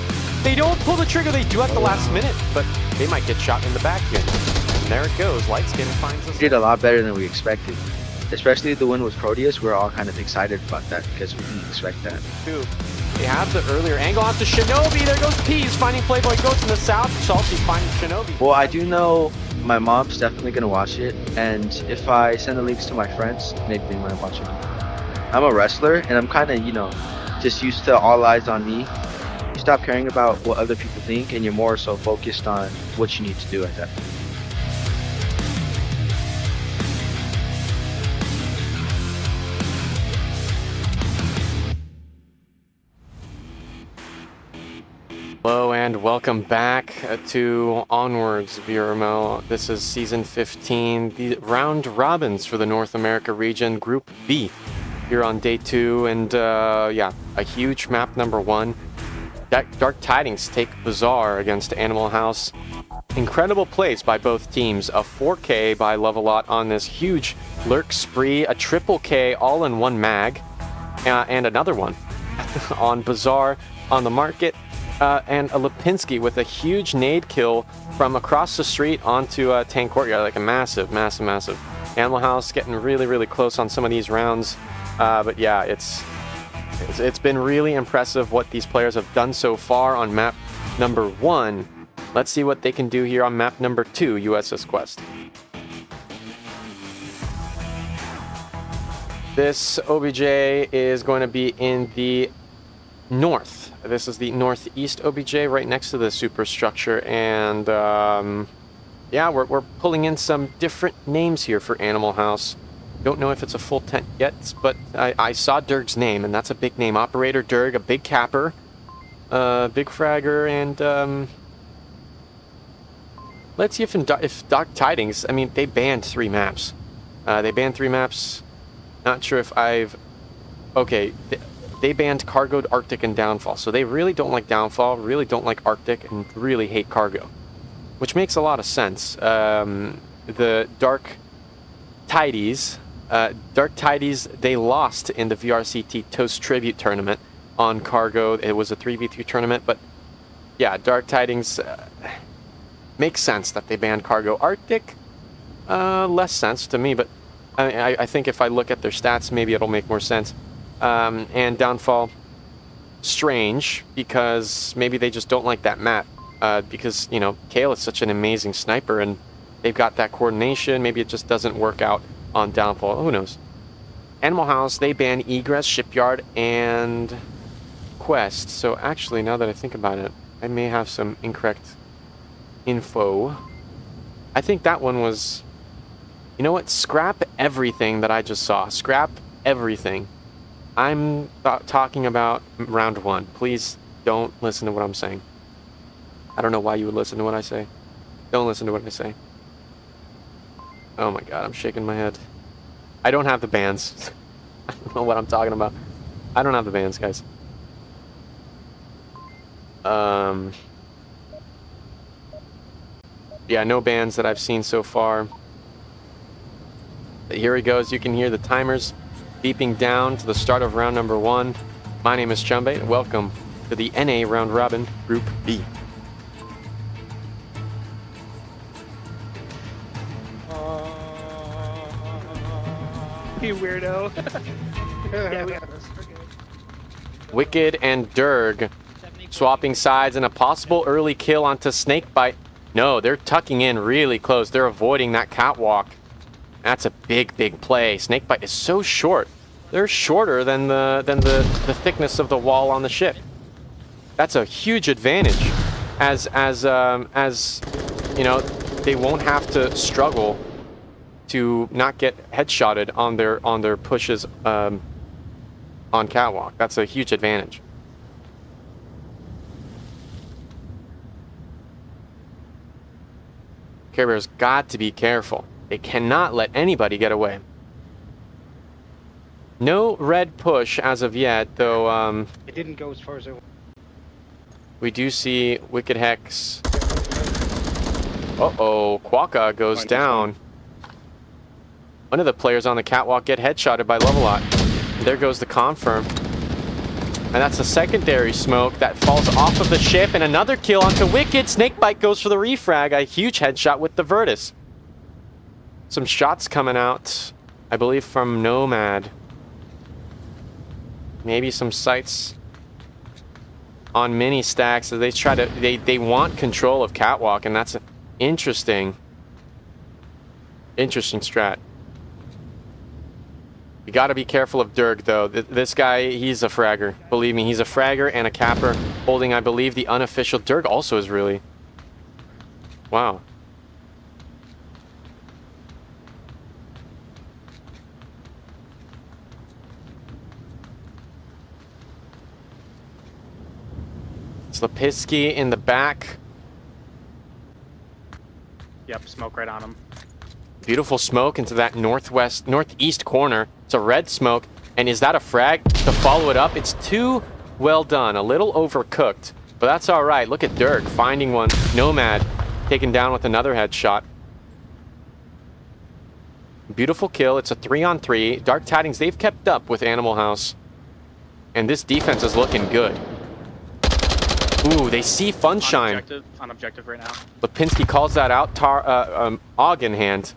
They don't pull the trigger, they do at the last minute, but they might get shot in the back here. And there it goes, Light Skin finds us. We did a lot better than we expected. Especially the win with Proteus, we're all kind of excited about that because we didn't expect that. They have the earlier angle onto Shinobi. There goes Peas finding Playboy Goats in the south. Salty finding Shinobi. Well, I do know my mom's definitely going to watch it. And if I send the links to my friends, maybe they might watch it. I'm a wrestler and I'm kind of, just used to all eyes on me. You stop caring about what other people think and you're more so focused on what you need to do at that point. Hello and welcome back to Onwards, VRML. This is Season 15, the round robins for the North America region, Group B. Here on Day 2, and yeah, a huge map number 1. Dark Tidings take Bazaar against Animal House. Incredible plays by both teams. A 4K by Lovelot on this huge lurk spree, a triple K all in one mag, and another one on Bazaar on the market. And a Lipinski with a huge nade kill from across the street onto Tank Courtyard, like a massive. Animal House getting really close on some of these rounds, but yeah, it's been really impressive what these players have done so far on map number 1. Let's see what they can do here on map number 2, USS Quest. This OBJ is going to be in the north. This is the northeast OBJ right next to the superstructure, and yeah, we're pulling in some different names here for Animal House. Don't know if it's a full tent yet, but I saw Durg's name, and that's a big name. Operator Durg, a big capper, big fragger, and let's see if Dark Tidings, I mean, they banned 3 maps. They banned 3 maps. Not sure if I've... Okay, they banned Cargoed, Arctic, and Downfall. So they really don't like Downfall, really don't like Arctic, and really hate Cargo. Which makes a lot of sense. The Dark Tidies, they lost in the VRCT Toast Tribute Tournament on Cargo. It was a 3v3 tournament, but yeah, Dark Tidings makes sense that they banned Cargo. Arctic, less sense to me, but I think if I look at their stats, maybe it'll make more sense. And Downfall, strange, because maybe they just don't like that map. Because, Kale is such an amazing sniper, and they've got that coordination. Maybe it just doesn't work out on Downfall. Who knows? Animal House, they ban Egress, Shipyard, and Quest. So actually, now that I think about it, I may have some incorrect info. I think that one was... You know what? Scrap everything that I just saw. Scrap everything. I'm talking about round 1. Please don't listen to what I'm saying. I don't know why you would listen to what I say. Don't listen to what I say. Oh my god, I'm shaking my head. I don't have the bands. I don't know what I'm talking about. I don't have the bands, guys. Yeah, no bands that I've seen so far. But here he goes. You can hear the timers beeping down to the start of round number 1. My name is Chumbe, and welcome to the NA Round Robin Group B. You weirdo. Yeah, we got this. We're good. Wicked and Durg swapping sides, and a possible early kill onto Snakebite. No, they're tucking in really close. They're avoiding that catwalk. That's a big play. Snakebite is so short. They're shorter than the thickness of the wall on the ship. That's a huge advantage, as you know, they won't have to struggle to not get headshotted on their pushes on catwalk. That's a huge advantage. Care Bear's got to be careful. They cannot let anybody get away. No red push as of yet, though. It didn't go as far as I. We do see Wicked Hex. Uh-oh, Quokka goes down. One of the players on the catwalk get headshotted by Levelot. There goes the confirm. And that's a secondary smoke that falls off of the ship, and another kill onto Wicked. Snakebite goes for the refrag, a huge headshot with the Virtus. Some shots coming out, I believe, from Nomad. Maybe some sights on mini stacks as they try to they want control of catwalk, and that's an interesting strat. You got to be careful of Dirk, though. This guy, he's a fragger. Believe me, he's a fragger and a capper, holding, I believe, the unofficial. Dirk also is really. Wow. Lipinski in the back. Yep, smoke right on him. Beautiful smoke into that northeast corner. It's a red smoke. And is that a frag to follow it up? It's too well done. A little overcooked. But that's all right. Look at Dirk finding one. Nomad taken down with another headshot. Beautiful kill. It's a 3-on-3. Dark Tidings, they've kept up with Animal House. And this defense is looking good. Ooh, they see Funshine. On objective right now. Lipinski calls that out. AUG in hand.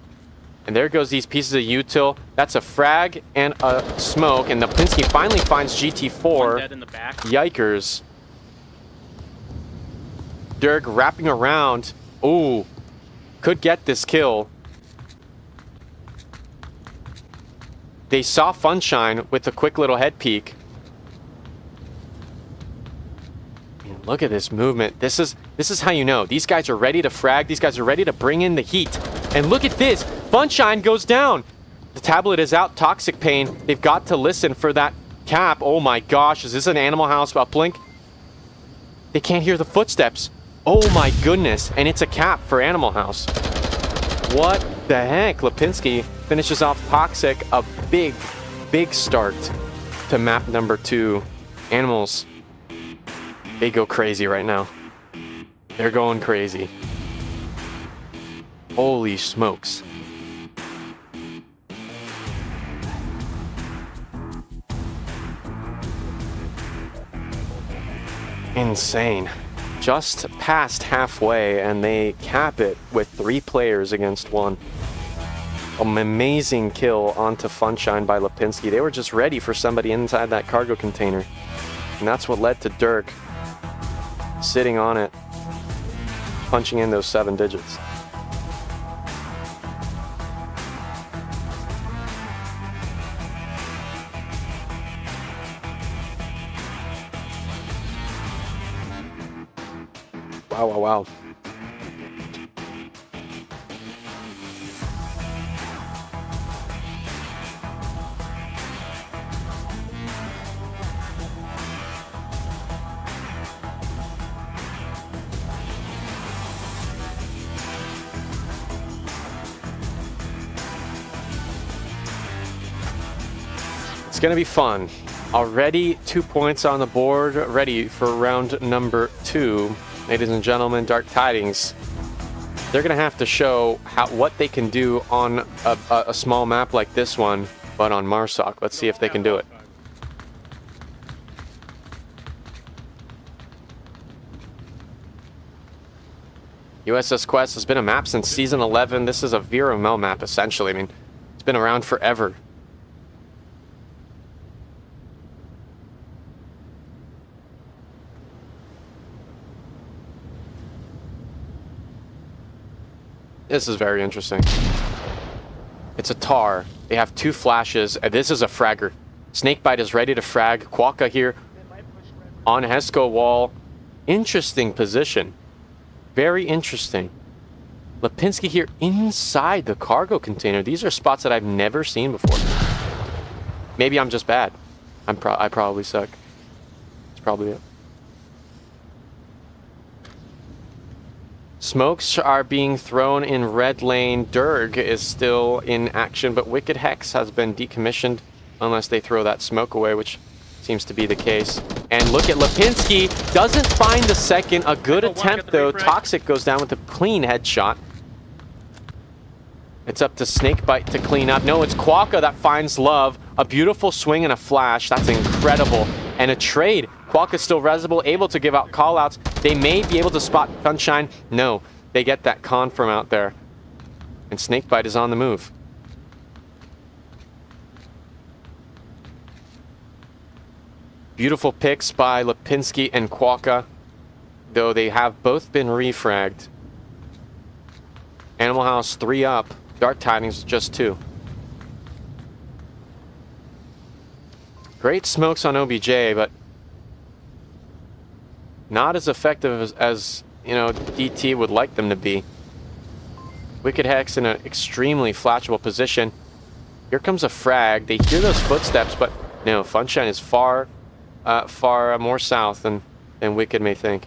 And there goes these pieces of util. That's a frag and a smoke. And Lipinski finally finds GT4. One dead in the back. Yikers. Dirk wrapping around. Ooh. Could get this kill. They saw Funshine with a quick little head peek. Look at this movement. This is how you know. These guys are ready to frag. These guys are ready to bring in the heat. And look at this. Funshine goes down. The tablet is out. Toxic Pain. They've got to listen for that cap. Oh my gosh. Is this an Animal House uplink? They can't hear the footsteps. Oh my goodness. And it's a cap for Animal House. What the heck? Lipinski finishes off Toxic. A big, big start to map number 2. Animals. They go crazy right now. They're going crazy. Holy smokes. Insane. Just past halfway, and they cap it with 3 players against 1. An amazing kill onto Funshine by Lipinski. They were just ready for somebody inside that cargo container. And that's what led to Dirk sitting on it, punching in those 7 digits. Wow, wow, wow. It's going to be fun. Already 2 points on the board, ready for round number 2. Ladies and gentlemen, Dark Tidings. They're going to have to show what they can do on a small map like this one, but on Marsoc. Let's see if they can do it. USS Quest has been a map since Season 11. This is a VRML map, essentially. I mean, it's been around forever. This is very interesting. It's a tar. They have 2 flashes, and this is a fragger. Snakebite is ready to frag. Quokka here on Hesco wall. Interesting position. Very interesting. Lipinski here inside the cargo container. These are spots that I've never seen before. Maybe I'm just bad. I probably suck. That's probably it. Smokes are being thrown in red lane. Durg is still in action, but Wicked Hex has been decommissioned unless they throw that smoke away, which seems to be the case. And look at Lipinski, doesn't find the second. A good attempt though. Toxic goes down with a clean headshot. It's up to Snakebite to clean up. No, it's Quokka that finds Love. A beautiful swing and a flash. That's incredible. And a trade. Quokka's still resible, able to give out callouts. They may be able to spot Sunshine. No, they get that confirm out there. And Snakebite is on the move. Beautiful picks by Lipinski and Quokka, though they have both been refragged. Animal House 3 up. Dark Tidings just 2. Great smokes on OBJ, but not as effective as you know, DT would like them to be. Wicked Hex in an extremely flashable position. Here comes a frag. They hear those footsteps, but no, Funshine is far more south than Wicked may think.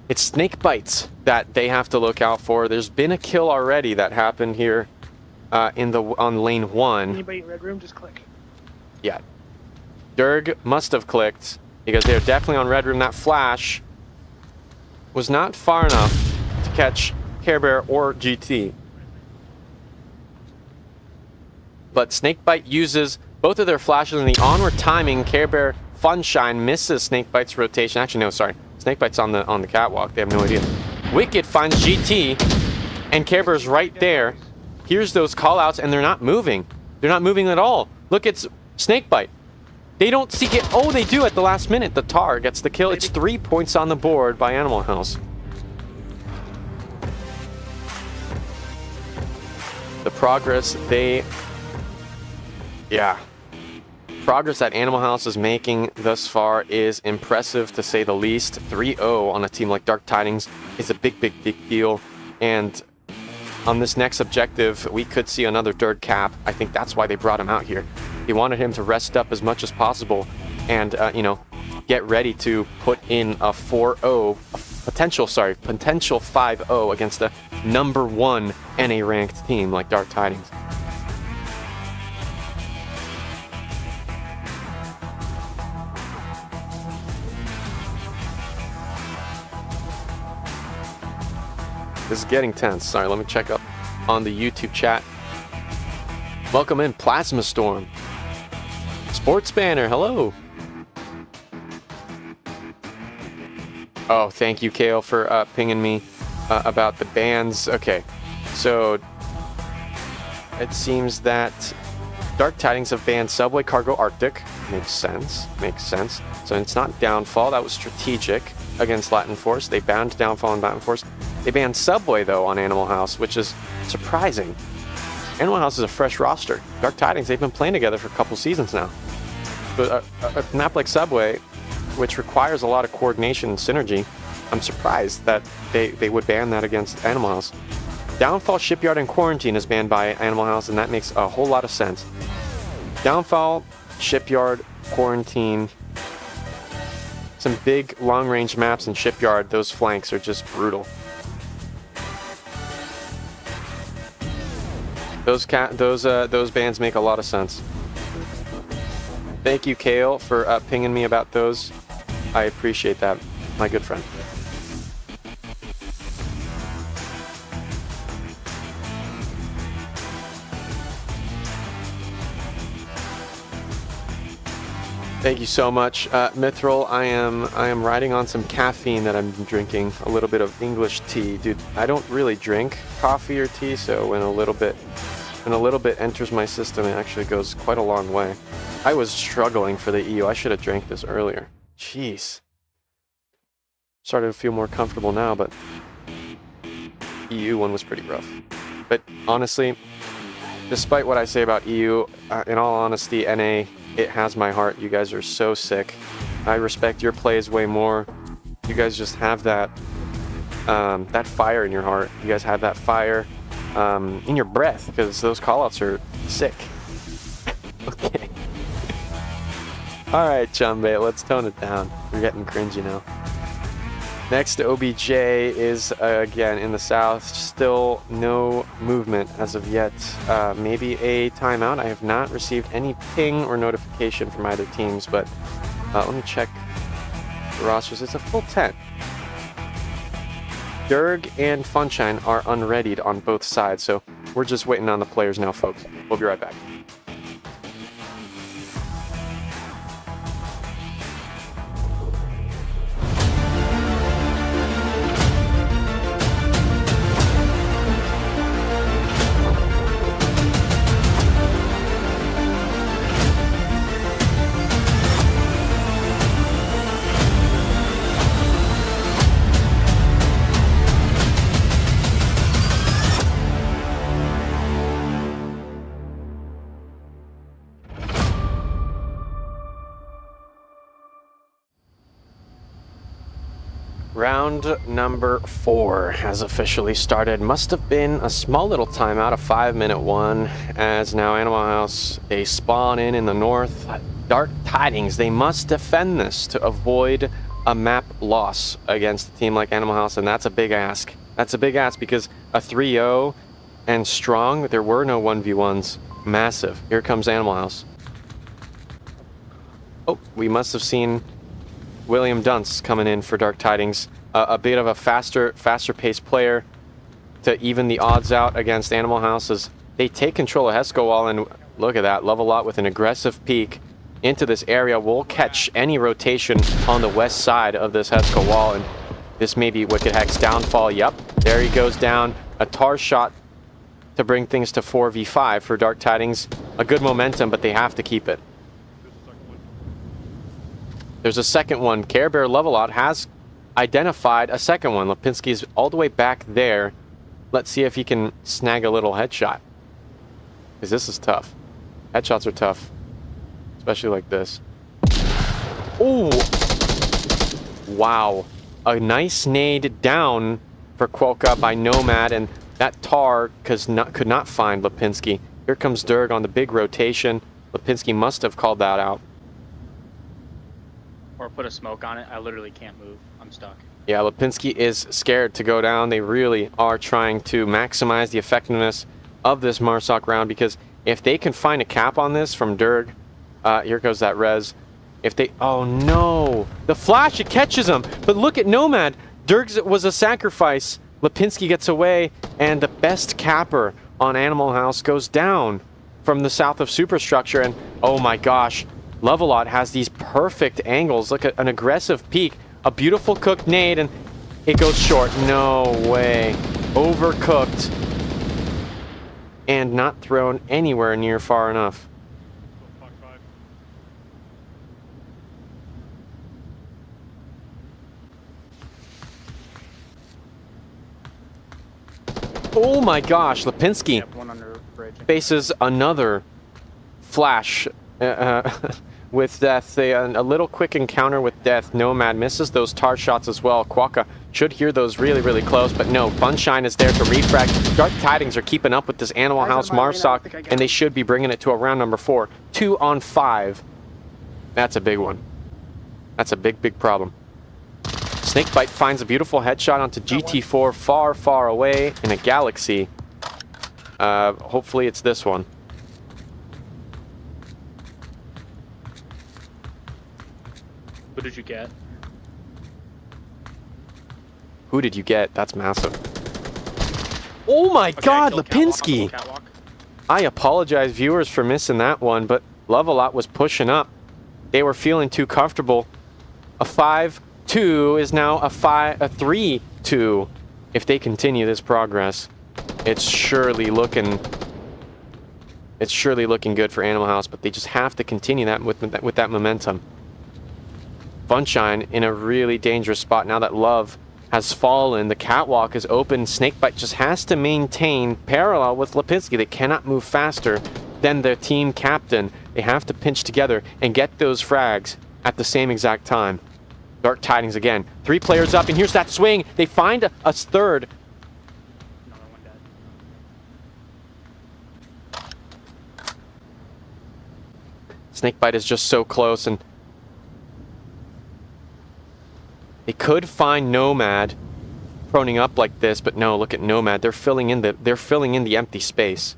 It's Snakebites that they have to look out for. There's been a kill already that happened here on lane 1. Anybody in red room, just click. Yeah. Durg must have clicked because they're definitely on red room. That flash was not far enough to catch Care Bear or GT. But Snakebite uses both of their flashes in the onward timing. Care Bear Funshine misses Snakebite's rotation. Actually, no, sorry. Snakebite's on the catwalk. They have no idea. Wicked finds GT, and Care Bear's right there. Here's those callouts, and they're not moving. They're not moving at all. Look, it's Snakebite. They don't seek it. Oh, they do at the last minute. The Tar gets the kill. It's 3 points on the board by Animal House. The progress progress that Animal House is making thus far is impressive, to say the least. 3-0 on a team like Dark Tidings is a big deal. And on this next objective, we could see another Durg cap. I think that's why they brought him out here. They wanted him to rest up as much as possible and, you know, get ready to put in a 4-0, potential 5-0 against a #1 NA ranked team like Dark Tidings. This is getting tense. Sorry, let me check up on the YouTube chat. Welcome in, Plasma Storm. Sports Banner, hello. Oh, thank you, Kale, for pinging me about the bans. Okay, so it seems that Dark Tidings have banned Subway, Cargo, Arctic. Makes sense. So it's not Downfall. That was strategic against Latin Force. They banned Downfall and Latin Force. They banned Subway, though, on Animal House, which is surprising. Animal House is a fresh roster. Dark Tidings, they've been playing together for a couple seasons now. But a map like Subway, which requires a lot of coordination and synergy, I'm surprised that they would ban that against Animal House. Downfall, Shipyard, and Quarantine is banned by Animal House, and that makes a whole lot of sense. Downfall, Shipyard, Quarantine, some big long-range maps in Shipyard. Those flanks are just brutal. Those bans make a lot of sense. Thank you, Kale, for pinging me about those. I appreciate that, my good friend. Thank you so much, Mithril. I am riding on some caffeine that I'm drinking. A little bit of English tea, dude. I don't really drink coffee or tea, so when a little bit enters my system, it actually goes quite a long way. I was struggling for the EU. I should have drank this earlier. Jeez. Starting to feel more comfortable now, but EU one was pretty rough. But honestly, despite what I say about EU, in all honesty, NA, it has my heart. You guys are so sick. I respect your plays way more. You guys just have that that fire in your heart. You guys have that fire in your breath, because those callouts are sick. Okay. All right, Chumbe, let's tone it down. We're getting cringy now. Next to OBJ is, again, in the south. Still no movement as of yet. Maybe a timeout. I have not received any ping or notification from either teams, but let me check the rosters. It's a full 10. Durg and Funshine are unreadied on both sides, so we're just waiting on the players now, folks. We'll be right back. Round number 4 has officially started. Must have been a small little timeout, a 5-minute one, as now Animal House, they spawn in the north. Dark Tidings, they must defend this to avoid a map loss against a team like Animal House, and that's a big ask. That's a big ask because a 3-0 and strong, there were no 1v1s. Massive. Here comes Animal House. Oh, we must have seen William Dunce coming in for Dark Tidings. A bit of a faster paced player to even the odds out against Animal House as they take control of Hesco, and look at that, Level Lot with an aggressive peek into this area will catch any rotation on the west side of this Hesco wall, and this may be Wicked Heck's downfall. Yep, there he goes down. A tar shot to bring things to 4v5 for Dark Tidings. A good momentum, but they have to keep it. There's a second one. Care Bear Levelot has identified a second one. Lipinski's all the way back there. Let's see if he can snag a little headshot. Because this is tough. Headshots are tough. Especially like this. Ooh! Wow. A nice nade down for Quokka by Nomad, and that tar could not find Lipinski. Here comes Durg on the big rotation. Lipinski must have called that out. Or put a smoke on it. I literally can't move. I'm stuck. Yeah, Lipinski is scared to go down. They really are trying to maximize the effectiveness of this Marsoc round, because if they can find a cap on this from Durg, here goes that res. If they, oh no, the flash, it catches him. But look at Nomad. Durg was a sacrifice. Lipinski gets away, and the best capper on Animal House goes down from the south of Superstructure. And oh my gosh, Levelot has these perfect angles. Look at an aggressive peek, a beautiful cooked nade, and it goes short. No way. Overcooked. And not thrown anywhere near far enough. Oh my gosh, Lipinski faces another flash with death. A little quick encounter with death. Nomad misses those tar shots as well. Quokka should hear those really, really close, but no, Funshine is there to refrag. Dark Tidings are keeping up with this Animal House Marsoc, and they should be bringing it to a round number 4. 2 on 5. That's a big one. That's a big, big problem. Snakebite finds a beautiful headshot onto GT4 far, far away in a galaxy. Hopefully it's this one. What did you get? Who did you get? That's massive. Oh my god, Lipinski! I apologize, viewers, for missing that one, but Levelot was pushing up. They were feeling too comfortable. A 5-2 is now a 3-2. If they continue this progress, it's surely looking good for Animal House, but they just have to continue that with that momentum. Funshine in a really dangerous spot now that Love has fallen. The catwalk is open. Snakebite just has to maintain parallel with Lipinski. They cannot move faster than their team captain. They have to pinch together and get those frags at the same exact time. Dark Tidings again. 3 players up, and here's that swing. They find a third. Snakebite is just so close, and could find Nomad proning up like this, but no, look at Nomad. They're filling in the empty space.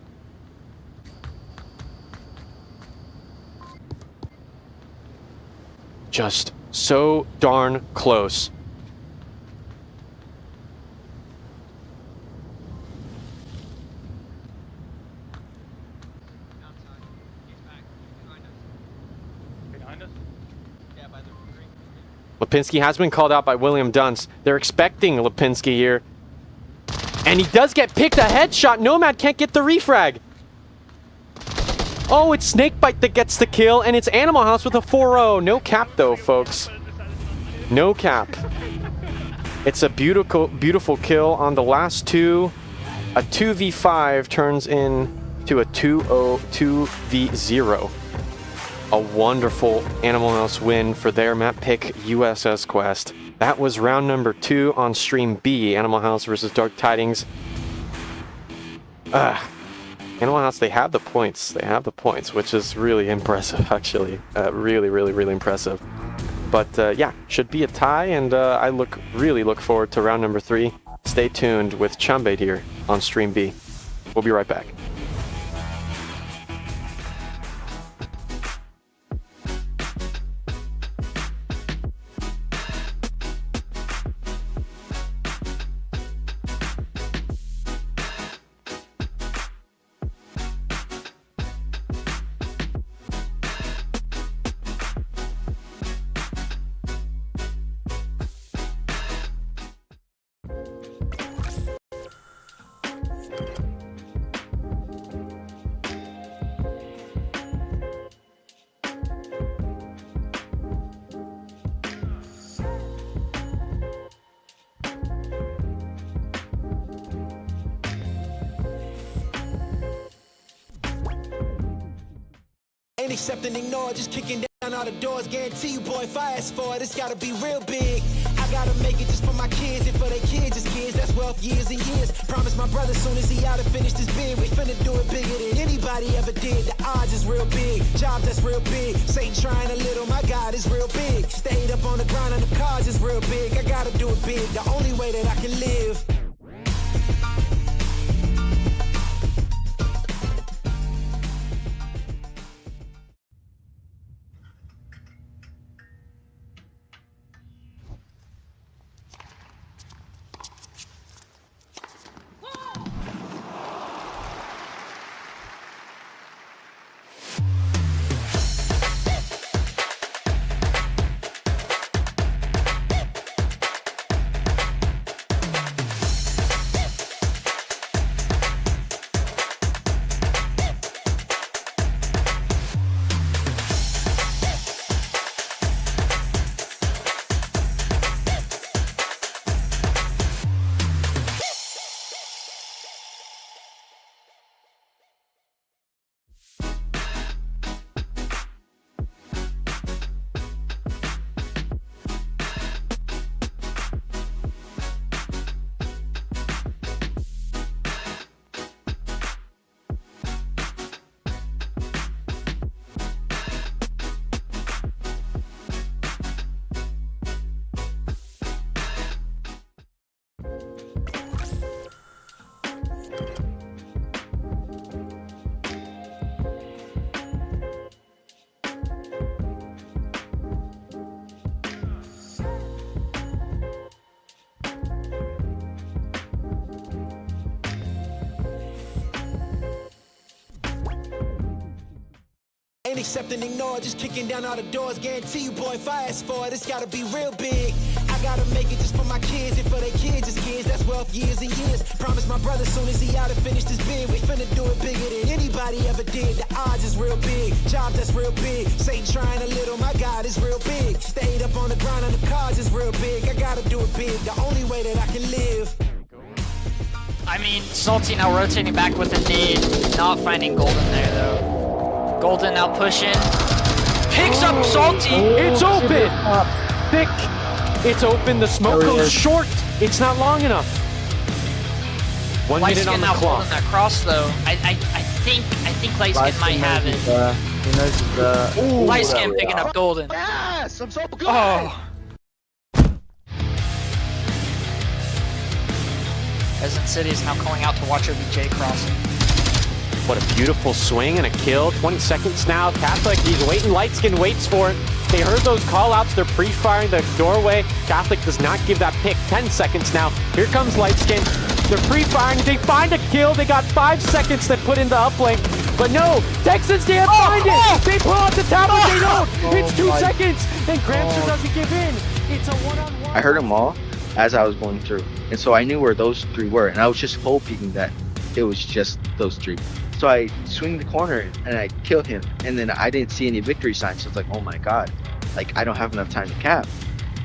Just so darn close. Lipinski has been called out by William Dunst. They're expecting Lipinski here. And he does get picked a headshot. Nomad can't get the refrag. Oh, it's Snakebite that gets the kill, and it's Animal House with a 4-0. No cap, though, folks. No cap. It's a beautiful, beautiful kill on the last two. A 2v5 turns into a 2v0. A wonderful Animal House win for their map pick USS Quest. That was round number 2 on stream B, Animal House versus Dark Tidings. Animal House, they have the points. They have the points, which is really impressive, actually. Really, really, really impressive. But yeah, should be a tie, and I really look forward to round number 3. Stay tuned with Chumbade here on stream B. We'll be right back. Ain't accepting, ignore, just kicking down all the doors. Guarantee you, boy, if I ask for it, it's gotta be real big. I gotta make it just for my kids and for their kids, just kids. That's wealth, years and years. Promise my brother soon as he out and finished his bid, we finna do it bigger than anybody ever did. The odds is real big, jobs that's real big. Satan trying a little, my God is real big. Stayed up on the grind on the cars is real big. I gotta do it big, the only way that I can live. Ain't accepting, ignore, just kicking down all the doors. Guarantee you, boy, if I ask for it, it's gotta be real big. I gotta make it just for my kids and for their kids, just kids. That's wealth, years and years. Promise my brother soon as he out and finished his bid, we finna do it bigger than anybody ever did. The odds is real big, jobs that's real big. Satan trying a little, my God is real big. Stayed up on the grind on the cars is real big. I gotta do it big, the only way that I can live. I mean, Salty now rotating back with a nade, not finding Golden there though. Golden now pushing. Picks up Salty! It's open! Thick! It's open, the smoke goes short! It's not long enough! 1 minute on the clock. That cross though. I think Lightskin might have it. He knows he's there. Lightskin picking up Golden. Yes! I'm so good! Oh! Resident City is now calling out to watch OBJ crossing. What a beautiful swing and a kill. 20 seconds now. Catholic, he's waiting. Lightskin waits for it. They heard those call outs. They're pre-firing the doorway. Catholic does not give that pick. 10 seconds now. Here comes Lightskin. They're pre-firing. They find a kill. They got 5 seconds to put into uplink. But no, Texans can't find it. They pull out the tablet. They don't. It's 2 seconds. And Gramster doesn't give in. It's a one-on-one. I heard them all as I was going through. And so I knew where those three were. And I was just hoping that it was just those three. So I swing the corner and I kill him. And then I didn't see any victory signs. So it's like, oh my God, like I don't have enough time to cap.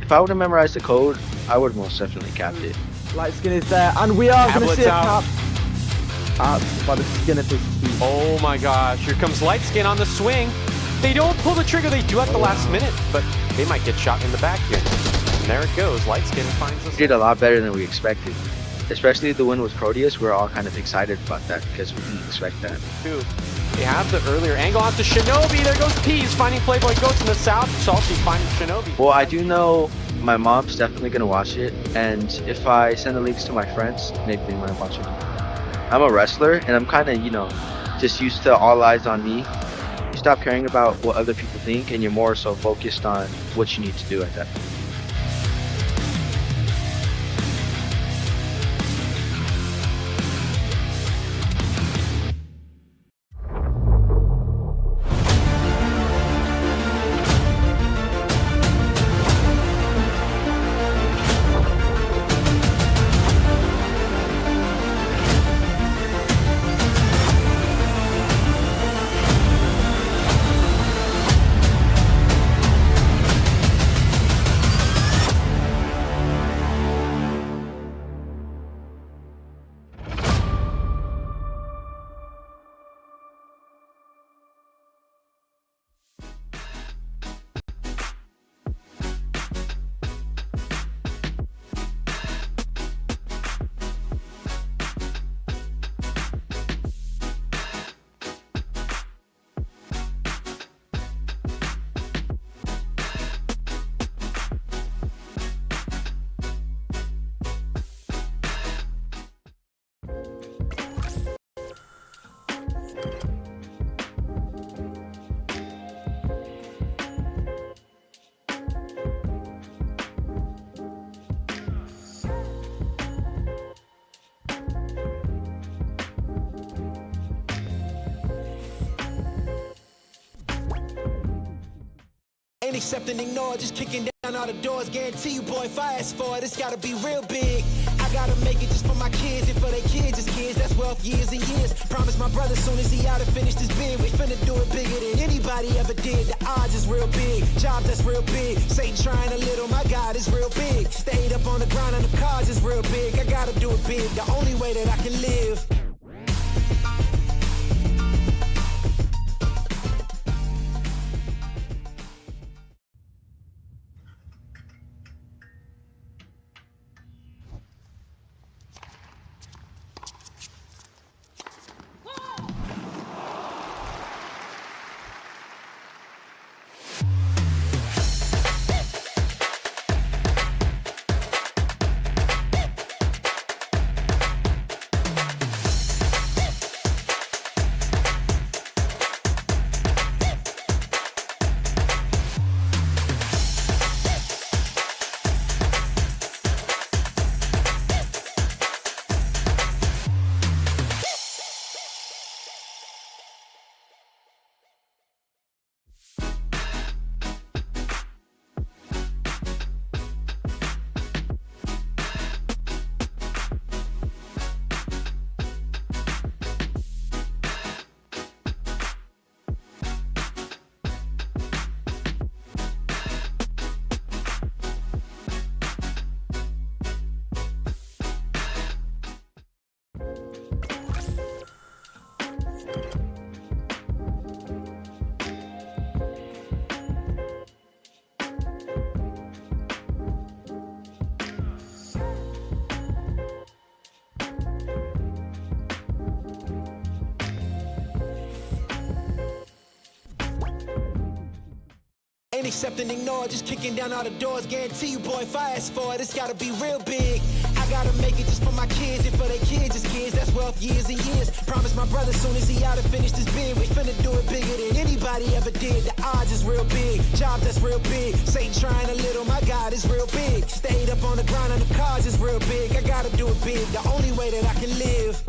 If I would have memorized the code, I would have most definitely capped it. Lightskin is there, and we are going to see a cap. By the skin of his teeth. Oh my gosh, here comes Lightskin on the swing. They don't pull the trigger, they do at the last minute, but they might get shot in the back here. And there it goes, Lightskin finds us. We did a lot better than we expected. Especially the win with Proteus, we're all kind of excited about that because we didn't expect that. Dude, they have the earlier angle onto Shinobi. There goes Peas finding Playboy Goats in the south. Salty finding Shinobi. Well, I do know my mom's definitely going to watch it. And if I send the links to my friends, maybe they might watch it. I'm a wrestler and I'm kind of, just used to all eyes on me. You stop caring about what other people think and you're more so focused on what you need to do at that point. Ain't accepting, ignore, just kicking down all the doors. Guarantee you, boy, fast forward, it's gotta be real big. I gotta make it just for my kids and for their kids' kids. That's wealth years and years. Promise my brother soon as he out and finished his bid, we finna do it bigger than anybody ever did. The odds is real big, jobs that's real big. Satan trying a little, my God is real big. Stayed up on the grind on the cars is real big. I gotta do it big, the only way that I can live. Ain't accepting, ignore, just kicking down all the doors. Guarantee you, boy, fast forward, it's gotta be real big. I gotta make it just for my kids and for their kids' kids. That's wealth years and years. Promise my brother soon as he out and finish this bid, we finna do it bigger than anybody ever did. The odds is real big, job that's real big. Satan trying a little, my God is real big. Stayed up on the grind on the cars is real big. I gotta do it big, the only way that I can live.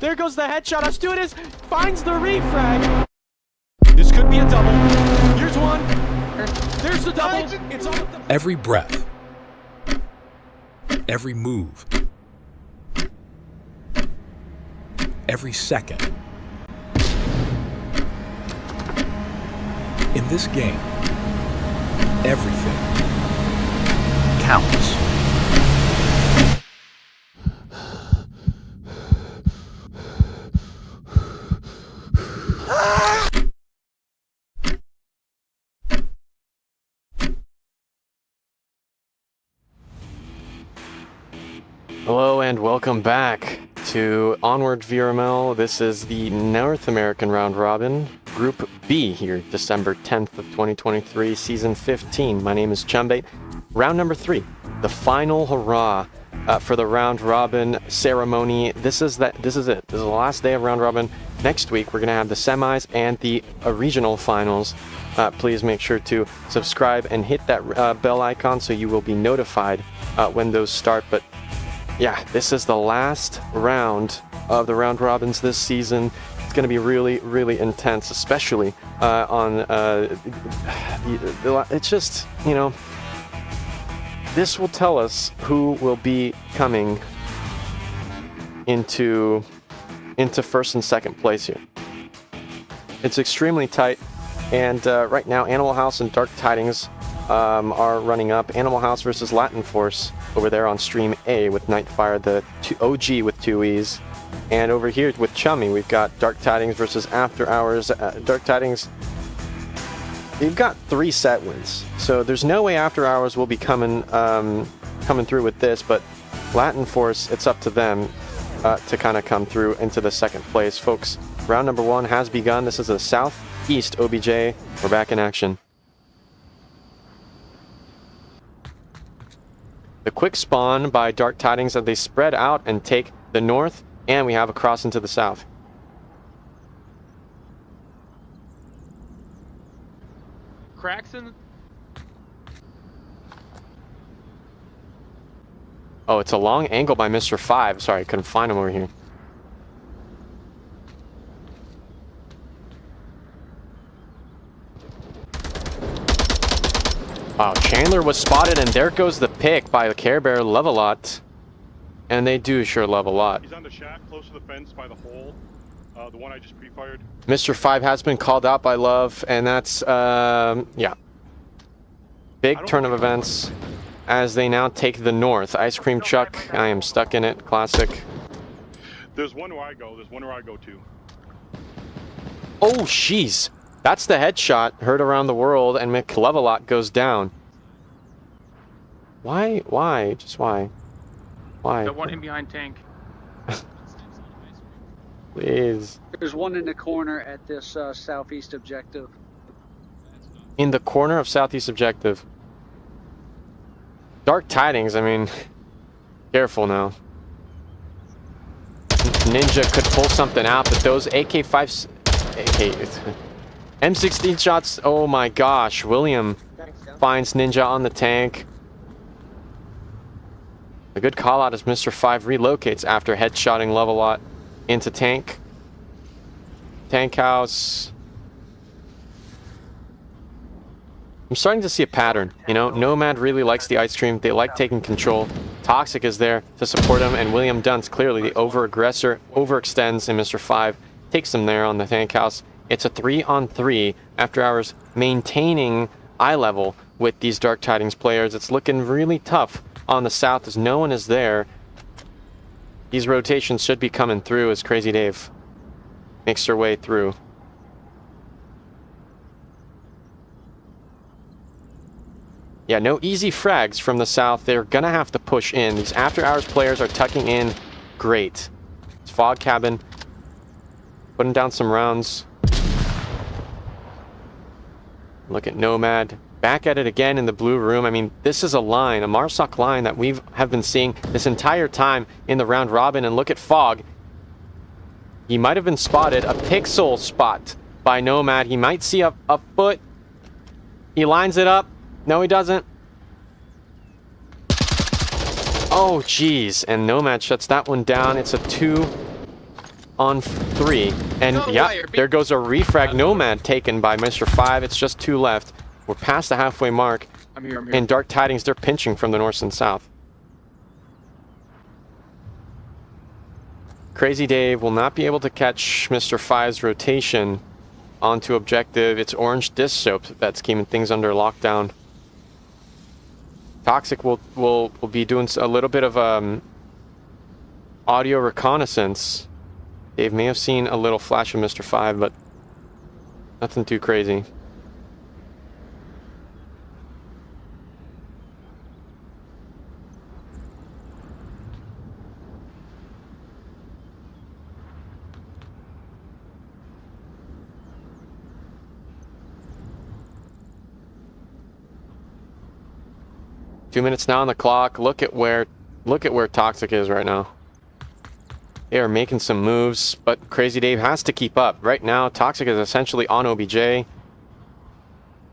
There goes the headshot. Astudis finds the refrag. This could be a double. Here's one. There's the double. It's on the... Every breath, every move, every second. In this game, everything counts. Hello and welcome back to Onward VRML. This is the North American Round Robin, Group B here, December 10th of 2023, Season 15. My name is Chumbate. Round number 3, the final hurrah for the Round Robin ceremony. This is it. This is the last day of Round Robin. Next week, we're going to have the semis and the regional finals. Please make sure to subscribe and hit that bell icon so you will be notified when those start. But yeah, this is the last round of the round robins this season. It's going to be really, really intense, especially it's just, you know, this will tell us who will be coming into first and second place here. It's extremely tight, and right now Animal House and Dark Tidings are running up. Animal House versus Latin Force over there on stream A with Nightfire, the OG with 2 E's. And over here with Chummy, we've got Dark Tidings versus After Hours. Dark Tidings, they've got 3 set wins, so there's no way After Hours will be coming through with this, but Latin Force, it's up to them to kind of come through into the second place. Folks, round number 1 has begun. This is a Southeast OBJ. We're back in action. The quick spawn by Dark Tidings as they spread out and take the north, and we have a cross into the south. Cracks in. Oh, it's a long angle by Mr. 5. Sorry, I couldn't find him over here. Wow, Chandler was spotted, and there goes the pick by the Care Bear. Love a lot. And they do sure love a lot. He's on the shack close to the fence by the hole. The one I just pre-fired. Mr. 5 has been called out by Love, and that's, yeah. Big turn of events as they now take the north. Ice Cream Chuck, I am stuck in it. Classic. There's one where I go. There's one where I go to. Oh, jeez. That's the headshot heard around the world, and McLevelot goes down. Why? Why? Just why? Why? The one in behind tank. Please. There's one in the corner at this southeast objective. In the corner of southeast objective. Dark Tidings, I mean, careful now. Ninja could pull something out, but those AK-5s... M16 shots, oh my gosh. William finds Ninja on the tank. A good call out as Mr. 5 relocates after headshotting Levelot into tank. Tank house. I'm starting to see a pattern, you know. Nomad really likes the ice cream. They like taking control. Toxic is there to support him, and William Dunce, clearly the over-aggressor, overextends, and Mr. 5 takes him there on the tank house. It's a 3-on-3 After Hours, maintaining eye level with these Dark Tidings players. It's looking really tough on the south as no one is there. These rotations should be coming through as Crazy Dave makes her way through. Yeah, no easy frags from the south. They're gonna have to push in. These After Hours players are tucking in great. It's Fog Cabin putting down some rounds. Look at Nomad. Back at it again in the blue room. I mean, this is a line, a MARSOC line that have been seeing this entire time in the round robin. And look at Fog. He might have been spotted. A pixel spot by Nomad. He might see a foot. He lines it up. No, he doesn't. Oh, geez. And Nomad shuts that one down. It's a 2 on 3. And there goes a refrag nomad taken by Mr. 5. It's just 2 left. We're past the halfway mark. I'm here. And Dark Tidings, they're pinching from the north and south. Crazy Dave will not be able to catch Mr. 5's rotation onto objective. It's Orange Disc Soap that's keeping things under lockdown. Toxic will be doing a little bit of audio reconnaissance. Dave may have seen a little flash of Mr. 5, but nothing too crazy. Two minutes now on the clock. Look at where Toxic is right now. They are making some moves, but Crazy Dave has to keep up. Right now, Toxic is essentially on OBJ. They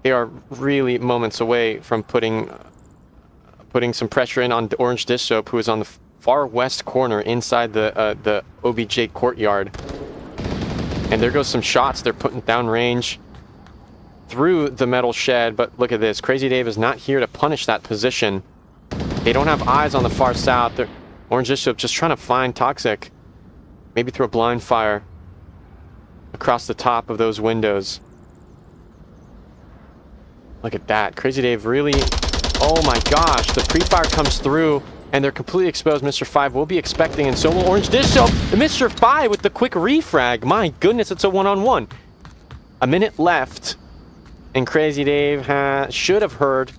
are really moments away from putting some pressure in on the Orange Dish Soap, who is on the far west corner inside the OBJ courtyard. And there goes some shots. They're putting down range through the metal shed, but look at this. Crazy Dave is not here to punish that position. They don't have eyes on the far south. Orange Dish Soap just trying to find Toxic. Maybe through a blind fire across the top of those windows. Look at that. Crazy Dave really... Oh my gosh. The pre-fire comes through and they're completely exposed. Mr. 5 will be expecting, and so will Orange Dish Soap. Mr. 5 with the quick refrag. My goodness, it's a one-on-one. A minute left. And Crazy Dave should have heard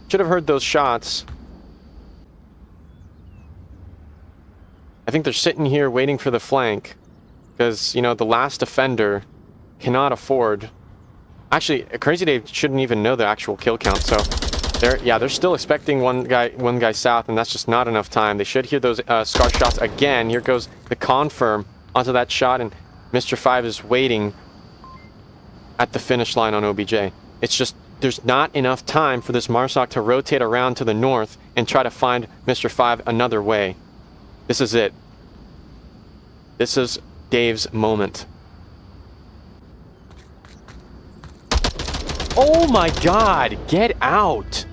those shots. I think they're sitting here waiting for the flank because, you know, the last defender cannot afford. Actually, Crazy Dave shouldn't even know the actual kill count. So they're still expecting one guy south, and that's just not enough time. They should hear those scar shots again. Here goes the confirm onto that shot, and Mr. 5 is waiting at the finish line on OBJ. It's just, there's not enough time for this Marsoc to rotate around to the north and try to find Mr. 5 another way. This is it. This is Dave's moment. Oh my god, get out!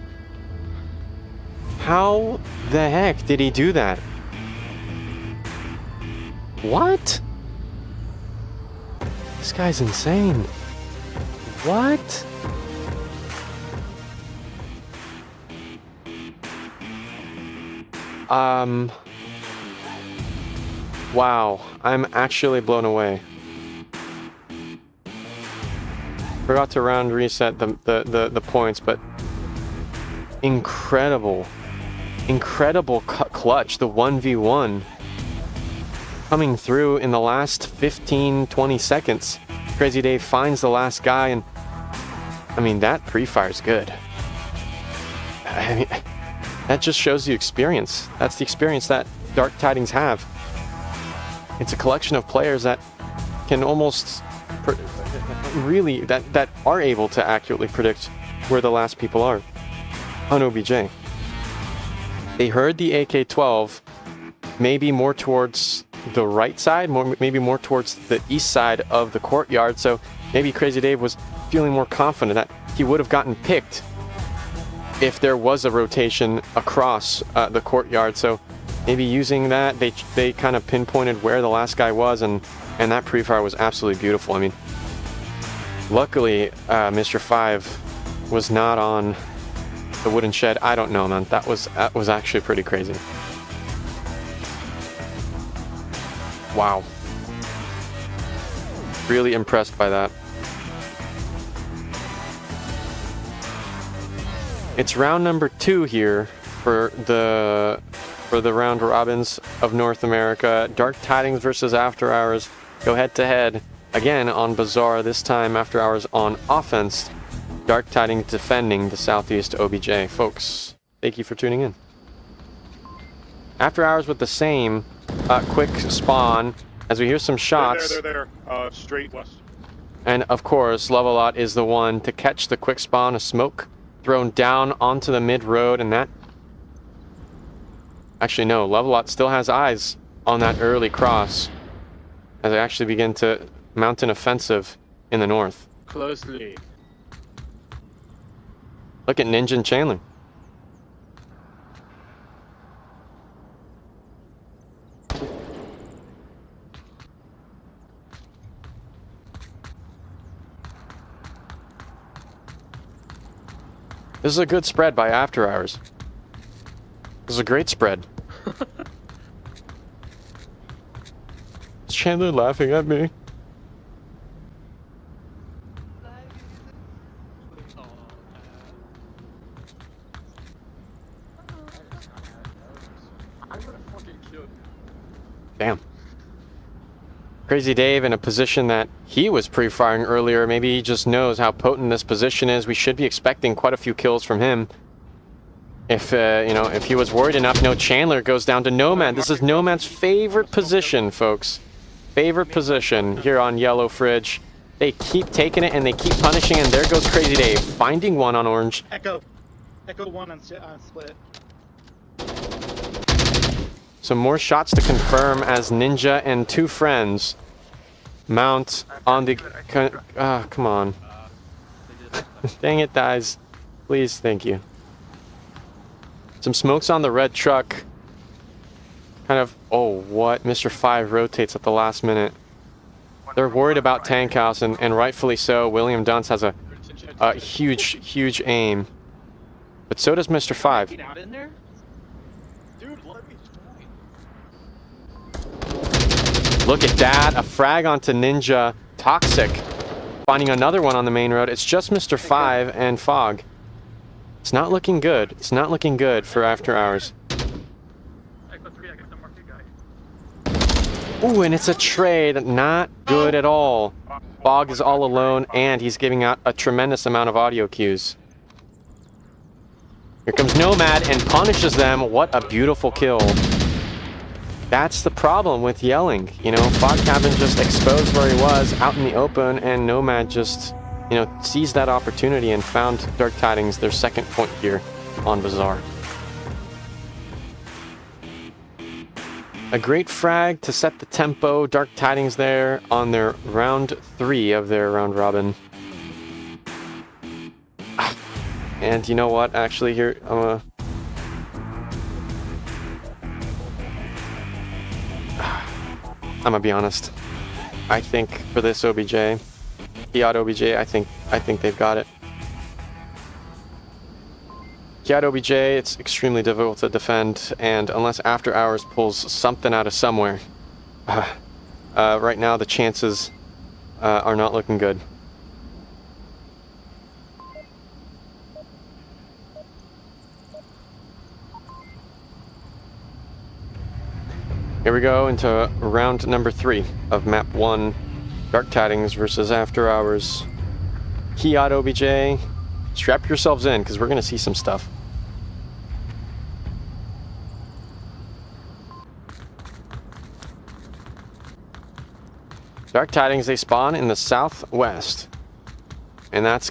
How the heck did he do that? What? This guy's insane. What? Wow, I'm actually blown away. Forgot to round reset the points, but incredible clutch, the 1v1 coming through in the last 15-20 seconds. Crazy Dave finds the last guy, and I mean, that pre-fire's good. I mean, that just shows you experience. That's the experience that Dark Tidings have. It's a collection of players that can almost really that are able to accurately predict where the last people are on OBJ. They heard the AK-12 maybe more towards the right side, maybe more towards the east side of the courtyard, so maybe Crazy Dave was feeling more confident that he would have gotten picked if there was a rotation across the courtyard. So maybe using that, they kind of pinpointed where the last guy was, and that pre-fire was absolutely beautiful. I mean, luckily Mr. 5 was not on the wooden shed. I don't know, man. That was actually pretty crazy. Wow. Really impressed by that. It's round number 2 here for the round robins of North America. Dark Tidings versus After Hours go head to head again on Bazaar, this time After Hours on offense. Dark Tidings defending the Southeast OBJ. Folks, thank you for tuning in. After Hours with the same quick spawn as we hear some shots. They're there. Straight west. And of course, Lovelot is the one to catch the quick spawn of smoke thrown down onto the mid road, and that... Actually, no, Lovelot still has eyes on that early cross. as they actually begin to mount an offensive in the north. Closely. Look at Ninja and Chandler. This is a good spread by After Hours. This is a great spread. Is Chandler laughing at me? Damn. Crazy Dave in a position that he was pre-firing earlier. Maybe he just knows how potent this position is. We should be expecting quite a few kills from him. If, you know, if he was worried enough. No, Chandler goes down to Nomad. This is Nomad's favorite position, folks. Favorite position here on Yellow Fridge. They keep taking it and they keep punishing, and there goes Crazy Dave, finding one on Orange. Echo 1 on split. Some more shots to confirm as Ninja and two friends mount on the... come on. Dang it, guys. Please, thank you. Some smokes on the red truck. Kind of... Oh, what? Mr. 5 rotates at the last minute. They're worried about Tank House, and rightfully so. William Dunce has a huge, huge aim. But so does Mr. 5. Look at that, a frag onto Ninja. Toxic. Finding another one on the main road. It's just Mr. 5 and Fog. It's not looking good. It's not looking good for After Hours. Ooh, and it's a trade. Not good at all. Fog is all alone, and he's giving out a tremendous amount of audio cues. Here comes Nomad and punishes them. What a beautiful kill. That's the problem with yelling. You know, Fog Cabin just exposed where he was out in the open, and Nomad just, you know, seized that opportunity and found Dark Tidings their second point here on Bazaar. A great frag to set the tempo. Dark Tidings there on their round 3 of their round robin. And you know what? Actually, here, I'm gonna be honest. I think for this OBJ, Kiat OBJ, I think they've got it. Kiat OBJ, it's extremely difficult to defend, and unless After Hours pulls something out of somewhere, right now the chances are not looking good. Here we go into round number 3 of map 1. Dark Tidings versus After Hours. Kiat OBJ, strap yourselves in because we're going to see some stuff. Dark Tidings, they spawn in the southwest. And that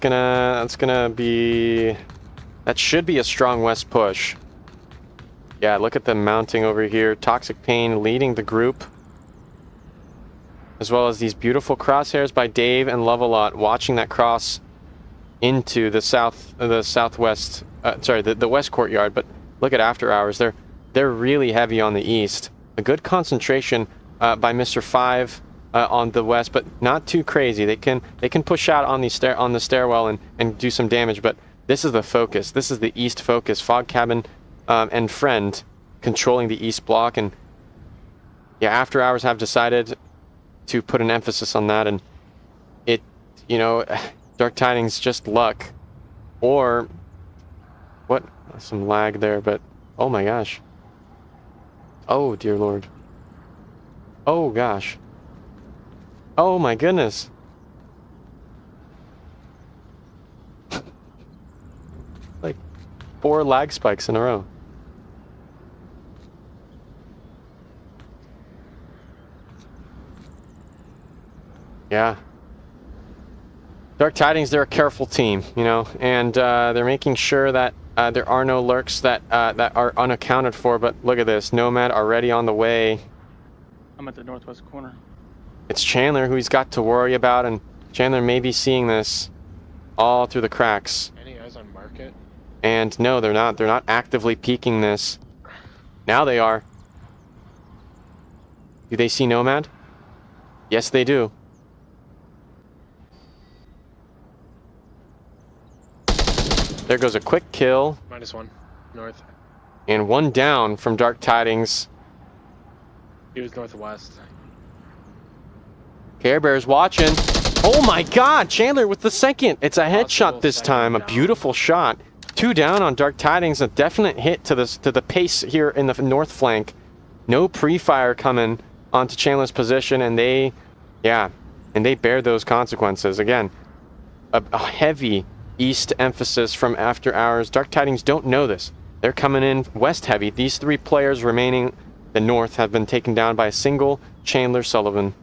should be a strong west push. Yeah, look at them mounting over here. Toxic Pain leading the group. As well as these beautiful crosshairs by Dave and Love-A-Lot, watching that cross into the southwest, the west courtyard. But look at After Hours. They're really heavy on the east. A good concentration by Mr. 5 on the west, but not too crazy. They can push out on the stairwell and do some damage. But this is the focus. This is the east focus. Fog Cabin and Friend controlling the east block, and yeah, After Hours have decided to put an emphasis on that, and it, you know, Dark Tidings just luck, or what? Some lag there, but oh my gosh, oh dear lord, oh gosh, oh my goodness. Like 4 lag spikes in a row. Yeah. Dark Tidings, they're a careful team, you know, and they're making sure that there are no lurks that are unaccounted for. But look at this, Nomad already on the way. I'm at the northwest corner. It's Chandler who he's got to worry about, and Chandler may be seeing this all through the cracks. Any eyes on Market? And no, they're not. They're not actively peeking this. Now they are. Do they see Nomad? Yes, they do. There goes a quick kill. -1, north. And one down from Dark Tidings. He was northwest. Care Bear's watching. Oh my god, Chandler with the second. It's a headshot this time. A beautiful shot. 2 down on Dark Tidings. A definite hit to the pace here in the north flank. No pre-fire coming onto Chandler's position, and they bear those consequences. Again, a heavy east emphasis from After Hours. Dark Tidings don't know this. They're coming in west heavy. These 3 players remaining the north have been taken down by a single Chandler Sullivan.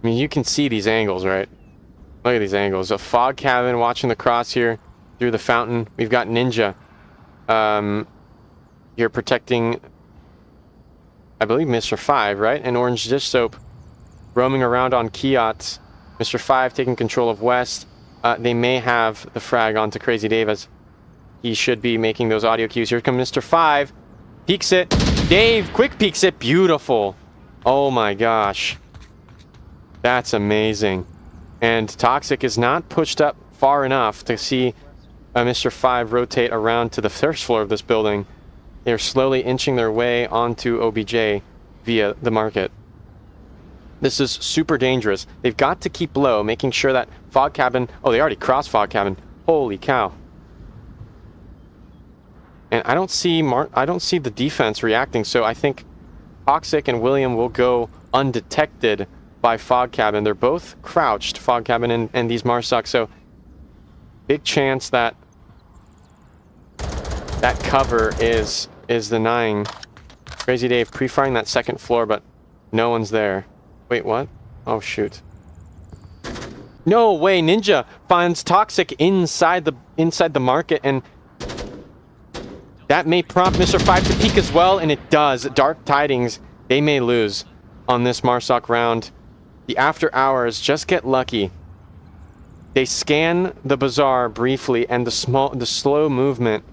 I mean, you can see these angles, right? Look at these angles. A fog cabin watching the cross here through the fountain. We've got Ninja here protecting, I believe, Mr. 5, right? And Orange Dish Soap roaming around on Kiat. Mr. 5 taking control of West. They may have the frag onto Crazy Dave, as he should be making those audio cues. Here comes Mr. 5. Peeks it. Dave quick peeks it. Beautiful. Oh my gosh. That's amazing. And Toxic is not pushed up far enough to see Mr. 5 rotate around to the first floor of this building. They're slowly inching their way onto OBJ via the market. This is super dangerous. They've got to keep low, making sure that Fog Cabin... Oh, they already crossed Fog Cabin. Holy cow. And I don't see the defense reacting, so I think Toxic and William will go undetected by Fog Cabin. They're both crouched, Fog Cabin and these Marsuck, so big chance that that cover is denying Crazy Dave pre-firing that second floor, but no one's there. Wait, what? Oh, shoot. No way, Ninja finds Toxic inside the market, and that may prompt Mr. 5 to peek as well, and it does. Dark Tidings, they may lose on this Marsoc round. The After Hours just get lucky. They scan the bazaar briefly, and the slow movement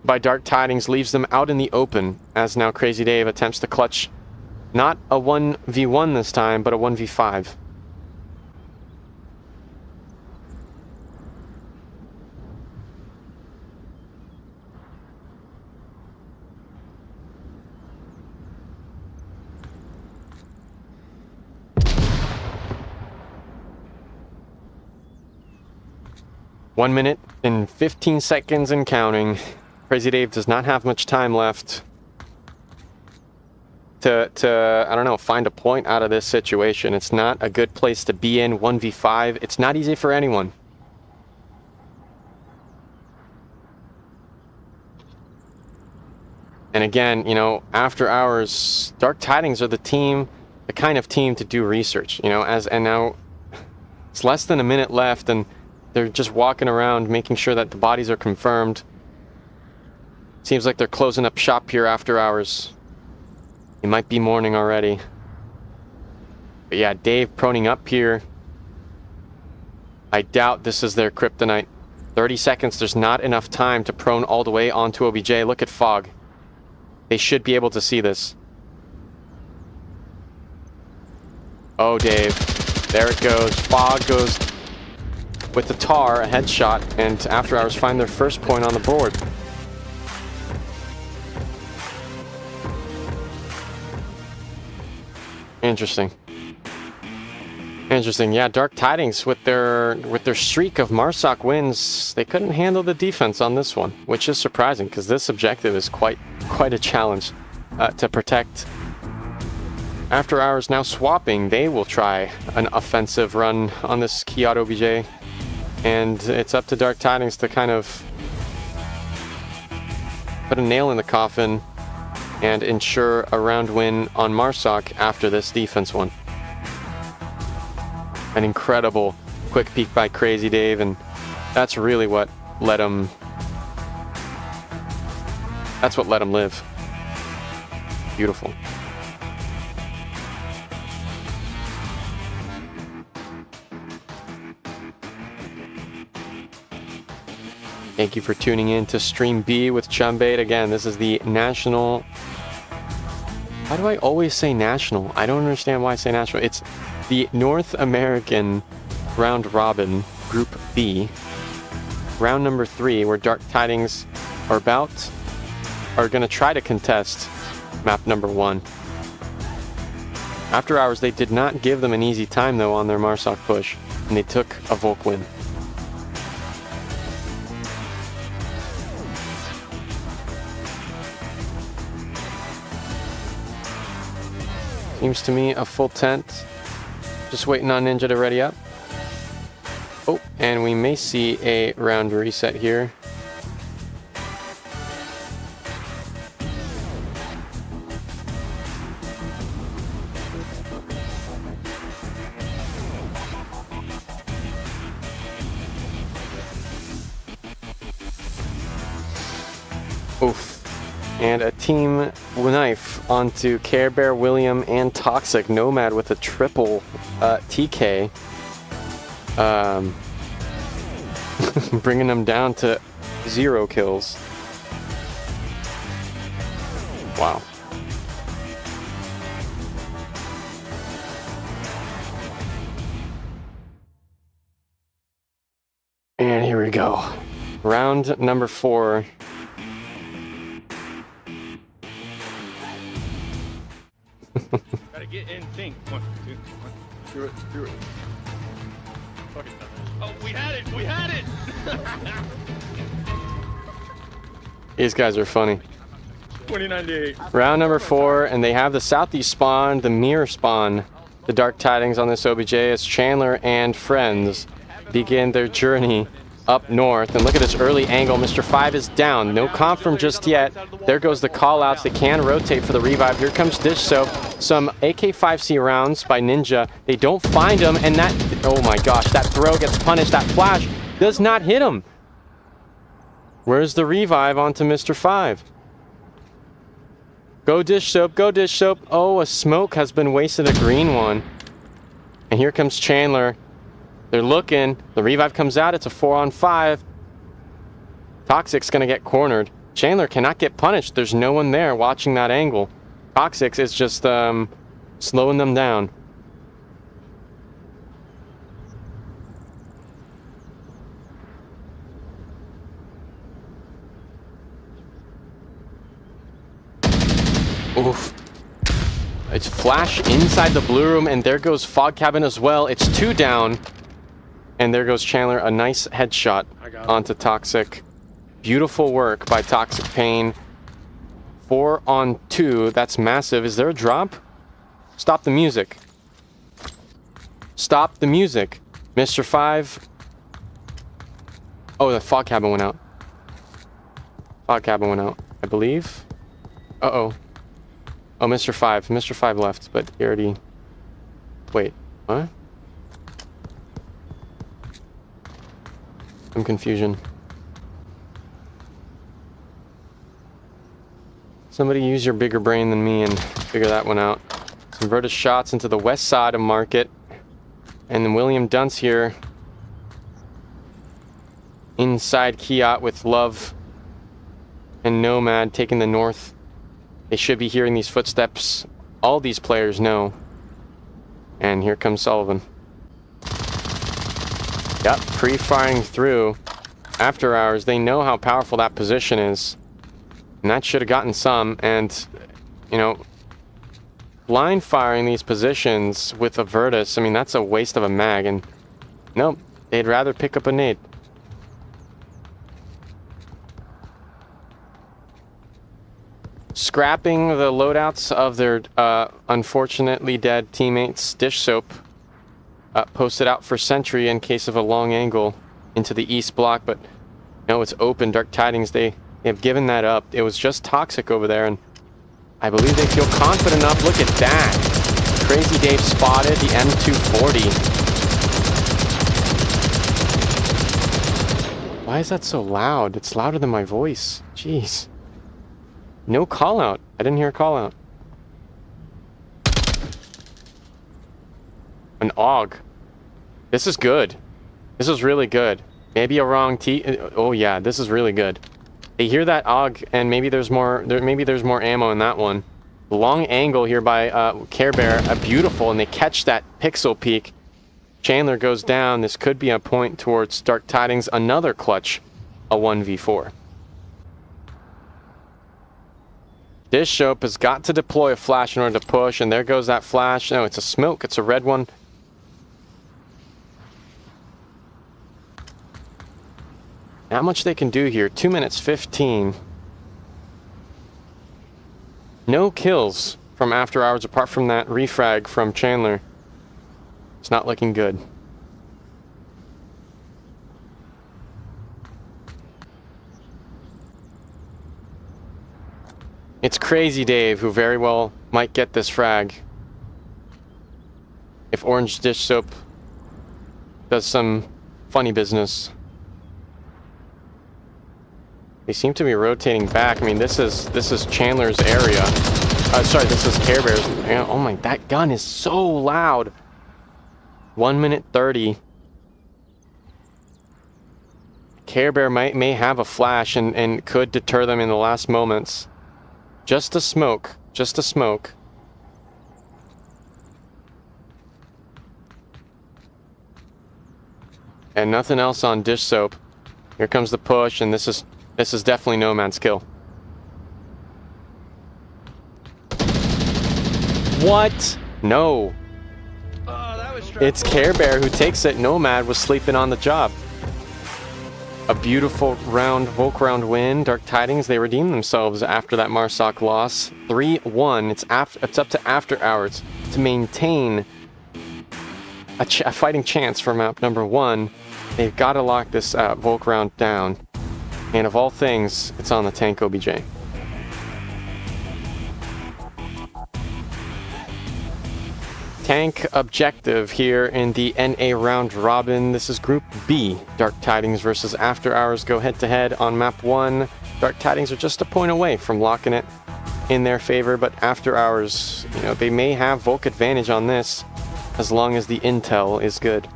by Dark Tidings leaves them out in the open, as now Crazy Dave attempts to clutch not a 1v1 this time, but a 1v5. One minute and 15 seconds and counting. Crazy Dave does not have much time left to I don't know, find a point out of this situation. It's not a good place to be in. 1v5. It's not easy for anyone. And again, you know, After Hours, Dark Tidings are the kind of team to do research, you know, and now it's less than a minute left, and they're just walking around making sure that the bodies are confirmed. Seems like they're closing up shop here After Hours. It might be morning already. But yeah, Dave proning up here. I doubt this is their kryptonite. 30 seconds, there's not enough time to prone all the way onto OBJ. Look at Fog. They should be able to see this. Oh, Dave. There it goes. Fog goes with the tar, a headshot, and After Hours find their first point on the board. Interesting. Interesting. Yeah, Dark Tidings with their streak of Marsoc wins, they couldn't handle the defense on this one, which is surprising because this objective is quite a challenge to protect. After Hours now swapping, they will try an offensive run on this Kiat OBJ, and it's up to Dark Tidings to kind of put a nail in the coffin and ensure a round win on Marsoc after this defense one. An incredible quick peek by Crazy Dave, and that's really what let him. That's what let him live. Beautiful. Thank you for tuning in to Stream B with Chumbait. Again, this is the national. Why do I always say national? I don't understand why I say national. It's the North American round robin group B. Round number 3, where Dark Tidings are going to try to contest map number 1. After hours, they did not give them an easy time though on their Marsoc push, and they took a Volk win. Seems to me a full tent. Just waiting on Ninja to ready up. Oh, and we may see a round reset here. Oof. And a team knife onto Care Bear, William, and Toxic Nomad with a triple TK. Bringing them down to 0 kills. Wow. And here we go. Round number 4. Gotta get in sync. 1, 2, 1. Do it. Fuck it. Oh, we had it! We had it! These guys are funny. 29 to 8. Round number 4, and they have the southeast spawn, the mirror spawn. The Dark Tidings on this OBJ as Chandler and friends begin their journey up north. And look at this early angle. Mr. 5 is down. No confirm just yet. There goes the call-outs. They can rotate for the revive. Here comes Dish Soap. Some AK-5C rounds by Ninja. They don't find him, and that... Oh my gosh, that throw gets punished. That flash does not hit him. Where's the revive onto Mr. 5? Go Dish Soap. Go Dish Soap. Oh, a smoke has been wasted. A green one. And here comes Chandler. They're looking. The revive comes out. It's a 4-on-5. Toxic's going to get cornered. Chandler cannot get punished. There's no one there watching that angle. Toxic is just slowing them down. Oof. It's flash inside the blue room, and there goes Fog Cabin as well. It's 2 down. And there goes Chandler, a nice headshot onto Toxic. Beautiful work by Toxic Pain. 4-on-2, that's massive. Is there a drop? Stop the music. Stop the music. Mr. 5. Oh, the Fog Cabin went out. Fog Cabin went out, I believe. Uh-oh. Oh, Mr. 5. Mr. 5 left, but he already... Wait, what? Some confusion. Somebody use your bigger brain than me and figure that one out. Some Virtus shots into the west side of Market. And then William Dunce here. Inside Kiat with Love and Nomad taking the north. They should be hearing these footsteps. All these players know. And here comes Sullivan. Yep, pre-firing through. After hours, they know how powerful that position is. And that should have gotten some. And, you know, blind firing these positions with a Virtus, I mean, that's a waste of a mag. And, nope, they'd rather pick up a nade. Scrapping the loadouts of their unfortunately dead teammates. Dish Soap posted out for sentry in case of a long angle into the east block, but no, it's open. Dark Tidings, they have given that up. It was just Toxic over there, and I believe they feel confident enough. Look at that. Crazy Dave spotted the M240. Why is that so loud? It's louder than my voice. Jeez. No call out. I didn't hear a call out. An AUG. This is good. This is really good. Maybe a wrong oh yeah, this is really good. They hear that AUG, and maybe there's more. Maybe there's more ammo in that one. Long angle here by Care Bear, beautiful, and they catch that pixel peak. Chandler goes down. This could be a point towards Dark Tidings. Another clutch, a 1v4. Dish Soap has got to deploy a flash in order to push, and there goes that flash. No, it's a smoke. It's a red one. Not much they can do here. 2 minutes 15. No kills from After Hours apart from that refrag from Chandler. It's not looking good. It's Crazy Dave who very well might get this frag. If Orange Dish Soap does some funny business. They seem to be rotating back. I mean, this is Chandler's area. Sorry, this is Care Bear's. Oh my, that gun is so loud. 1 minute 30. Care Bear may have a flash and could deter them in the last moments. Just a smoke. Just a smoke. And nothing else on Dish Soap. Here comes the push, and this is definitely Nomad's kill. What? No. It's Care Bear who takes it. Nomad was sleeping on the job. A beautiful round, Volk round win. Dark Tidings, they redeem themselves after that Marsoc loss. 3-1. It's up to After Hours to maintain a fighting chance for map number 1. They've got to lock this Volk round down. And of all things, it's on the tank OBJ. Tank objective here in the NA round robin. This is Group B. Dark Tidings versus After Hours go head to head on map 1. Dark Tidings are just a point away from locking it in their favor, but After Hours, you know, they may have Volk advantage on this as long as the intel is good.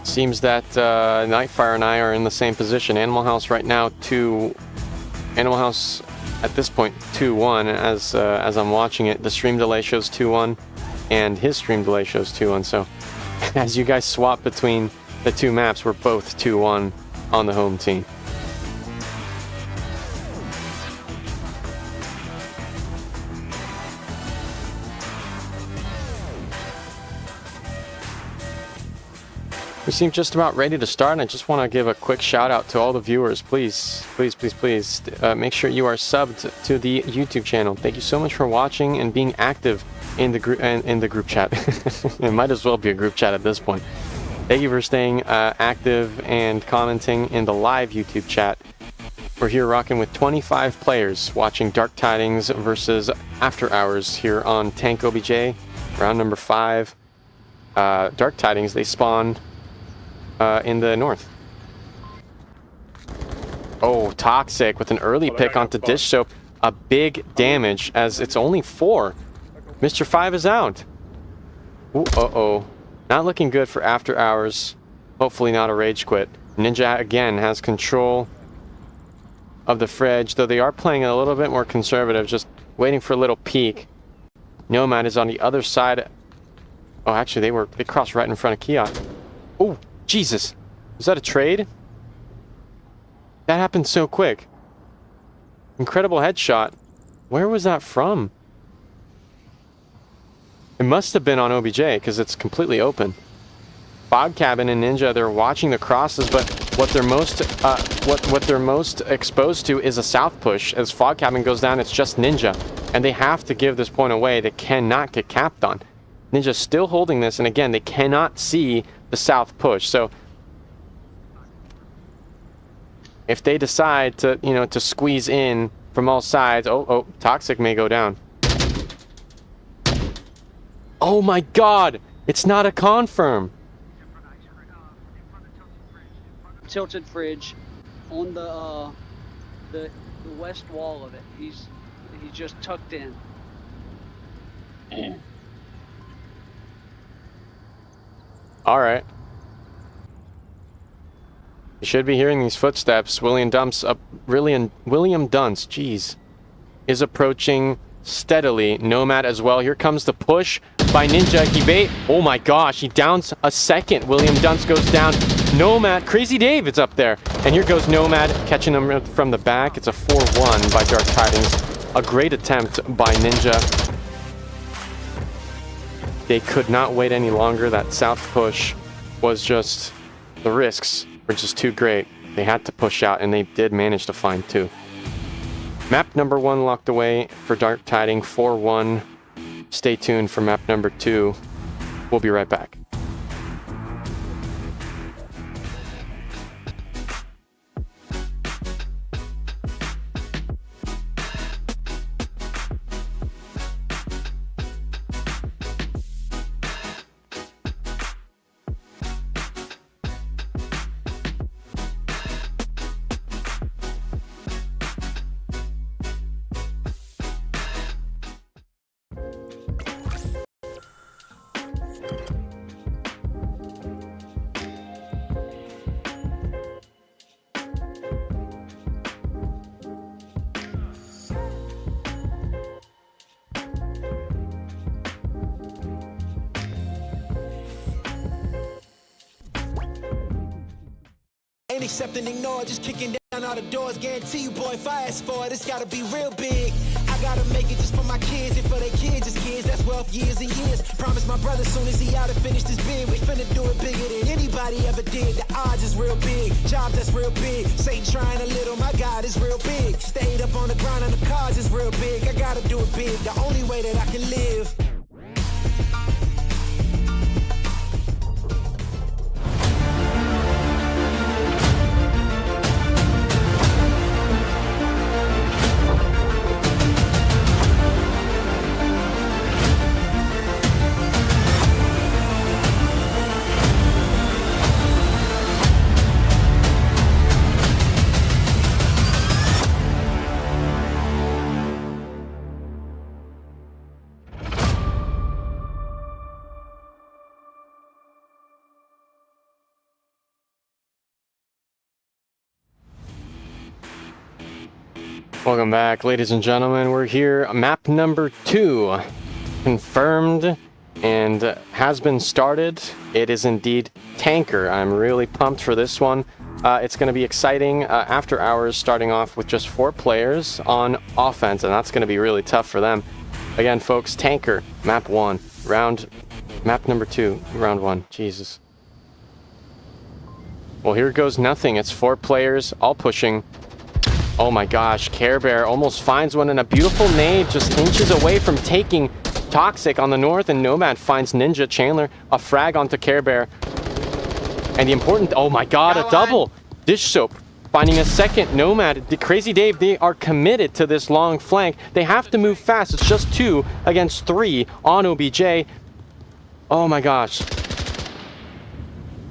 Seems that Nightfire and I are in the same position. Animal House right now Animal House at this point 2-1 as I'm watching it. The stream delay shows 2-1 and his stream delay shows 2-1. So as you guys swap between the two maps, we're both 2-1 on the home team. We seem just about ready to start, and I just want to give a quick shout out to all the viewers. Please make sure you are subbed to the YouTube channel. Thank you so much for watching and being active in the group chat. It might as well be a group chat at this point. Thank you for staying active and commenting in the live YouTube chat. We're here rocking with 25 players watching Dark Tidings versus After Hours here on Tank OBJ, round number 5. Dark Tidings, they spawn in the north. Oh, Toxic with an early pick onto Dish Soap. A big damage as it's only 4. Mr. 5 is out. Ooh, uh-oh. Not looking good for After Hours. Hopefully not a rage quit. Ninja again has control of the fridge, though they are playing a little bit more conservative, just waiting for a little peek. Nomad is on the other side. Oh, actually they crossed right in front of Kiat. Oh, Jesus. Was that a trade? That happened so quick. Incredible headshot. Where was that from? It must have been on OBJ because it's completely open. Fog Cabin and Ninja, they're watching the crosses, but what they're most exposed to is a south push. As Fog Cabin goes down, it's just Ninja. and they have to give this point away. They cannot get capped on. Ninja's still holding this, and again, they cannot see the south push. So if they decide to, you know, to squeeze in from all sides, oh, Toxic may go down. Oh my God, it's not a confirm. Tilted fridge on the west wall of it. He's just tucked in. All right. You should be hearing these footsteps. William Dunce, jeez, is approaching steadily. Nomad as well. Here comes the push by Ninja. Oh my gosh, he downs a second. William Dunce goes down. Nomad, Crazy Dave is up there. And here goes Nomad, catching him from the back. It's a 4-1 by Dark Tidings. A great attempt by Ninja. They could not wait any longer. That south push was just, the risks were just too great. They had to push out, and they did manage to find 2. Map number 1 locked away for Dark Tiding, 4-1. Stay tuned for map number 2. We'll be right back. Ain't accept and ignore, just kicking down all the doors. Guarantee you, boy, fast forward, it's gotta be real big. I gotta make it just for my kids and for their kids, just kids. That's wealth years and years. Promise my brother soon as he out and finish this bid, we finna do it bigger than anybody ever did. The odds is real big, jobs that's real big. Satan trying a little, my God is real big. Stayed up on the grind on the cars is real big. I gotta do it big, the only way that I can live. Welcome back, ladies and gentlemen. We're here. Map number 2 confirmed and has been started. It is indeed Tanker. I'm really pumped for this one. It's going to be exciting after hours, starting off with just 4 players on offense, and that's going to be really tough for them. Again, folks, Tanker, map 1, map number 2, round 1. Jesus. Well, here goes nothing. It's 4 players, all pushing. Oh my gosh, Care Bear almost finds one, and a beautiful nade just inches away from taking Toxic on the north, and Nomad finds Ninja. Chandler, a frag onto Care Bear. And the important, oh my god, a double! Dish Soap finding a second. Nomad, the Crazy Dave, they are committed to this long flank. They have to move fast. It's just 2 against 3 on OBJ. Oh my gosh.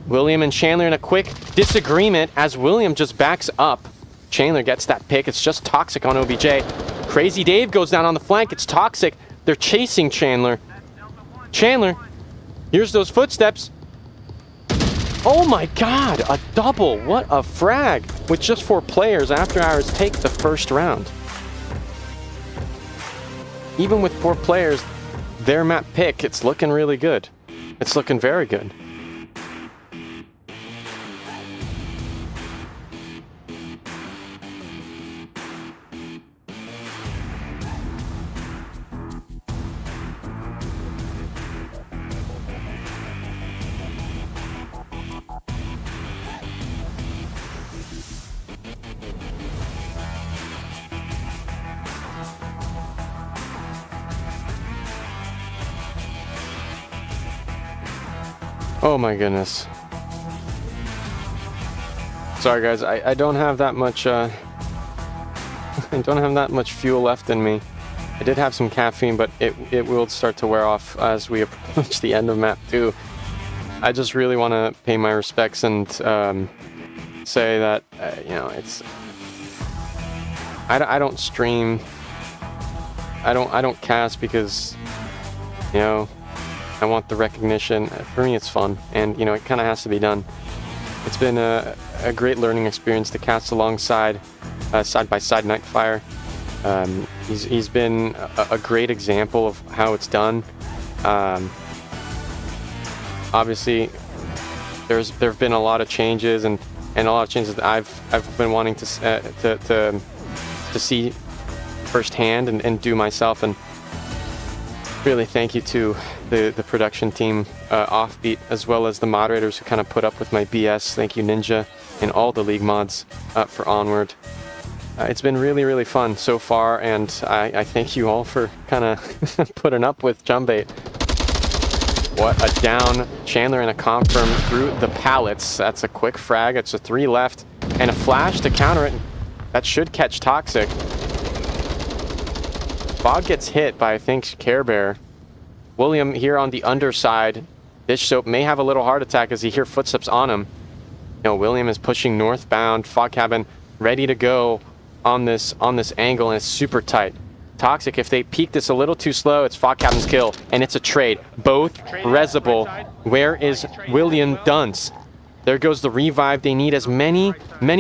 William and Chandler in a quick disagreement as William just backs up. Chandler gets that pick. It's just Toxic on OBJ. Crazy Dave goes down on the flank. It's Toxic. They're chasing Chandler. Chandler, here's those footsteps. Oh my god, a double. What a frag. With just 4 players, After Hours take the first round. Even with 4 players, their map pick, it's looking really good. It's looking very good. Oh my goodness. Sorry guys, I don't have that much I don't have that much fuel left in me. I did have some caffeine, but it will start to wear off as we approach the end of map 2. I just really want to pay my respects and say that you know, it's I don't stream, I don't cast because, you know, I want the recognition. For me it's fun, and you know, it kind of has to be done. It's been a great learning experience to cast alongside side by side Nightfire. He's been a great example of how it's done. Obviously there have been a lot of changes and a lot of changes that I've been wanting to see firsthand and do myself, and really thank you to the production team, Offbeat, as well as the moderators who kind of put up with my BS. Thank you, Ninja, and all the League mods for Onward. It's been really, really fun so far, and I thank you all for kind of putting up with Jumbait. What a down. Chandler and a confirm through the pallets. That's a quick frag. It's a 3 left, and a flash to counter it. That should catch Toxic. Fog gets hit by, I think, Care Bear. William here on the underside. Dish Soap may have a little heart attack as he hears footsteps on him. You know, William is pushing northbound. Fog Cabin ready to go on this angle, and it's super tight. Toxic, if they peek this a little too slow, it's Fog Cabin's kill, and it's a trade. Both Rezable. Where is William Dunce? There goes the revive. They need as many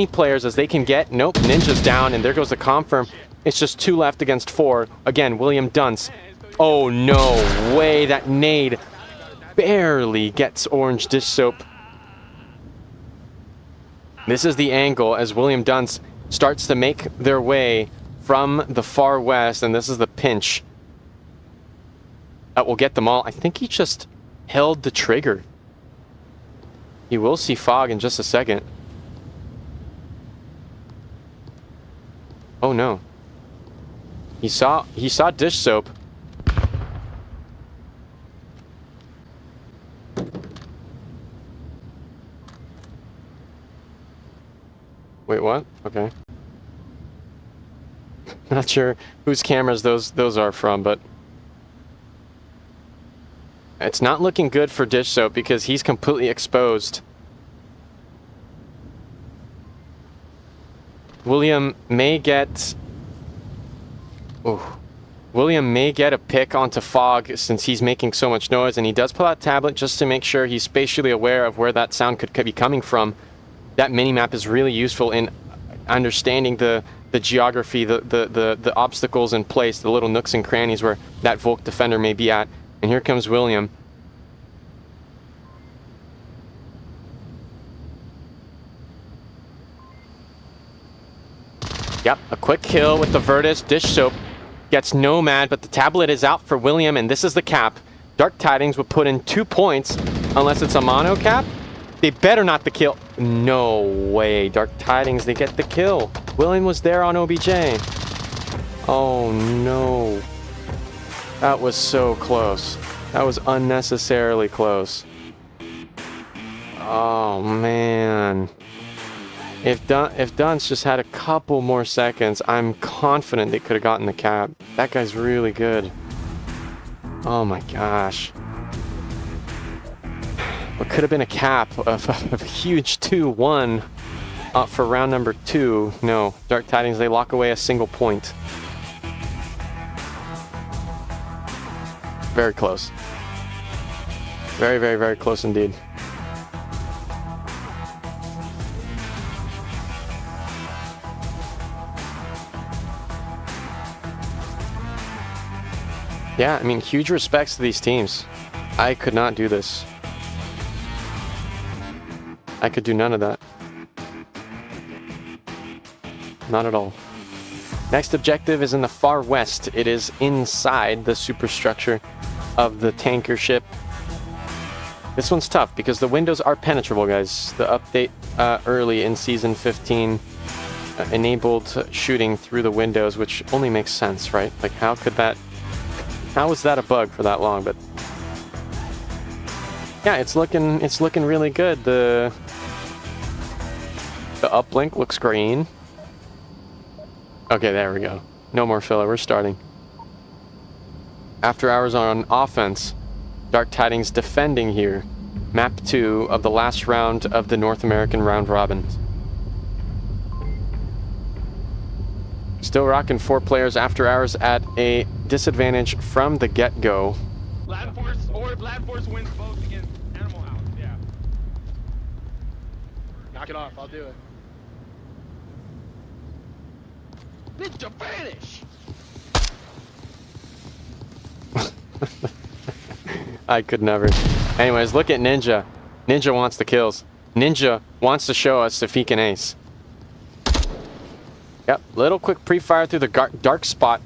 players as they can get. Nope, Ninja's down, and there goes the confirm. It's just 2 left against 4. Again, William Dunce. Oh, no way. That nade barely gets Orange Dish Soap. This is the angle as William Dunce starts to make their way from the far west, and this is the pinch that will get them all. I think he just held the trigger. You will see Fog in just a second. Oh no. He saw Dish Soap. Wait, what? Okay. Not sure whose cameras those are from, but it's not looking good for Dish Soap because he's completely exposed. William may get a pick onto Fog since he's making so much noise, and he does pull out tablet just to make sure he's spatially aware of where that sound could be coming from. That minimap is really useful in understanding the geography, the obstacles in place, the little nooks and crannies where that Volk defender may be at. And here comes William. Yep, a quick kill with the Virtus. Dish Soap gets Nomad, but the tablet is out for William, and this is the cap. Dark Tidings would put in 2 points unless it's a mono cap. They better not the kill. No way. Dark Tidings, they get the kill. William was there on OBJ. Oh no. That was so close. That was unnecessarily close. Oh man. If Dunce just had a couple more seconds, I'm confident they could have gotten the cap. That guy's really good. Oh my gosh. What could have been a cap of a huge 2-1 for round number 2. No, Dark Tidings, they lock away a single point. Very close. Very, very, very close indeed. Yeah, I mean, huge respects to these teams. I could not do this. I could do none of that. Not at all. Next objective is in the far west. It is inside the superstructure of the tanker ship. This one's tough because the windows are penetrable, guys. The update early in Season 15 enabled shooting through the windows, which only makes sense, right? Like, how was that a bug for that long? But yeah, it's looking really good. The uplink looks green. Okay, there we go. No more filler. We're starting. After hours on offense. Dark Tidings defending here. Map 2 of the last round of the North American round robin. Still rocking 4 players after hours at a disadvantage from the get-go. Land Force wins both against Animal House, yeah. Knock it off, I'll do it. Ninja vanish! I could never. Anyways, look at Ninja. Ninja wants the kills. Ninja wants to show us if he can ace. Yep, little quick pre-fire through the dark spot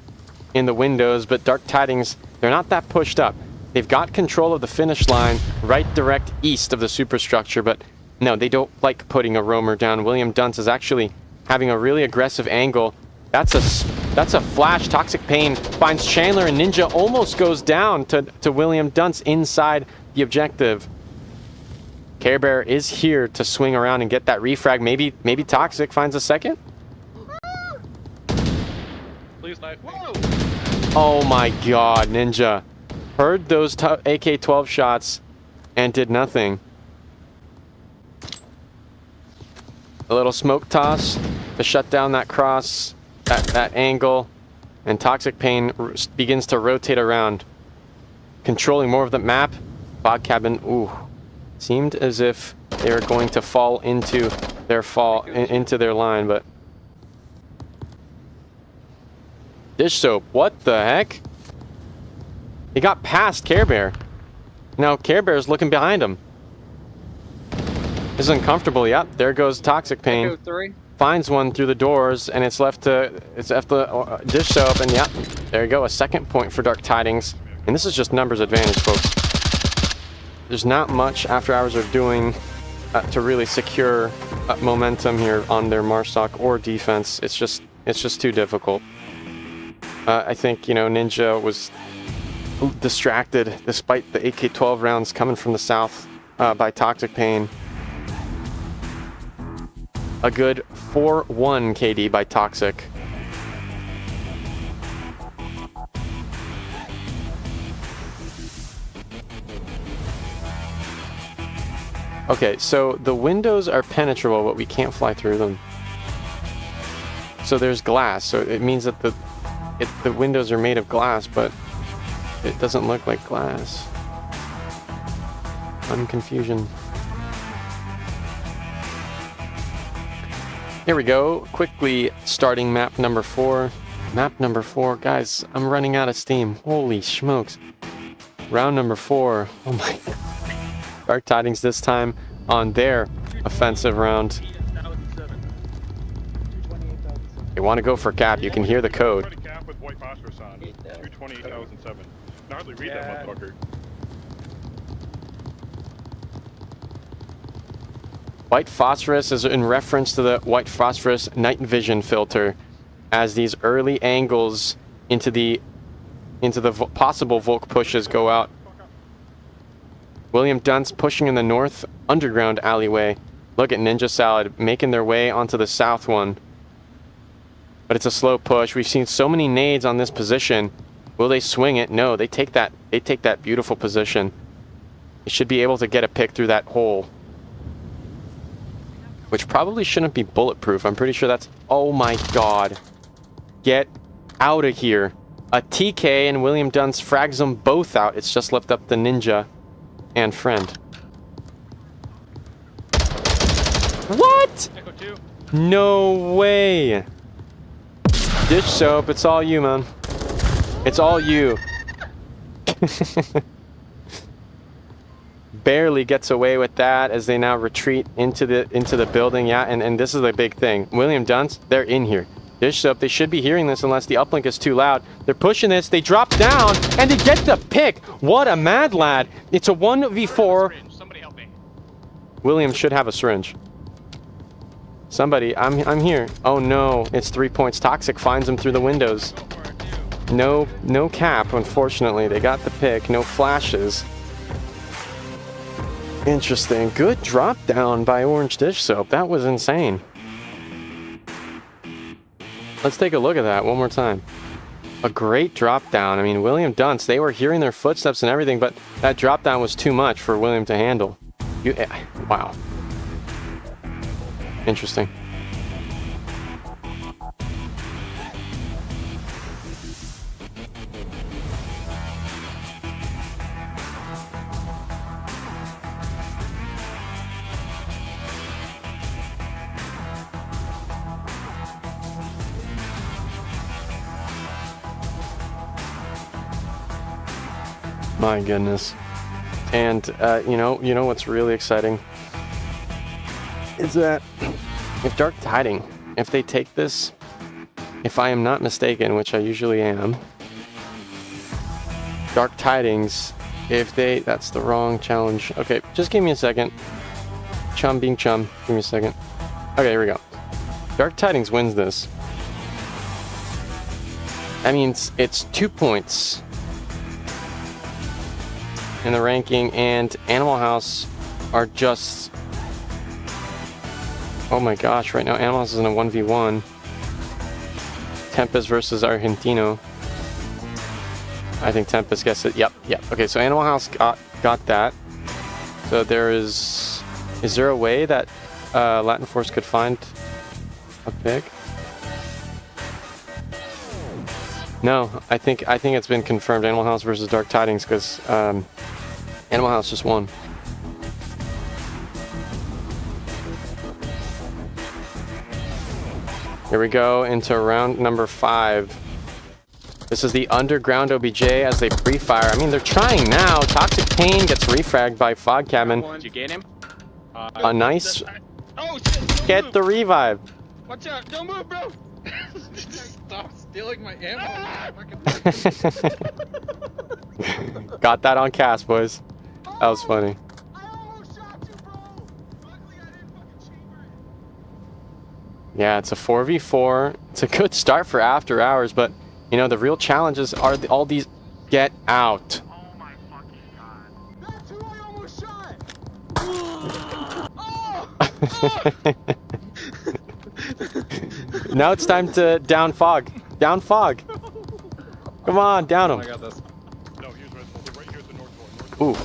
in the windows, but Dark Tidings, they're not that pushed up. They've got control of the finish line right direct east of the superstructure, but no, they don't like putting a roamer down. William Dunce is actually having a really aggressive angle. That's a flash. Toxic Pain finds Chandler, and Ninja almost goes down to William Dunce inside the objective. Care Bear is here to swing around and get that refrag. Maybe Toxic finds a second? Please, life. Whoa! Oh my god, Ninja. Heard those AK-12 shots and did nothing. A little smoke toss to shut down that cross, that angle, and Toxic Pain begins to rotate around, controlling more of the map. Fog Cabin, ooh, seemed as if they were going to fall into their line, but Dish Soap, what the heck? He got past Care Bear. Now Care Bear's looking behind him. This is uncomfortable. Yep, there goes Toxic Pain. Echo 3. Finds one through the doors, and it's left to Dish Soap, and yep, there you go, a second point for Dark Tidings. And this is just numbers advantage, folks. There's not much After Hours are doing to really secure momentum here on their Marstock or defense. It's just too difficult. I think, you know, Ninja was distracted despite the AK-12 rounds coming from the south by Toxic Pain. A good 4-1 KD by Toxic. Okay, so the windows are penetrable, but we can't fly through them. So there's glass, so it means that the windows are made of glass, but it doesn't look like glass. I'm confusion. Here we go, quickly starting map number 4. Map number 4, guys, I'm running out of steam. Holy smokes. Round number 4, oh my god. Dark Tidings this time on their offensive round. They want to go for cap, you can hear the code. Cap with white phosphorus on. 228,007. Hardly read that motherfucker. White phosphorus is in reference to the white phosphorus night vision filter, as these early angles into the possible Volk pushes go out. William Dunce pushing in the north underground alleyway. Look at Ninja Salad making their way onto the south one. But it's a slow push. We've seen so many nades on this position. Will they swing it? No, they take that beautiful position. They should be able to get a pick through that hole, which probably shouldn't be bulletproof. I'm pretty sure that's... Oh my god. Get out of here. A TK and William Dunce frags them both out. It's just left up to Ninja and Friend. What? Echo 2. No way. Dish Soap, it's all you, man. It's all you. Barely gets away with that as they now retreat into the building. Yeah, and this is the big thing. William Dunce, they're in here. Dish Soap, they should be hearing this unless the uplink is too loud. They're pushing this, they drop down, and they get the pick. What a mad lad. It's a 1v4. Somebody help me. William should have a syringe. Somebody, I'm here. Oh no, it's 3 points. Toxic finds him through the windows. No cap, unfortunately. They got the pick, no flashes. Interesting. Good drop down by Orange Dish Soap. That was insane. Let's take a look at that one more time. A great drop down. I mean, William Dunce, they were hearing their footsteps and everything, but that drop down was too much for William to handle. Wow. Interesting. My goodness. And you know what's really exciting is that if Dark Tiding, if they take this, if I am not mistaken, which I usually am, Dark Tidings, if they, that's the wrong challenge. Okay, just give me a second. Chum being chum, give me a second. Okay, here we go. Dark Tidings wins this. That means it's 2 points in the ranking, and Animal House are just, oh my gosh, right now Animal House is in a 1v1. Tempest versus Argentino. I think Tempest gets it. Yep. Okay, so Animal House got that. So is there a way that Latin Force could find a pick? No, I think it's been confirmed. Animal House versus Dark Tidings, because Animal House just won. Here we go into round number 5. This is the Underground OBJ as they pre-fire. I mean, they're trying now. Toxic Pain gets refragged by Fog Cabin. Did you get him? A nice... Oh, shit, get the revive. Watch out. Don't move, bro. Stop stealing my ammo. Got that on cast, boys. That was funny. Yeah, it's a 4v4. It's a good start for After Hours, but you know, the real challenges are all these get out. Oh my fucking god. That's who I almost shot! Now it's time to down Fog. Down Fog. Come on, down him. I got this. No, here's right here at the north door. Ooh,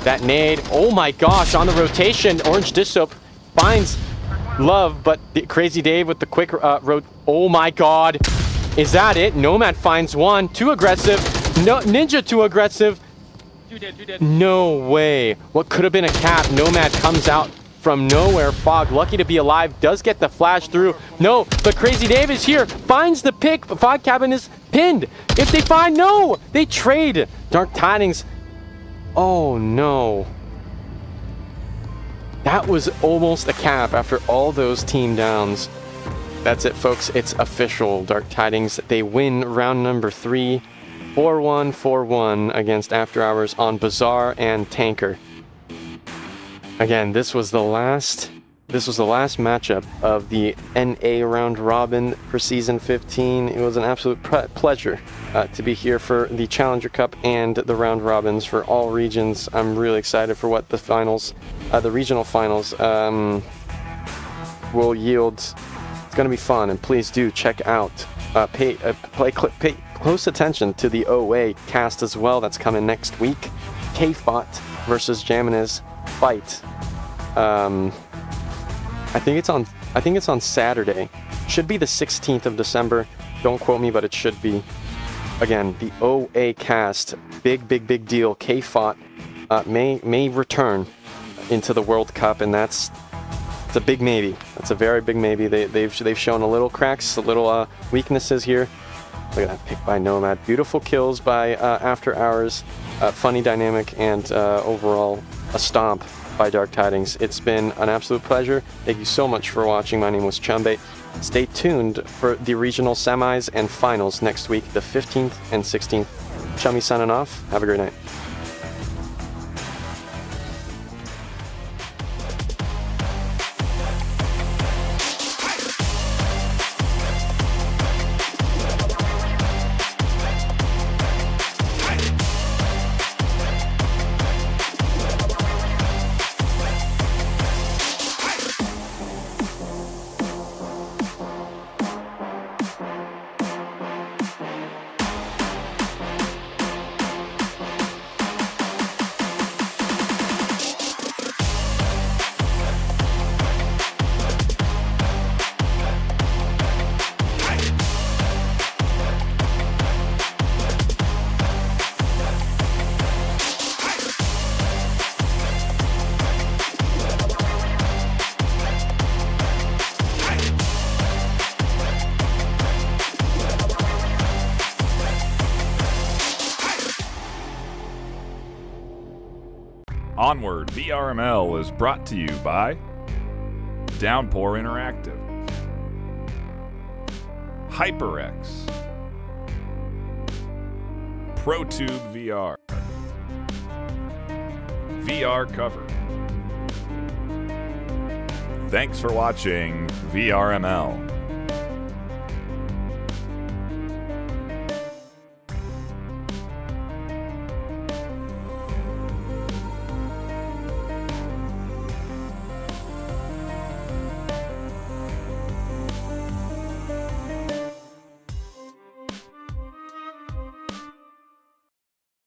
that nade. Oh my gosh, on the rotation, Orange Dish Soap finds Love, but Crazy Dave with the quick oh my god. Is that it? Nomad finds one. Too aggressive. No, Ninja too aggressive. Two dead. No way. What could have been a cap. Nomad comes out from nowhere. Fog, lucky to be alive, does get the flash through. No, but Crazy Dave is here. Finds the pick, but Fog Cabin is pinned. If they find, no, they trade. Dark Tidings. Oh no. That was almost a cap after all those team downs. That's it, folks. It's official. Dark Tidings, they win round number 3, 4-1, 4-1 against After Hours on Bazaar and Tanker. Again, this was the last matchup of the NA round robin for season 15. It was an absolute pleasure to be here for the Challenger Cup and the round robins for all regions. I'm really excited for what the finals, the regional finals, will yield. It's going to be fun, and please do check out, pay close attention to the OA cast as well. That's coming next week. KFOT versus Jamina's fight. I think it's on Saturday. Should be the 16th of December. Don't quote me, but it should be. Again, the OA cast, big deal. KFOT may return into the World Cup, and it's a big maybe. That's a very big maybe. They've shown a little cracks, a little weaknesses here. Look at that pick by Nomad. Beautiful kills by After Hours. Funny dynamic, and overall a stomp by Dark Tidings. It's been an absolute pleasure. Thank you so much for watching. My name was Chumbate. Stay tuned for the regional semis and finals next week, the 15th and 16th. Chummy signing off. Have a great night. Onward VRML is brought to you by Downpour Interactive, HyperX, ProTube VR, VR Cover. Thanks for watching VRML.